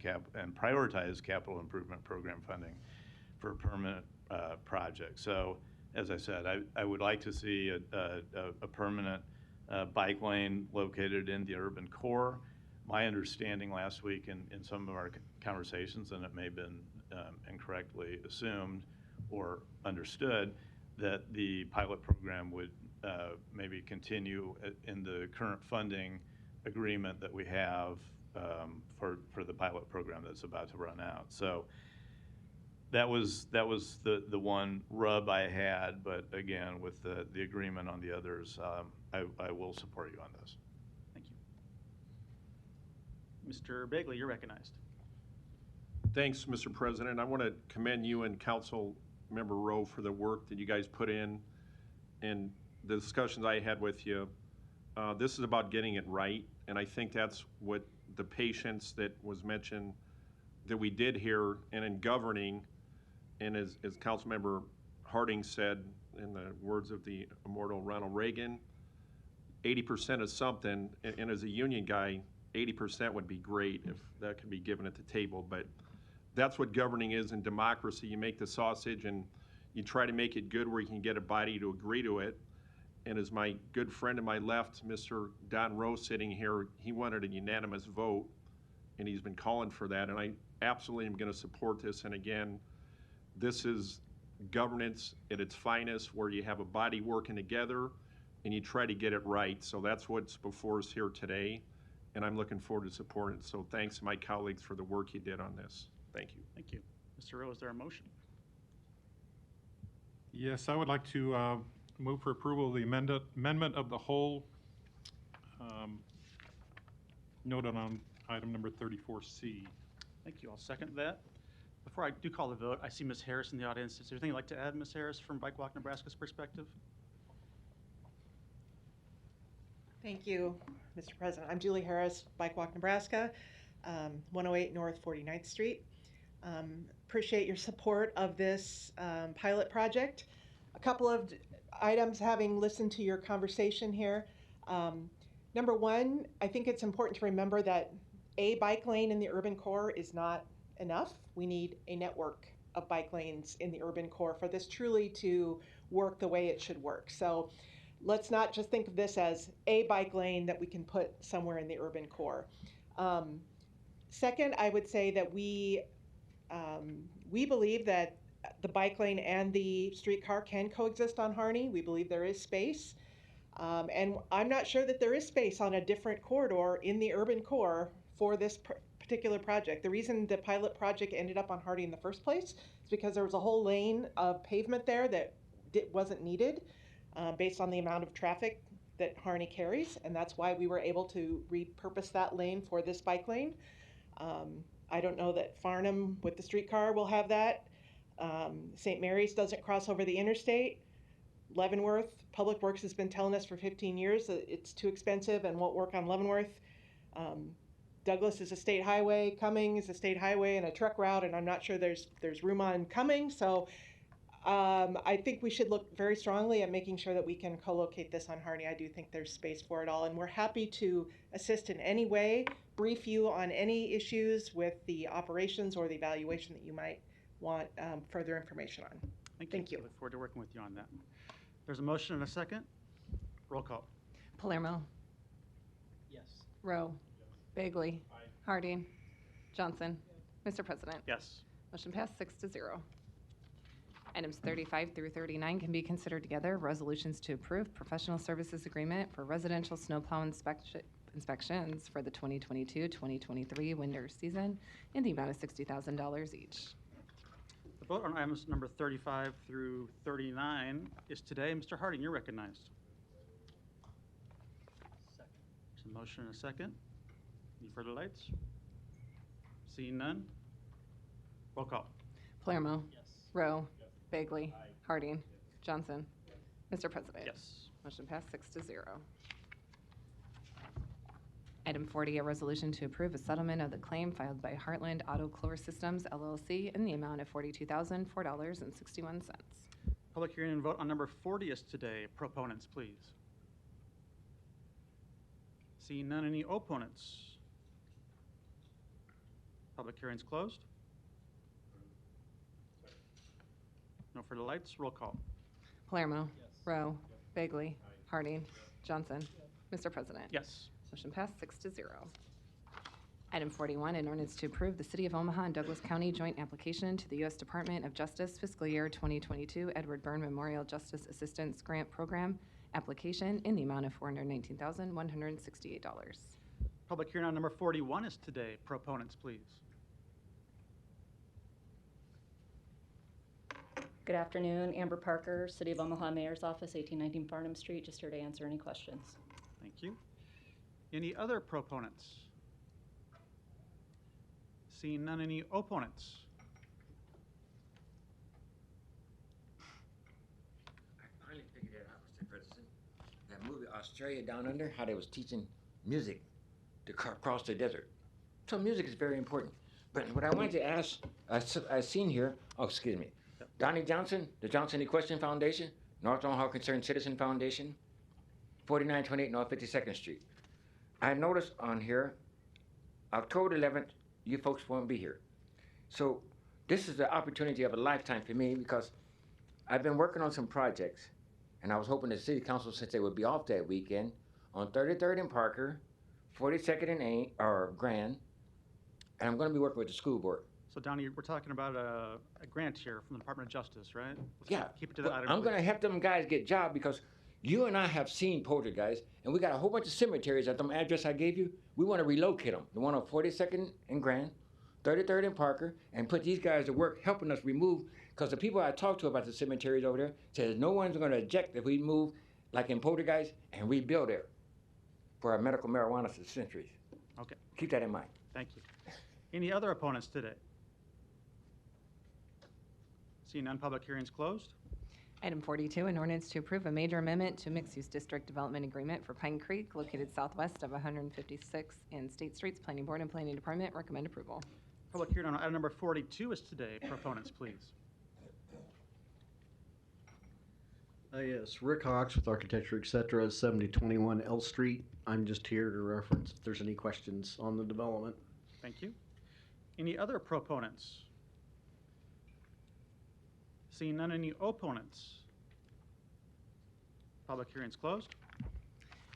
capital improvement program funding for permanent projects. So, as I said, I would like to see a permanent bike lane located in the urban core. My understanding last week in some of our conversations, and it may have been incorrectly assumed or understood, that the pilot program would maybe continue in the current funding agreement that we have for the pilot program that's about to run out. So that was the one rub I had, but again, with the agreement on the others, I will support you on this. Thank you. Mr. Bagley, you're recognized. Thanks, Mr. President. I want to commend you and Council Member Rowe for the work that you guys put in and the discussions I had with you. This is about getting it right, and I think that's what the patience that was mentioned that we did here, and in governing, and as Councilmember Harding said, in the words of the immortal Ronald Reagan, 80% is something, and as a union guy, 80% would be great if that could be given at the table, but that's what governing is in democracy. You make the sausage and you try to make it good where you can get a body to agree to it. And as my good friend to my left, Mr. Don Rowe, sitting here, he wanted a unanimous vote, and he's been calling for that, and I absolutely am going to support this. And again, this is governance at its finest, where you have a body working together and you try to get it right. So that's what's before us here today, and I'm looking forward to supporting it. So thanks to my colleagues for the work you did on this. Thank you. Thank you. Mr. Rowe, is there a motion? Yes, I would like to move for approval of the amendment of the whole noted on item number 34C. Thank you. I'll second that. Before I do call the vote, I see Ms. Harris in the audience. Is there anything you'd like to add, Ms. Harris, from Bike Walk Nebraska's perspective? Thank you, Mr. President. I'm Julie Harris, Bike Walk Nebraska, 108 North 49th Street. Appreciate your support of this pilot project. A couple of items having listened to your conversation here. Number one, I think it's important to remember that a bike lane in the urban core is not enough. We need a network of bike lanes in the urban core for this truly to work the way it should work. So let's not just think of this as a bike lane that we can put somewhere in the urban core. Second, I would say that we believe that the bike lane and the streetcar can coexist on Harney. We believe there is space. And I'm not sure that there is space on a different corridor in the urban core for this particular project. The reason the pilot project ended up on Harney in the first place is because there was a whole lane of pavement there that wasn't needed based on the amount of traffic that Harney carries. And that's why we were able to repurpose that lane for this bike lane. I don't know that Farnham with the streetcar will have that. St. Mary's doesn't cross over the interstate. Leavenworth, Public Works has been telling us for 15 years that it's too expensive and won't work on Leavenworth. Douglas is a state highway, Cumming is a state highway and a truck route, and I'm not sure there's room on Cumming. So I think we should look very strongly at making sure that we can co-locate this on Harney. I do think there's space for it all, and we're happy to assist in any way, brief you on any issues with the operations or the evaluation that you might want further information on. Thank you. I look forward to working with you on that. There's a motion and a second. Roll call. Palermo. Yes. Rowe. Bagley. Harding. Johnson. Mr. President. Yes. Motion passed 6-0. Items 35 through 39 can be considered together. Resolutions to approve professional services agreement for residential snowplow inspections for the 2022-2023 winter season in the amount of $60,000 each. The vote on items number 35 through 39 is today. Mr. Harding, you're recognized. Second. There's a motion and a second. Any further lights? Seeing none. Roll call. Palermo. Yes. Rowe. Bagley. Harding. Johnson. Mr. President. Yes. Motion passed 6-0. Item 40, a resolution to approve a settlement of the claim filed by Heartland Auto Chlor Systems LLC in the amount of $42,004.61. Public hearing and vote on number 40 is today. Proponents, please. Seeing none, any opponents? Public hearing's closed. No further lights. Roll call. Palermo. Yes. Rowe. Bagley. Harding. Johnson. Mr. President. Yes. Motion passed 6-0. Item 41, an ordinance to approve the City of Omaha and Douglas County joint application to the U.S. Department of Justice fiscal year 2022 Edward Byrne Memorial Justice Assistance Grant Program application in the amount of $419,168. Public hearing on number 41 is today. Proponents, please. Good afternoon, Amber Parker, City of Omaha Mayor's Office, 1819 Farnham Street, just here to answer any questions. Thank you. Any other proponents? Seeing none, any opponents? I finally figured it out, Mr. President. That movie Australia Down Under, how they was teaching music to cross the desert. So music is very important. But what I wanted to ask, I seen here, oh, excuse me, Donnie Johnson, the Johnson Equestrian Foundation, North Omaha Concerned Citizen Foundation, 4928 North 52nd Street. I noticed on here, October 11th, you folks won't be here. So this is the opportunity of a lifetime for me because I've been working on some projects and I was hoping the city council, since they would be off that weekend, on 33rd and Parker, 42nd and Grand, and I'm gonna be working with the school board. So Donnie, we're talking about a grant here from the Department of Justice, right? Let's Yeah, keep it to that item. I'm gonna please. help them guys get jobs because you and I have seen poltergeists, and we got a whole bunch of cemeteries at the address I gave you. We want to relocate them. The one on 42nd and Grand, 33rd and Parker, and put these guys to work helping us remove, because the people I talked to about the cemeteries over there says no one's going to object if we move, like in poltergeist, and rebuild there for our medical marijuana dispensaries. Okay. Keep that in mind. Thank you. Any other opponents today? Seeing none, public hearing's closed. Item 42, an ordinance to approve a major amendment to mixed-use district development agreement for Pine Creek located southwest of 156 and State Streets. Planning Board and Planning Department recommend approval. Public hearing on item number 42 is today. Proponents, please. Yes, Rick Hawks with Architecture, etc., 7021 L Street. I'm just here to reference if there's any questions on the development. Thank you. Any other proponents? Seeing none, any opponents? Public hearing's closed.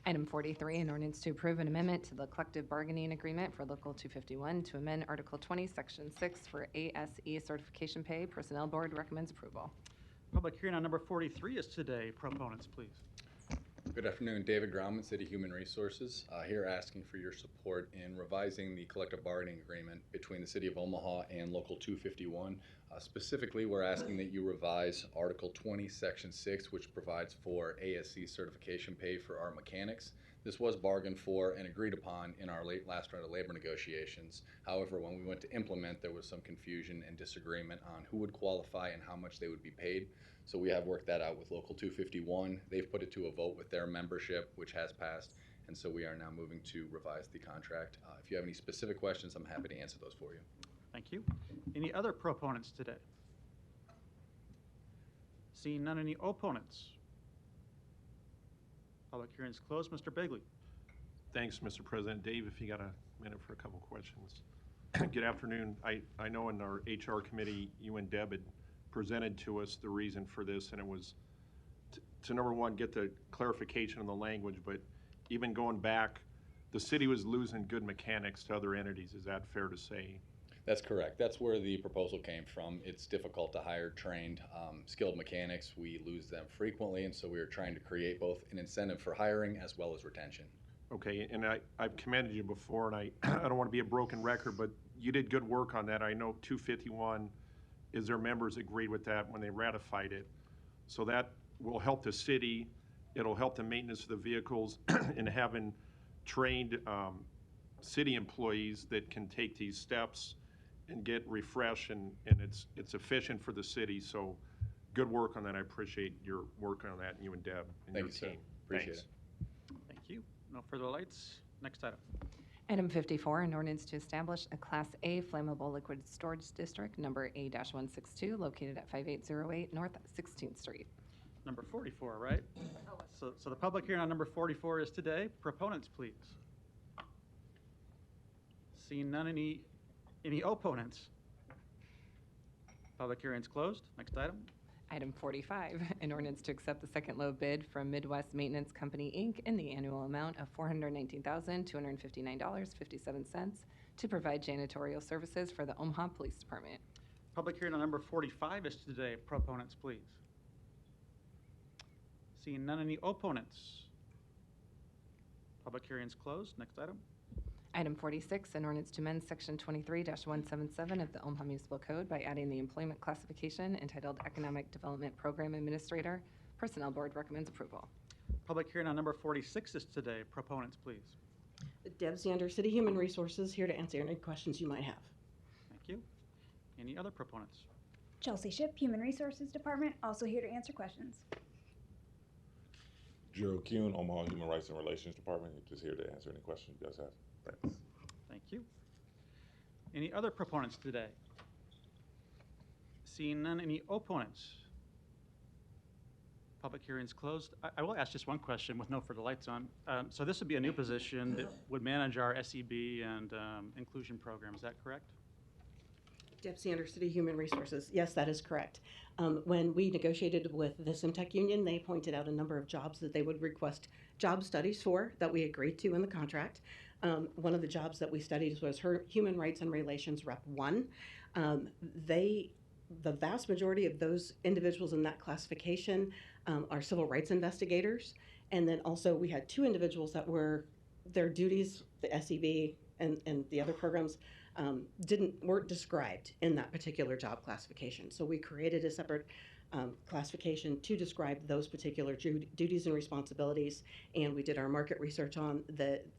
Item 43, an ordinance to approve an amendment to the collective bargaining agreement for Local 251 to amend Article 20, Section 6 for ASE certification pay. Personnel Board recommends approval. Public hearing on number 43 is today. Proponents, please. Good afternoon, David Grauman, City Human Resources, here asking for your support in revising the collective bargaining agreement between the City of Omaha and Local 251. Specifically, we're asking that you revise Article 20, Section 6, which provides for ASC certification pay for our mechanics. This was bargained for and agreed upon in our last round of labor negotiations. However, when we went to implement, there was some confusion and disagreement on who would qualify and how much they would be paid. So we have worked that out with Local 251. They've put it to a vote with their membership, which has passed, and so we are now moving to revise the contract. If you have any specific questions, I'm happy to answer those for you. Thank you. Any other proponents today? Seeing none, any opponents? Public hearing's closed. Mr. Begley. Thanks, Mr. President. Dave, if you got a minute for a couple questions. Good afternoon. I know in our HR committee, you and Deb had presented to us the reason for this, and it was to number one, get the clarification on the language, but even going back, the city was losing good mechanics to other entities. Is that fair to say? That's correct. That's where the proposal came from. It's difficult to hire trained, skilled mechanics. We lose them frequently, and so we are trying to create both an incentive for hiring as well as retention. Okay, and I've commended you before, and I don't want to be a broken record, but you did good work on that. I know 251 is their members agreed with that when they ratified it. So that will help the city. It'll help the maintenance of the vehicles and having trained city employees that can take these steps and get refreshed, and it's efficient for the city. So good work on that. I appreciate your work on that, and you and Deb and Thank your you, sir. team. Appreciate Thanks. it. Thank you. No further lights. Next item. Item 54, an ordinance to establish a Class A flammable liquid storage district, number A-162, located at 5808 North 16th Street. Number 44, right? So the public hearing on number 44 is today. Proponents, please. Seeing none, any opponents? Public hearing's closed. Next item. Item 45, an ordinance to accept the second low bid from Midwest Maintenance Company, Inc. in the annual amount of $419,259.57 to provide janitorial services for the Omaha Police Department. Public hearing on number 45 is today. Proponents, please. Seeing none, any opponents? Public hearing's closed. Next item. Item 46, an ordinance to amend Section 23-177 of the Omaha Municipal Code by adding the employment classification entitled Economic Development Program Administrator. Personnel Board recommends approval. Public hearing on number 46 is today. Proponents, please. Deb Zander, City Human Resources, here to answer any questions you might have. Thank you. Any other proponents? Chelsea Ship, Human Resources Department, also here to answer questions. Gerald Kuhn, Omaha Human Rights and Relations Department, just here to answer any questions you guys have. Thanks. Thank you. Any other proponents today? Seeing none, any opponents? Public hearing's closed. I will ask just one question with no further lights on. So this would be a new position that would manage our SEB and inclusion program. Is that correct? Deb Zander, City Human Resources. Yes, that is correct. When we negotiated with the Simtech Union, they pointed out a number of jobs that they would request job studies for that we agreed to in the contract. One of the jobs that we studied was her Human Rights and Relations Rep 1. The vast majority of those individuals in that classification are civil rights investigators. And then also we had two individuals that were, their duties, the SEB and the other programs, weren't described in that particular job classification. So we created a separate classification to describe those particular duties and responsibilities, and we did our market research on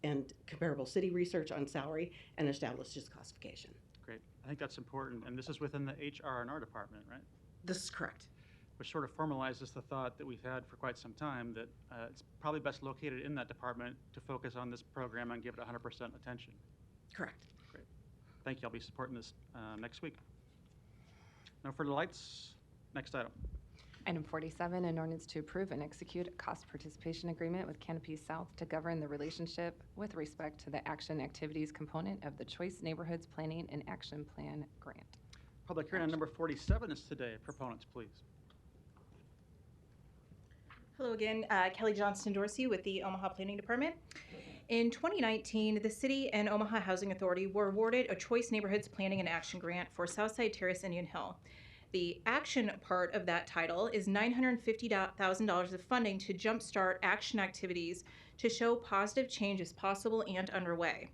and comparable city research on salary and established this classification. Great. I think that's important. And this is within the HR&R department, right? This is correct. Which sort of formalizes the thought that we've had for quite some time that it's probably best located in that department to focus on this program and give it 100% attention. Correct. Great. Thank you. I'll be supporting this next week. No further lights. Next item. Item 47, an ordinance to approve and execute a cost participation agreement with Canopy South to govern the relationship with respect to the action activities component of the Choice Neighborhoods Planning and Action Plan grant. Public hearing on number 47 is today. Proponents, please. Hello again, Kelly Johnston Dorsey with the Omaha Planning Department. In 2019, the city and Omaha Housing Authority were awarded a Choice Neighborhoods Planning and Action grant for Southside Terrace, Indian Hill. The action part of that title is $950,000 of funding to jumpstart action activities to show positive change is possible and underway.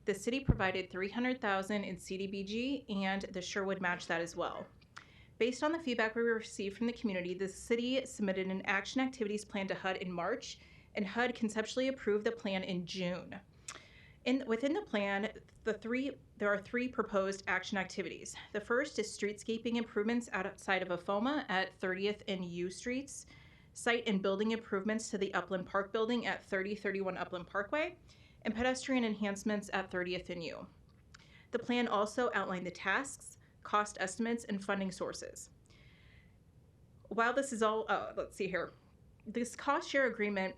The city provided $300,000 in CDBG, and the Sherwood matched that as well. Based on the feedback we received from the community, the city submitted an action activities plan to HUD in March, and HUD conceptually approved the plan in June. Within the plan, there are three proposed action activities. The first is streetscaping improvements outside of AFOMA at 30th and U Streets, site and building improvements to the Upland Park building at 3031 Upland Parkway, and pedestrian enhancements at 30th and U. The plan also outlined the tasks, cost estimates, and funding sources. While this is all, let's see here. This cost share agreement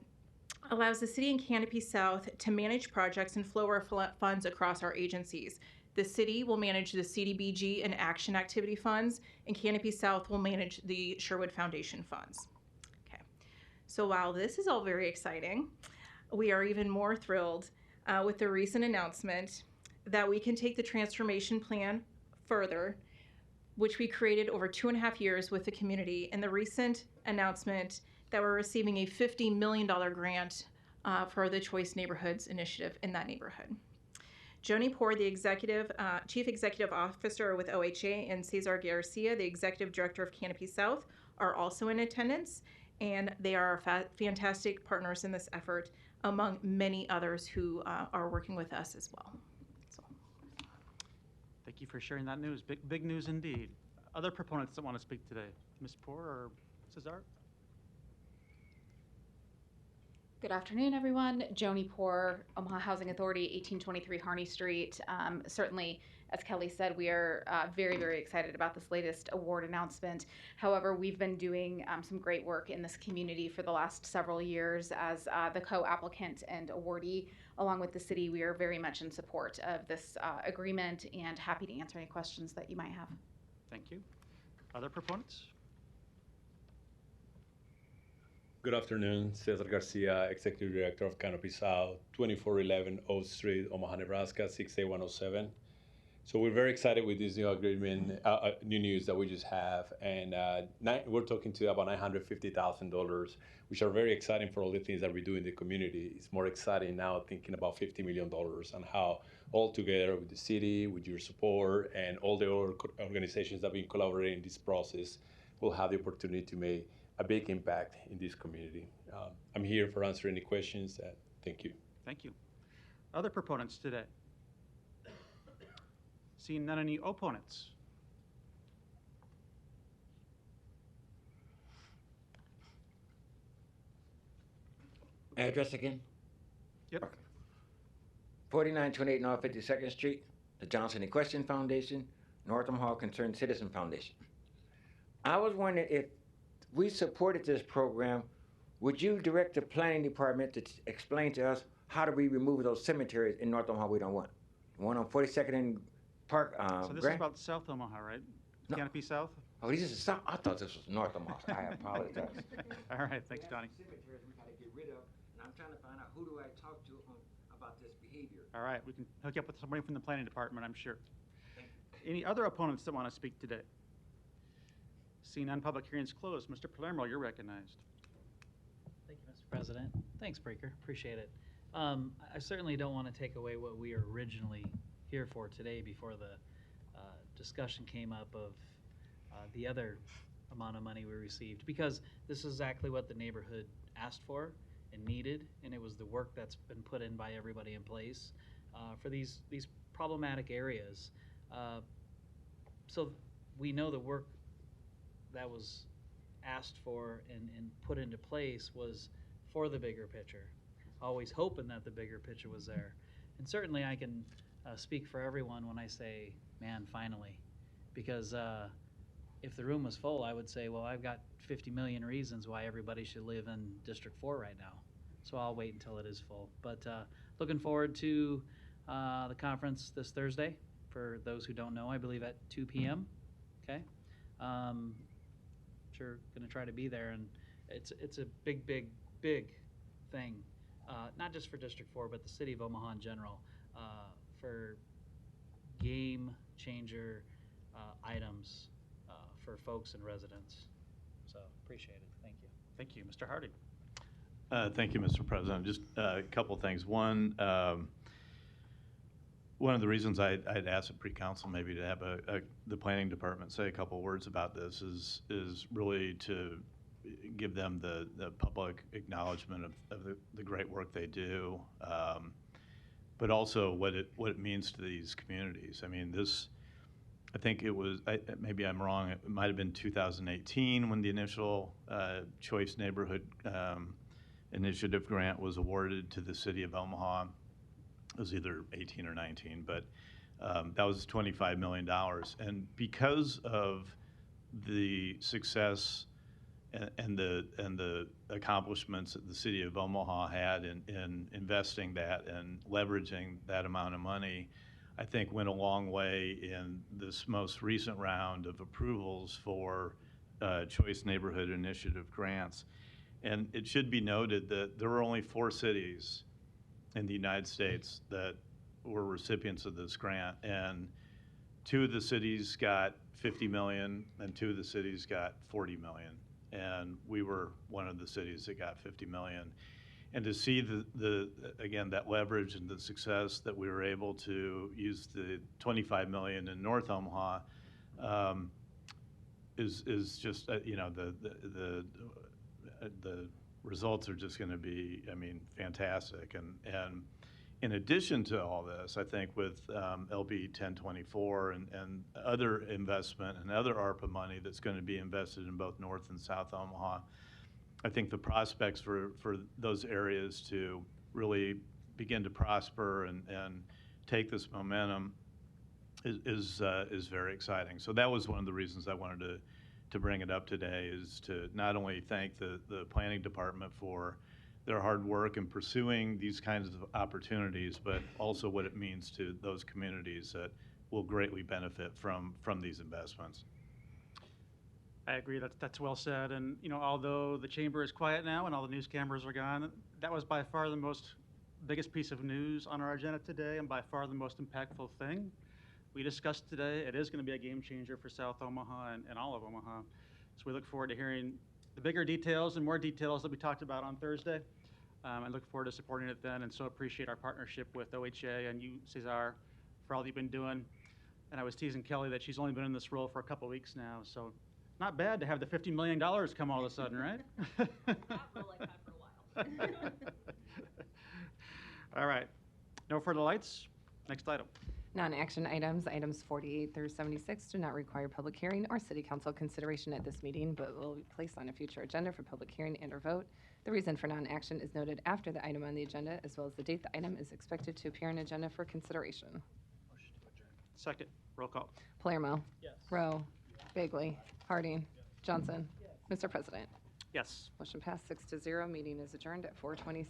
allows the city and Canopy South to manage projects and flow our funds across our agencies. The city will manage the CDBG and action activity funds, and Canopy South will manage the Sherwood Foundation funds. Okay. So while this is all very exciting, we are even more thrilled with the recent announcement that we can take the transformation plan further, which we created over 2.5 years with the community, and the recent announcement that we're receiving a $50 million grant for the Choice Neighborhoods initiative in that neighborhood. Joni Poor, the Chief Executive Officer with OHA, and Cesar Garcia, the Executive Director of Canopy South, are also in attendance, and they are fantastic partners in this effort, among many others who are working with us as well. Thank you for sharing that news. Big news indeed. Other proponents that want to speak today? Ms. Poor or Cesar? Good afternoon, everyone. Joni Poor, Omaha Housing Authority, 1823 Harney Street. Certainly, as Kelly said, we are very, very excited about this latest award announcement. However, we've been doing some great work in this community for the last several years as the co-applicant and awardee. Along with the city, we are very much in support of this agreement and happy to answer any questions that you might have. Thank you. Other proponents? Good afternoon, Cesar Garcia, Executive Director of Canopy South, 2411 Oak Street, Omaha, Nebraska, 68107. So we're very excited with this new agreement, new news that we just have, and we're talking to about $950,000, which are very exciting for all the things that we do in the community. It's more exciting now thinking about $50 million and how all together with the city, with your support, and all the other organizations that have been collaborating in this process, will have the opportunity to make a big impact in this community. I'm here for answering any questions. Thank you. Thank you. Other proponents today? Seeing none, any opponents? Address again? Yep. Okay. 4928 North 52nd Street, the Johnson Equestrian Foundation, North Omaha Concerned Citizen Foundation. I was wondering if we supported this program, would you direct the planning department to explain to us how do we remove those cemeteries in North Omaha we don't want? The one on 42nd and Park, So this Grant? is about South Omaha, right? No. Canopy South? Oh, this is South. I thought this was North Omaha. I apologize. All right, thanks, Donnie. Cemeteries we gotta get rid of, and I'm trying to find out who do I talk to about this behavior. All right, we can hook you up with somebody from the planning department, I'm sure. Any other opponents that want to speak today? Seeing none, public hearings closed. Mr. Palermo, you're recognized. Thank you, Mr. President. Thanks, Breaker. Appreciate it. I certainly don't want to take away what we were originally here for today before the discussion came up of the other amount of money we received, because this is exactly what the neighborhood asked for and needed, and it was the work that's been put in by everybody in place for these problematic areas. So we know the work that was asked for and put into place was for the bigger picture, always hoping that the bigger picture was there. And certainly I can speak for everyone when I say, man, finally, because if the room was full, I would say, well, I've got 50 million reasons why everybody should live in District 4 right now. So I'll wait until it is full. But looking forward to the conference this Thursday. For those who don't know, I believe at 2 p.m. Okay. Sure, going to try to be there, and it's a big thing, not just for District 4, but the city of Omaha in general, for game changer items for folks and residents. So appreciate it. Thank you. Thank you. Mr. Hardy. Thank you, Mr. President. Just a couple things. One of the reasons I'd asked the pre-council maybe to have the planning department say a couple words about this is really to give them the public acknowledgement of the great work they do, but also what it means to these communities. I mean, I think it was, maybe I'm wrong, it might have been 2018 when the initial Choice Neighborhood Initiative grant was awarded to the city of Omaha. It was either 18 or 19, but that was $25 million. And because of the success and the accomplishments that the city of Omaha had in investing that and leveraging that amount of money, I think went a long way in this most recent round of approvals for Choice Neighborhood Initiative grants. And it should be noted that there were only 4 cities in the United States that were recipients of this grant, and 2 of the cities got 50 million and 2 of the cities got 40 million. And we were one of the cities that got 50 million. And to see again, that leverage and the success that we were able to use the 25 million in North Omaha is just, you know, the results are just going to be, I mean, fantastic. And in addition to all this, I think with LB 1024 and other investment and other ARPA money that's going to be invested in both North and South Omaha, I think the prospects for those areas to really begin to prosper and take this momentum is very exciting. So that was one of the reasons I wanted to bring it up today, is to not only thank the planning department for their hard work in pursuing these kinds of opportunities, but also what it means to those communities that will greatly benefit from these investments. I agree. That's well said. And you know, although the chamber is quiet now and all the news cameras are gone, that was by far the biggest piece of news on our agenda today, and by far the most impactful thing we discussed today. It is going to be a game changer for South Omaha and all of Omaha. So we look forward to hearing the bigger details and more details that we talked about on Thursday. I look forward to supporting it then, and so appreciate our partnership with OHA and you, Cesar, for all that you've been doing. And I was teasing Kelly that she's only been in this role for a couple weeks now, so not bad to have the $50 million come all of a sudden, right? All right. No further lights. Next item. Non-action items, items 48 through 76, do not require public hearing or city council consideration at this meeting, but will be placed on a future agenda for public hearing and/or vote. The reason for non-action is noted after the item on the agenda, as well as the date the item is expected to appear on agenda for consideration. Second. Roll call. Palermo. Yes. Rowe. Bagley. Harding. Johnson. Mr. President. Yes. Motion passed 6-0. Meeting is adjourned at 4:26.